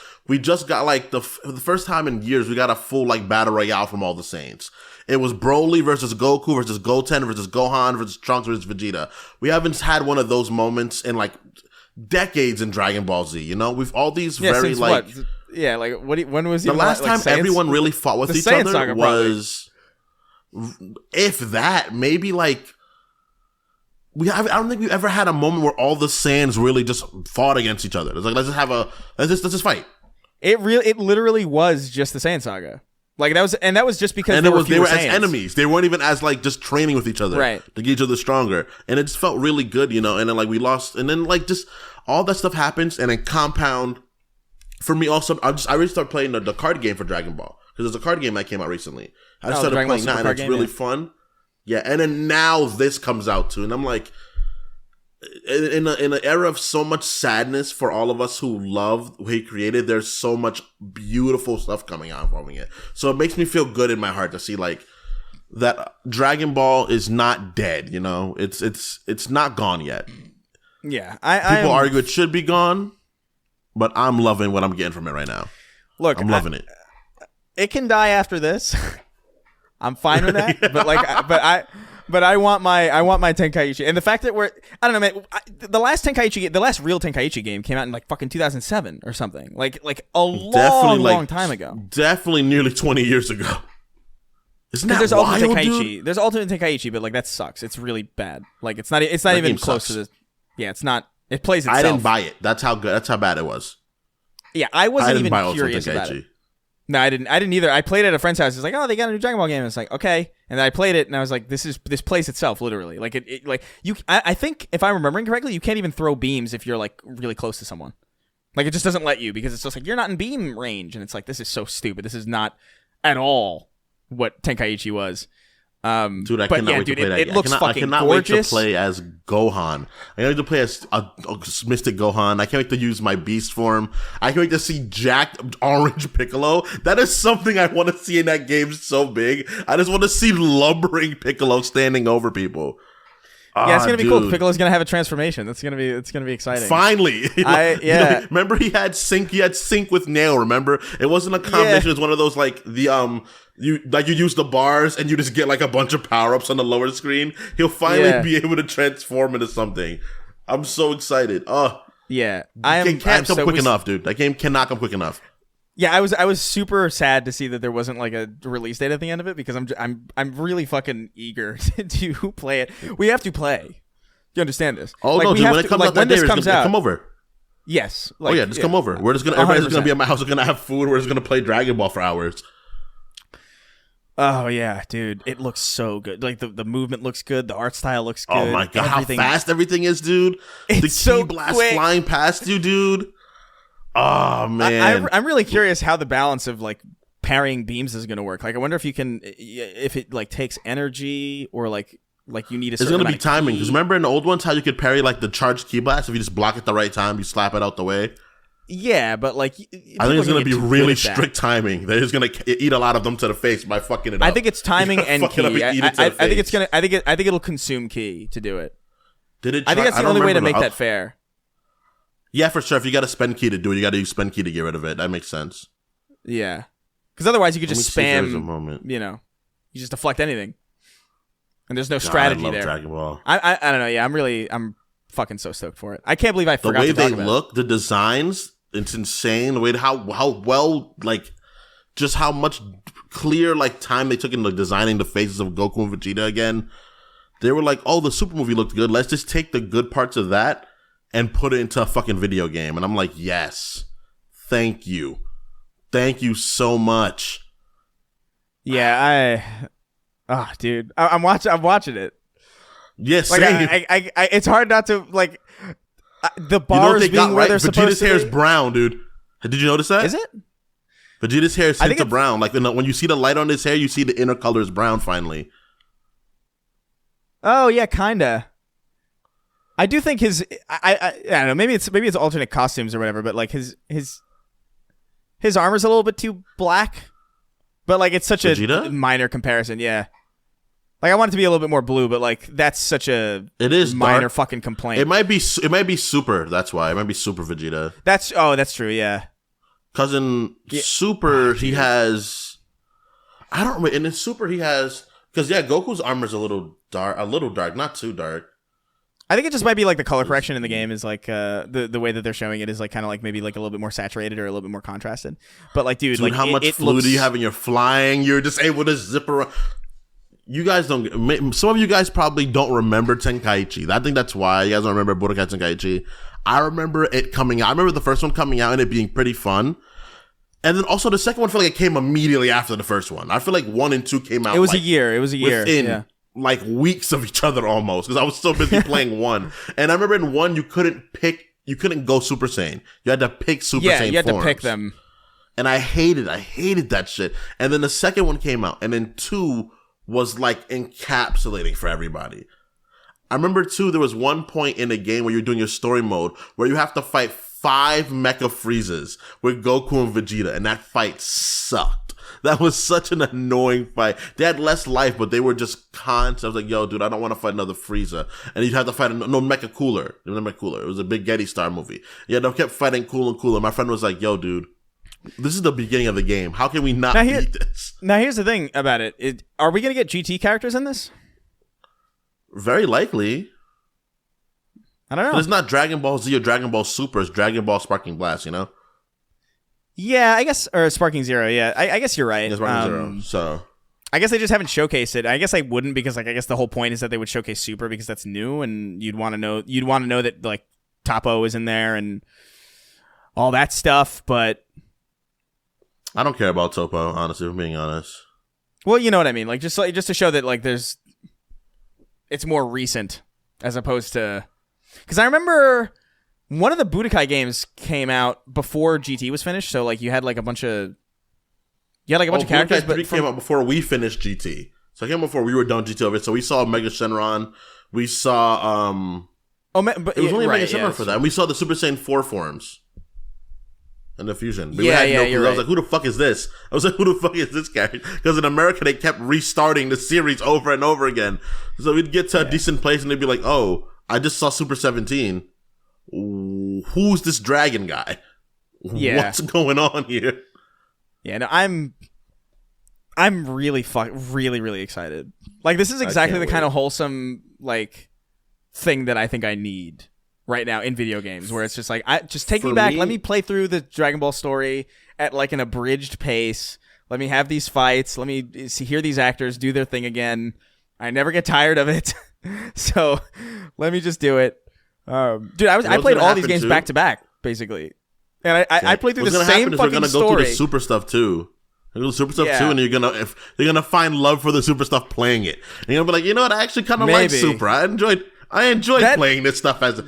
got like the first time in years we got a full like battle royale from all the Saiyans. It was Broly versus Goku versus Goten versus Gohan versus Trunks versus Vegeta. We haven't had one of those moments in like decades in Dragon Ball Z. You know, we've all these very like what? Yeah, like when was the last time everyone really fought with each other was. If that, maybe like I don't think we've ever had a moment where all the Saiyans really just fought against each other. It's like let's just fight. It literally was just the Saiyan Saga. Like that was just because they were as enemies. They weren't even as like just training with each other, right, to get each other stronger. And it just felt really good, you know. And then like we lost, and then like just all that stuff happens, and then Compound. For me, also, I really started playing the card game for Dragon Ball, because there's a card game that came out recently. I just started playing that, and it's really fun. Yeah, and then now this comes out too, and I'm like, in an era of so much sadness for all of us who love what he created, there's so much beautiful stuff coming out from it. So it makes me feel good in my heart to see like that Dragon Ball is not dead. You know, it's not gone yet. Yeah, people argue it should be gone, but I'm loving what I'm getting from it right now. Look, I'm loving it. It can die after this. I'm fine with that, but I want my Tenkaichi, and the fact that I don't know, man. The last real Tenkaichi game came out in like fucking 2007 or something, like a long time ago. Definitely nearly 20 years ago. Isn't that there's wild, Ultimate Tenkaichi? Dude? There's Ultimate Tenkaichi, but like that sucks. It's really bad. Like it's not even close to this. Yeah, it's not. It plays itself. I didn't buy it. That's how bad it was. Yeah, I wasn't even curious about it. No, I didn't either. I played it at a friend's house. It's like, oh, they got a new Dragon Ball game. It's like, okay. And then I played it, and I was like, this plays itself, literally. Like I think if I'm remembering correctly, you can't even throw beams if you're like really close to someone. Like it just doesn't let you, because it's just like you're not in beam range, and it's like, this is so stupid. This is not at all what Tenkaichi was. Dude, I cannot wait to play that. It looks fucking gorgeous. I cannot wait to play as Gohan. I can't wait to play as a Mystic Gohan. I can't wait to use my Beast form. I can't wait to see jacked orange Piccolo. That is something I want to see in that game so big. I just want to see lumbering Piccolo standing over people. Yeah, it's gonna be cool. Piccolo's gonna have a transformation. It's gonna be exciting. Finally, remember he had sync with Nail. Remember, it wasn't a combination. It was one of those like the you use the bars and you just get like a bunch of power ups on the lower screen. He'll finally be able to transform into something. I'm so excited. Yeah, can't come quick enough, dude. That game cannot come quick enough. Yeah, I was super sad to see that there wasn't like a release date at the end of it, because I'm really fucking eager to play it. We have to play. You understand this? Oh like, no, dude! When it comes out that day, come over. Yes. Like, just come over. We're just everybody's gonna be at my house. We're gonna have food. We're just gonna play Dragon Ball for hours. Oh yeah, dude! It looks so good. Like the movement looks good. The art style looks good. Oh my god, how fast everything is, dude! The so blast quick. Flying past you, dude. Oh man, I'm really curious how the balance of like parrying beams is going to work. Like, I wonder if you can, if it like takes energy or like you need a certain It's going to be timing. Because Because remember in the old ones how you could parry like the charged key blast if you just block at the right time, you slap it out the way. Yeah, but like I think it's going to be really strict timing. They're just going to eat a lot of them to the face by fucking it up. I think it's timing and key. I think it's gonna. I think it'll consume key to do it. Did it? I think that's the only way to make that fair. Yeah, for sure. If you got to spend key to do it, you got to use spend key to get rid of it. That makes sense. Yeah, because otherwise you could just spam. A moment. You know, you just deflect anything, and there's no strategy I love there. Dragon Ball. I don't know. Yeah, I'm fucking so stoked for it. I can't believe I forgot to talk about it. The way they look, the designs, it's insane. The way how well, like, just how much clear like time they took in like designing the faces of Goku and Vegeta again. They were like, oh, the Super movie looked good. Let's just take the good parts of that and put it into a fucking video game. And I'm like, yes, thank you so much. Yeah, dude, I'm watching it. Yes, like, I it's hard not to like. The bars being where they're supposed to be. Vegeta's hair is brown, dude. Did you notice that? Is it? Vegeta's hair is tinted to brown. Like when you see the light on his hair, you see the inner color is brown finally. Oh yeah, kinda. I do think his. I don't know. Maybe it's alternate costumes or whatever. But like his armor's a little bit too black. But like it's such Vegeta? a minor comparison. Yeah. Like I want it to be a little bit more blue, but like that's such a minor dark. Fucking complaint. It might be super. That's why it might be Super Vegeta. That's true. Yeah. Cousin Super, he has. I don't remember. And in Super, he has because Goku's armor's a little dark, not too dark. I think it just might be like the color correction in the game is like the way that they're showing it is like kind of like maybe like a little bit more saturated or a little bit more contrasted. But like, dude like how much fluid do you have when you're flying? You're just able to zip around. You guys don't. Some of you guys probably don't remember Tenkaichi. I think that's why you guys don't remember Budokai Tenkaichi. I remember it coming out. I remember the first one coming out and it being pretty fun. And then also the second one, I feel like it came immediately after the first one. I feel like 1 and 2 came out. It was a year. Within like weeks of each other almost because I was so busy playing 1. And I remember in 1 you couldn't go Super Saiyan. You had to pick Super Saiyan you had forms. to pick them. And I hated that shit. And then the second one came out, and then 2 was like encapsulating for everybody. I remember too, there was one point in the game where you're doing your story mode where you have to fight 5 Mecha Freezes with Goku and Vegeta, and that fight sucked. That was such an annoying fight. They had less life, but they were just cons. I was like, yo, dude, I don't want to fight another Frieza. And you'd have to fight Mecha Cooler. It was Mecha Cooler. It was a big Getty Star movie. Yeah, they kept fighting Cooler. My friend was like, yo, dude, this is the beginning of the game. How can we not beat this? Now, here's the thing about it. Are we going to get GT characters in this? Very likely. I don't know. But it's not Dragon Ball Z or Dragon Ball Super. It's Dragon Ball Sparking Blast, you know? Yeah, I guess. Or Sparking Zero, yeah. I guess you're right. Yeah, Sparking Zero. So I guess they just haven't showcased it. I guess I wouldn't because like I guess the whole point is that they would showcase Super because that's new and you'd want to know that like Topo is in there and all that stuff, but I don't care about Topo, honestly, if I'm being honest. Well, you know what I mean. Like just to show that like it's more recent as opposed to because I remember one of the Budokai games came out before GT was finished, so like you had like a bunch of characters. But came out before we finished GT, so it came before we were done GT of it. So we saw Mega Shenron, we saw but it was only Mega Shenron for that, and we saw the Super Saiyan 4 forms. And the fusion. But you're I right. was like, who the fuck is this? I was like, who the fuck is this guy? Because in America, they kept restarting the series over and over again. So we'd get to a decent place and they'd be like, oh, I just saw Super 17. Who's this dragon guy? Yeah. What's going on here? Yeah, no, I'm really really excited. Like, this is exactly the kind of wholesome, like, thing that I think I need right now in video games, where it's just like, just take me back. Let me play through the Dragon Ball story at like an abridged pace. Let me have these fights. Let me hear these actors do their thing again. I never get tired of it. So let me just do it. Dude, I played all these games back to back, basically. And I played through the same fucking story. We're gonna go through the super stuff too. The super stuff too, and you're gonna find love for the super stuff playing it. And you're gonna be like, you know what? I actually kind of like Super. I I enjoyed playing this stuff as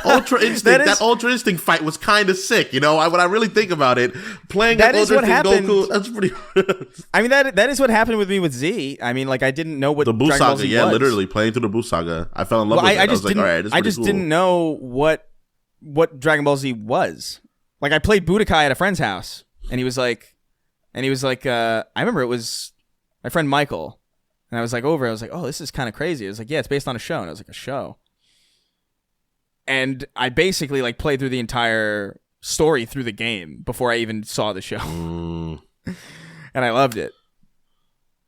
Ultra Instinct. That Ultra Instinct fight was kind of sick, when I really think about it. Playing that Ultra Instinct Goku, that's pretty. I mean, that is what happened with me with Z. I mean, like I didn't know what the Buu Dragon Ball Saga. Z Yeah, was. Literally playing through the Buu Saga. I fell in love with it. I was like, all right, this is pretty cool. didn't know what Dragon Ball Z was. Like I played Budokai at a friend's house, and he was like, I remember it was my friend Michael, and I was like I was like, oh, this is kind of crazy. I was like, yeah, it's based on a show, and I was like, a show. And I basically like played through the entire story through the game before I even saw the show, and I loved it.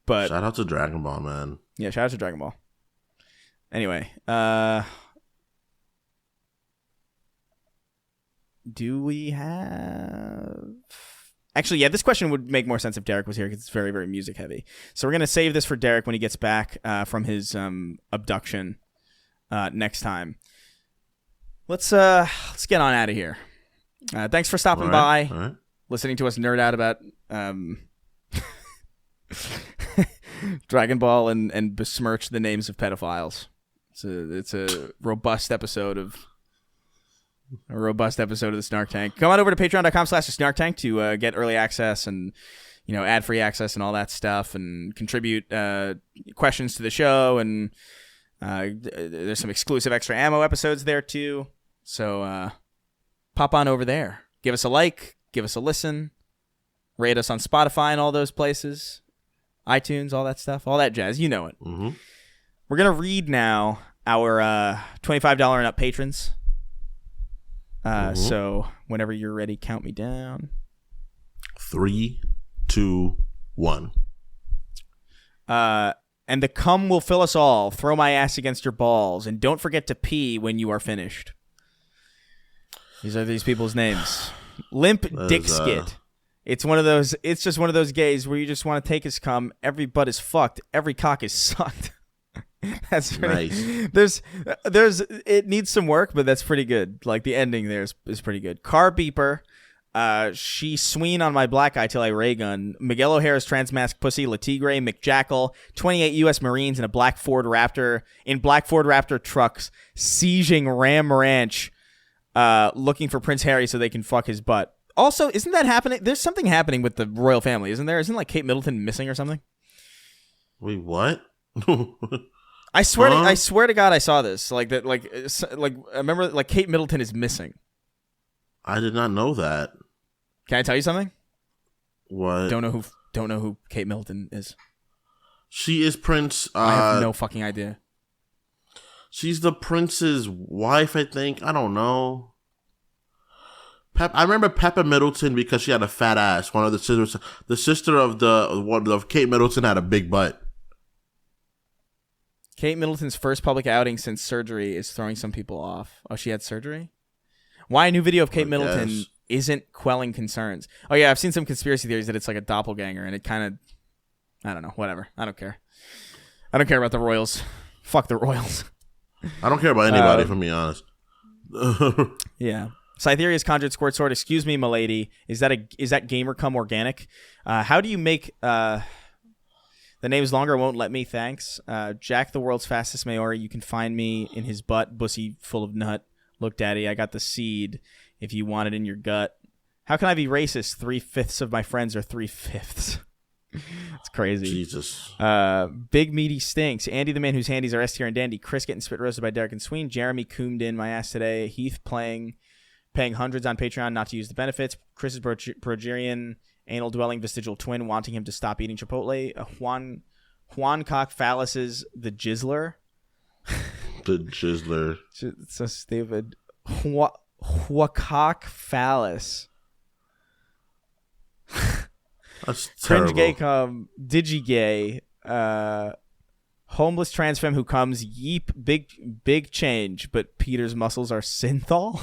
But shout out to Dragon Ball, man. Yeah, shout out to Dragon Ball. Anyway, do we have... Actually, yeah, this question would make more sense if Derek was here because it's very, very music heavy. So we're going to save this for Derek when he gets back from his abduction next time. Let's get on out of here. Thanks for stopping by, listening to us nerd out about Dragon Ball and besmirch the names of pedophiles. It's a robust episode of the Snark Tank. Come on over to patreon.com/snarktank to get early access and ad-free access and all that stuff, and contribute questions to the show, and there's some exclusive extra ammo episodes there too. So pop on over there. Give us a like, give us a listen, rate us on Spotify and all those places, iTunes, all that stuff, all that jazz. You know it. Mm-hmm. We're going to read now our $25 and up patrons. So whenever you're ready, count me down. 3, 2, 1. And the cum will fill us all. Throw my ass against your balls. And don't forget to pee when you are finished. These are these people's names. Limp Dick Skit. It's just one of those gays where you just want to take his cum. Every butt is fucked. Every cock is sucked. That's pretty, nice. There's it needs some work, but that's pretty good. Like the ending there is pretty good. Car Beeper. She sween on my black eye till I ray gun. Miguel O'Hara's transmask pussy. Latigre. McJackal. 28 U.S. Marines in a black Ford Raptor trucks sieging Ram Ranch, looking for Prince Harry so they can fuck his butt. Also, isn't that happening? There's something happening with the royal family, isn't there? Isn't like Kate Middleton missing or something? Wait, what? I swear to God, I saw this. Like that. Like I remember. Like Kate Middleton is missing. I did not know that. Can I tell you something? What? Don't know who Kate Middleton is. She is Prince. I have no fucking idea. She's the prince's wife, I think. I don't know. I remember Peppa Middleton because she had a fat ass. One of the sisters, the sister of Kate Middleton, had a big butt. Kate Middleton's first public outing since surgery is throwing some people off. Oh, she had surgery? Why a new video of Kate Middleton isn't quelling concerns? Oh, yeah, I've seen some conspiracy theories that it's like a doppelganger, and it kind of... I don't know. Whatever. I don't care. I don't care about the Royals. Fuck the Royals. I don't care about anybody, if I'm being honest. Yeah. Cytheria's conjured squirt sword. Excuse me, milady. Is that gamer cum organic? How do you make... The name's longer, won't let me, thanks. Jack, the world's fastest Maori. You can find me in his butt, bussy full of nut. Look, daddy, I got the seed if you want it in your gut. How can I be racist? 3/5 of my friends are 3/5. It's crazy. Jesus. Big Meaty Stinks. Andy, the man whose handies are S tier and dandy. Chris getting spit roasted by Derek and Sween. Jeremy coomed in my ass today. Heath paying hundreds on Patreon not to use the benefits. Chris's Progerian anal dwelling vestigial twin wanting him to stop eating Chipotle. Juan Cock Phallus's The Jizzler. The Jizzler. It's so stupid. Huacock Phallus. That's terrible. Cringe gay cum. Digigay. Homeless trans femme who comes. Yeep. Big change. But Peter's muscles are synthol.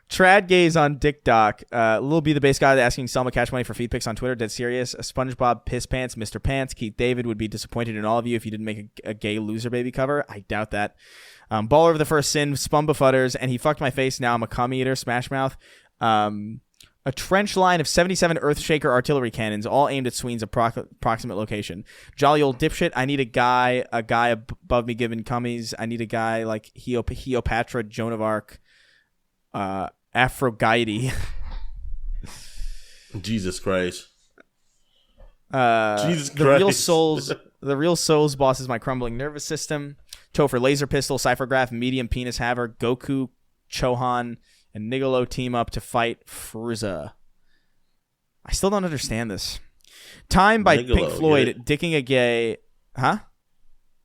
Trad gays on Dick Doc. Lil B, the bass guy asking Selma Cash Money for feed pics on Twitter. Dead serious. SpongeBob Piss Pants. Mr. Pants. Keith David would be disappointed in all of you if you didn't make a gay loser baby cover. I doubt that. Baller of the First Sin. Spumbafutters. And he fucked my face. Now I'm a cum eater. Smash Mouth. A trench line of 77 Earthshaker artillery cannons, all aimed at Sween's approximate location. Jolly old dipshit. I need a guy above me giving cummies. I need a guy like Heopatra, Joan of Arc, Aphrodite. Jesus Christ. Jesus Christ. The real souls boss is my crumbling nervous system. Topher laser pistol, Cyphergraph, medium penis haver, Goku, Chohan, and Nickelodeon team up to fight Frieza. I still don't understand this. Time by Pink Floyd, dicking a gay... Huh?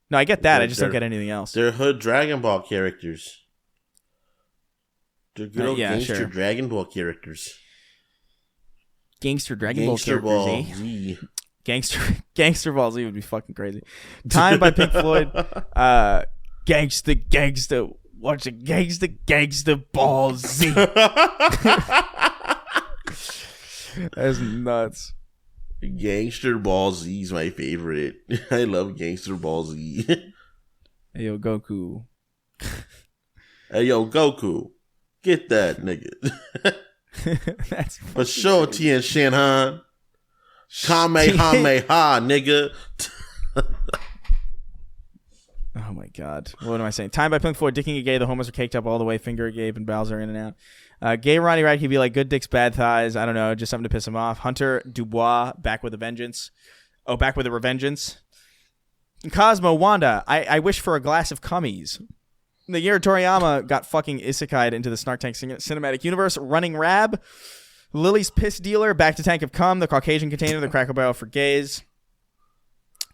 No, I get that. I just don't get anything else. They're hood Dragon Ball characters. They're good old gangster Dragon Ball characters. Gangster Dragon Ball characters, eh? Gangster Ball Z would be fucking crazy. Time by Pink Floyd. Gangsta. Watch it, Gangsta Ball Z. That's nuts. Gangster Ball Z is my favorite. I love Gangster Ball Z. Hey, yo, Goku. Hey, yo, Goku. Get that, nigga. That's for sure, Tien Shanhan. Kamehameha, nigga. Oh my god. What am I saying? Time by Pink Floyd, dicking a gay. The homos are caked up all the way. Finger a Gabe and Bowser in and out. Gay Ronnie Rad could be like good dicks, bad thighs. I don't know. Just something to piss him off. Hunter Dubois, back with a vengeance. Oh, back with a revengeance. Cosmo Wanda, I wish for a glass of cummies. The year Toriyama got fucking isekai'd into the Snark Tank cinematic universe. Running Rab. Lily's piss dealer, back to Tank of Cum. The Caucasian container, the Cracker Barrel for gays.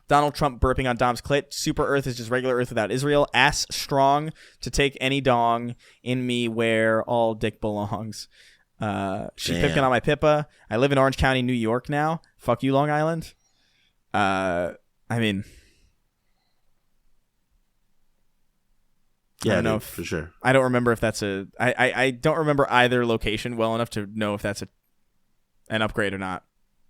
Donald Trump burping on Dom's clit. Super Earth is just regular Earth without Israel. Ass strong to take any dong in me where all dick belongs. She pipkin on my pippa. I live in Orange County, New York now. Fuck you, Long Island. I mean... Yeah, I don't know for sure. I don't remember if that's a... I don't remember either location well enough to know if that's an upgrade or not.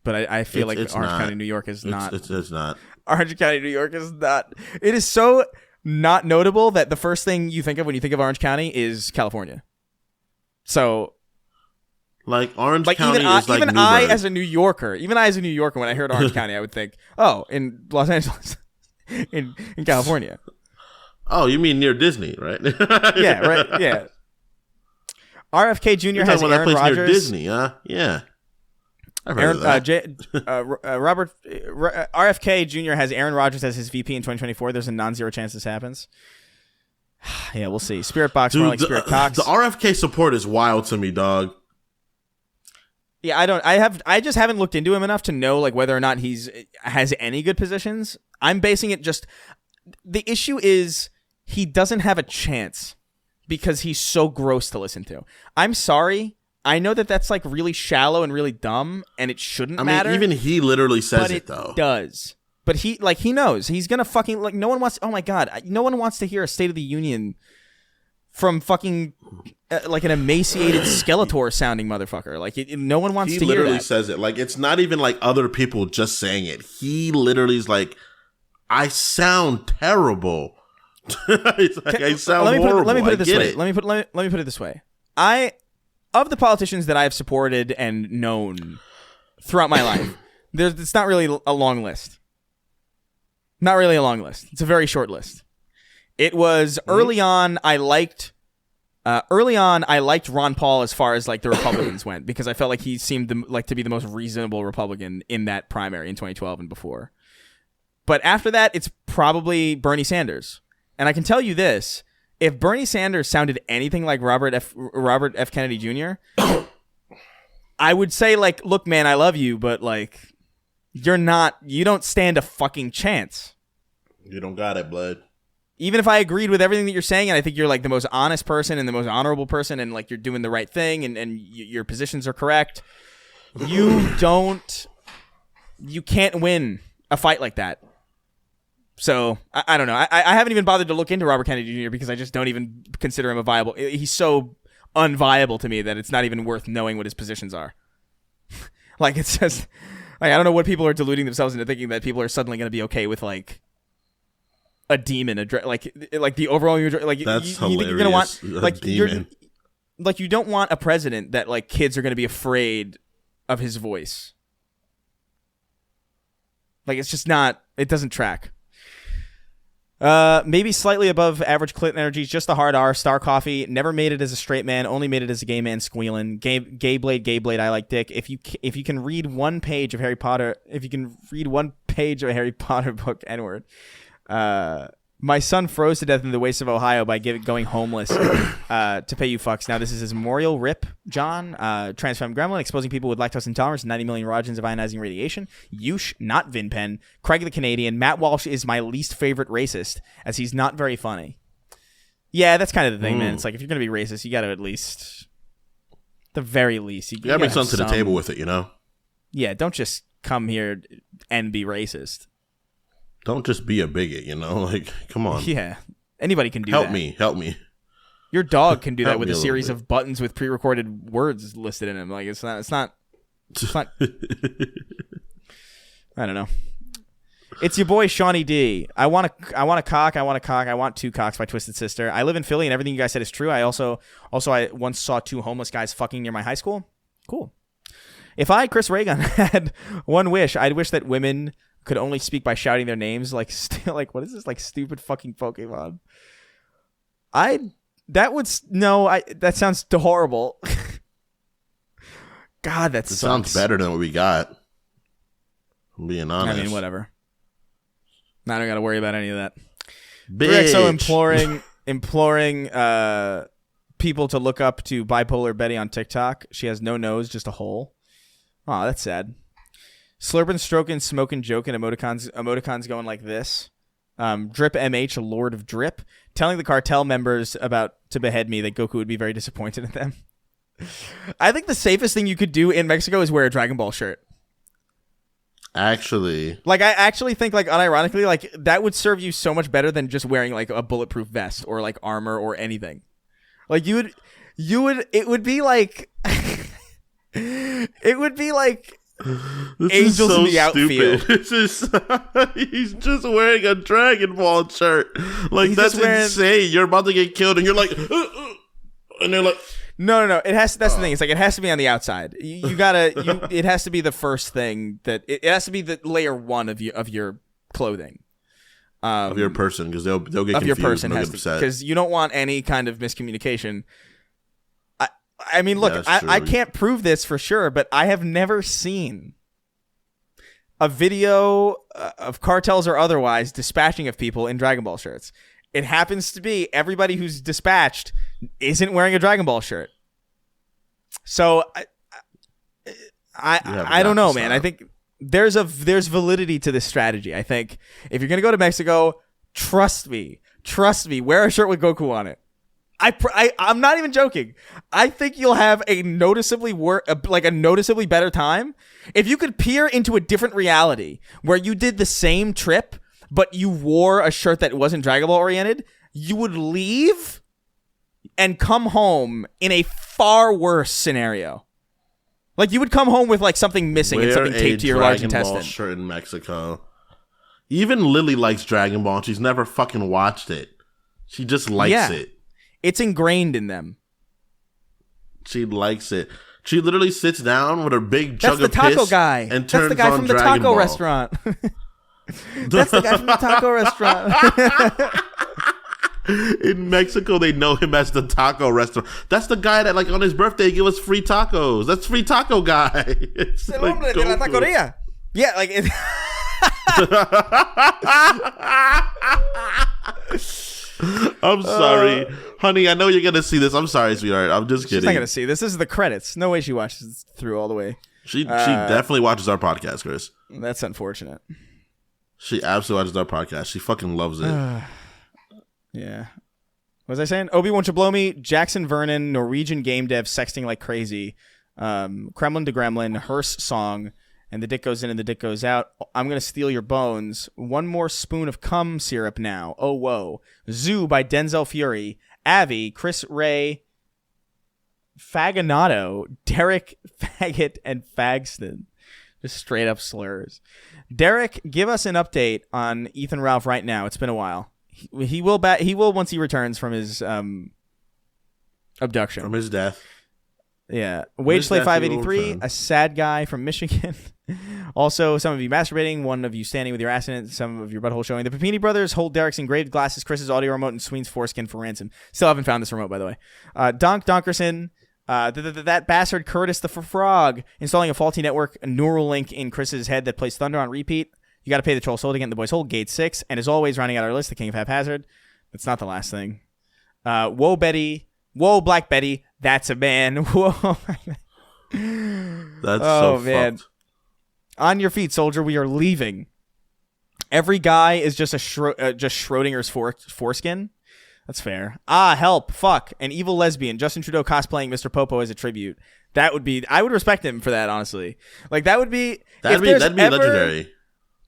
But I feel like Orange County, New York is not. It's not. Orange County, New York is not. It is so not notable that the first thing you think of when you think of Orange County is California. So, like Orange County is like even Newburgh. I as a New Yorker, when I heard Orange County, I would think, oh, in Los Angeles, in California. Oh, you mean near Disney, right? Yeah, right. Yeah. RFK Jr. has Aaron Rodgers. Near Disney, huh? Yeah. RFK Jr. has Aaron Rodgers as his VP in 2024. There's a non-zero chance this happens. Yeah, we'll see. Spirit Box, more like Spirit Cox. The RFK support is wild to me, dog. Yeah, I just haven't looked into him enough to know like whether or not has any good positions. I'm basing it just. The issue is he doesn't have a chance because he's so gross to listen to. I'm sorry. I know that that's like really shallow and really dumb, and it shouldn't matter. Even he literally says it though. It does. But he knows. He's going to fucking like no one wants oh my god, no one wants to hear a State of the Union from fucking like an emaciated Skeletor sounding motherfucker. Like no one wants to hear that. He literally says it. Like it's not even like other people just saying it. He literally is like I sound terrible. It's like, I sound horrible. Let me put it this way. Let me put it this way. Of the politicians that I have supported and known throughout my life, it's not really a long list. Not really a long list. It's a very short list. It was early on. I liked Ron Paul as far as like the Republicans went because I felt like he seemed to be the most reasonable Republican in that primary in 2012 and before. But after that, it's probably Bernie Sanders. And I can tell you this. If Bernie Sanders sounded anything like Robert F. Kennedy Jr., I would say, like, look, man, I love you, but, like, you don't stand a fucking chance. You don't got it, blood. Even if I agreed with everything that you're saying, and I think you're, like, the most honest person and the most honorable person, and, like, you're doing the right thing, and your positions are correct, you can't win a fight like that. So, I don't know. I haven't even bothered to look into Robert Kennedy Jr. because I just don't even consider him a viable... He's so unviable to me that it's not even worth knowing what his positions are. Like, it's just... Like, I don't know what people are deluding themselves into thinking that people are suddenly going to be okay with, like, a demon. Like the overall... Like, that's hilarious. You're going to want... Like, demon. like, you don't want a president that, like, kids are going to be afraid of his voice. Like, it's just not, it doesn't track. Maybe slightly above average Clinton energy, just a hard R. Star Coffee, never made it as a straight man, only made it as a gay man squealing. Gay Blade, I like dick. If you can read one page of Harry Potter, Harry Potter book, N-word. My son froze to death in the wastes of Ohio by going homeless to pay you fucks. Now, this is his memorial. Rip, John. Transform Gremlin, exposing people with lactose intolerance, 90 million rods of ionizing radiation. Yush, not Vinpen. Craig the Canadian. Matt Walsh is my least favorite racist, as he's not very funny. Yeah, that's kind of the thing, man. It's like, if you're going to be racist, you got to at least, the very least. You got to bring something to the table with it, you know? Yeah, don't just come here and be racist. Don't just be a bigot, you know? Like, come on. Yeah. Anybody can do that. Help me. Your dog can do that with a series of buttons with pre-recorded words listed in them. Like, it's not I don't know. It's your boy Shawnee D. I want a cock. I want two cocks by Twisted Sister. I live in Philly and everything you guys said is true. I also I once saw two homeless guys fucking near my high school. Cool. If I, Chris Reagan, had one wish, I'd wish that women could only speak by shouting their names. Like, what is this? Like, stupid fucking Pokemon. That sounds horrible. God, that sounds better than what we got. I'm being honest. I mean, whatever. I don't got to worry about any of that. Bitch. So imploring people to look up to Bipolar Betty on TikTok. She has no nose, just a hole. Oh, that's sad. Slurping, stroking, smoking, joking, emoticons going like this. Drip MH, Lord of Drip, telling the cartel members about to behead me that Goku would be very disappointed in them. I think the safest thing you could do in Mexico is wear a Dragon Ball shirt. Actually. Like, I actually think, like, unironically, like, that would serve you so much better than just wearing, like, a bulletproof vest or, like, armor or anything. Like, it would be like... it would be like... This Angels is so in the outfield. He's just wearing a Dragon Ball shirt. Like, that's insane. You're about to get killed, and you're like, and they're like, no. That's the thing. It's like, it has to be on the outside. It has to be the first thing that it has to be the layer one of your clothing. Of your person, because they'll get confused. Of your person has to, because you don't want any kind of miscommunication. I mean, look, I can't prove this for sure, but I have never seen a video of cartels or otherwise dispatching of people in Dragon Ball shirts. It happens to be everybody who's dispatched isn't wearing a Dragon Ball shirt. So I don't know, man. I think there's validity to this strategy. I think if you're going to go to Mexico, trust me, wear a shirt with Goku on it. I'm not even joking. I think you'll have a noticeably better time if you could peer into a different reality where you did the same trip, but you wore a shirt that wasn't Dragon Ball oriented. You would leave and come home in a far worse scenario. Like, you would come home with, like, something missing and something taped to your large intestine. Ball shirt in Mexico. Even Lily likes Dragon Ball, and she's never fucking watched it. She just likes it. It's ingrained in them. She likes it. She literally sits down with her big jug of piss. That's the taco guy. And turns That's the guy on from the Dragon taco Ball. restaurant. That's the guy from the taco restaurant. In Mexico, they know him as the taco restaurant. That's the guy that, like, on his birthday, give us free tacos. That's free taco guy. It's El like, hombre de la taqueria. Yeah, like... I'm sorry. Honey, I know you're going to see this. I'm sorry, sweetheart. I'm just kidding. She's not going to see this. This is the credits. No way she watches through all the way. She definitely watches our podcast, Chris. That's unfortunate. She absolutely watches our podcast. She fucking loves it. Yeah. What was I saying? Obi-Wan should blow me. Jackson Vernon, Norwegian game dev, sexting like crazy. Kremlin to Gremlin, Hearst song, and the dick goes in and the dick goes out. I'm going to steal your bones. One more spoon of cum syrup now. Oh, whoa. Zoo by Denzel Fury. Avi, Chris Ray, Fagonato, Derek, Faggot, and Fagston. Just straight up slurs. Derek, give us an update on Ethan Ralph right now. It's been a while. He will once he returns from his Abduction. From his death. Yeah. Wage Slave 583, a sad guy from Michigan. Also, some of you masturbating, one of you standing with your ass in it, some of your butthole showing. The Papini brothers hold Derek's engraved glasses, Chris's audio remote, and Sween's foreskin for ransom. Still haven't found this remote, by the way. Donk Donkerson, that bastard Curtis the Frog, installing a faulty network, a neural link in Chris's head that plays Thunder on repeat. You got to pay the troll soul to get in the boys' hole. Gate 6. And as always, rounding out our list, the king of haphazard. That's not the last thing. Whoa, Betty. Whoa, Black Betty. That's a man. Whoa. That's so man. Fucked. On your feet, soldier. We are leaving. Every guy is just just Schrodinger's foreskin. That's fair. Help. Fuck. An evil lesbian. Justin Trudeau cosplaying Mr. Popo as a tribute. That would be... I would respect him for that, honestly. Like, that would be... That'd be legendary.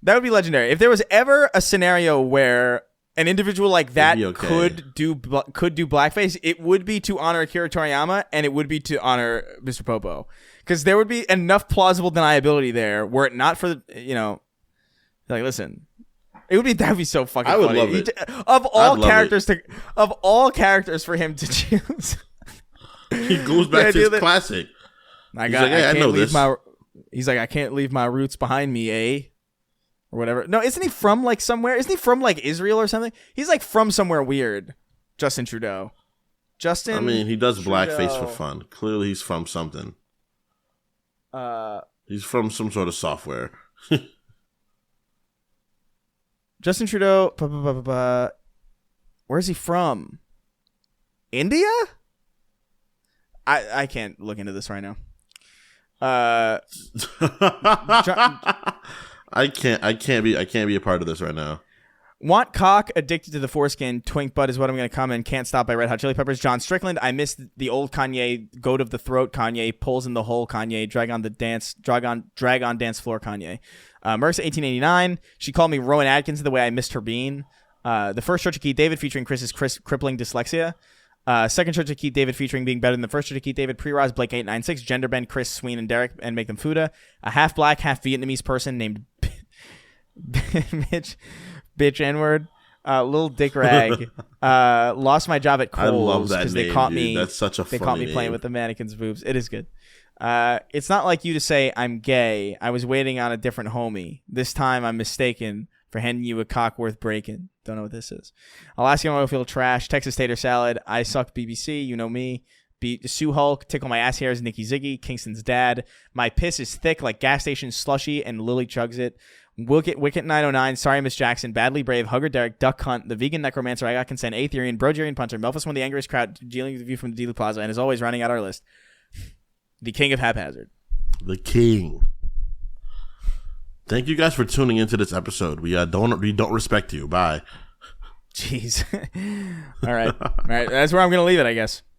That would be legendary. If there was ever a scenario where an individual like that could do blackface, it would be to honor Akira Toriyama, and it would be to honor Mr. Popo. Because there would be enough plausible deniability there, were it not for the, like, listen, that'd be so fucking funny. I would love it. Of all characters for him to choose. He goes back to his classic. I know this. He's like, I can't leave my roots behind me, eh? Or whatever. No, isn't he from like somewhere? Isn't he from like Israel or something? He's like from somewhere weird. Justin Trudeau. I mean, he does blackface for fun. Clearly, he's from something. He's from some sort of software. Justin Trudeau. Where's he from? India? I can't look into this right now. I can't be a part of this right now. Want cock, addicted to the foreskin, twink butt is what I'm going to comment. Can't stop by Red Hot Chili Peppers. John Strickland, I missed the old Kanye, goat of the throat Kanye, pulls in the hole Kanye, drag on dance floor Kanye. Merck's 1889, she called me Rowan Atkins the way I missed her being. The first Church of Keith David featuring Chris's crippling dyslexia. Second Church of Keith David featuring being better than the first Church of Keith David. Pre-Roz Blake 896, gender bend Chris, Sween, and Derek and make them Fuda. A half black, half Vietnamese person named bitch N-word. Little dick rag. Lost my job at Kohl's. I love that name, they caught me. That's such a funny name. They caught me playing with the mannequin's boobs. It is good. It's not like you to say I'm gay. I was waiting on a different homie. This time I'm mistaken for handing you a cock worth breaking. Don't know what this is. Alaskan oilfield trash. Texas tater salad. I sucked BBC. You know me. Sue Hulk. Tickle my ass hairs. Nikki Ziggy. Kingston's dad. My piss is thick like gas station slushy and Lily chugs it. Wicket 909. Sorry, Miss Jackson. Badly Brave. Hugger Derek. Duck Hunt. The Vegan Necromancer. I Got Consent. Aetherian. Brogerian Punter. Melphus, one of the angriest crowd dealing with the view from the Dealey Plaza. And as always, rounding out our list, the king of haphazard. The king. Thank you guys for tuning into this episode. We don't respect you. Bye. Jeez. All right. That's where I'm going to leave it, I guess.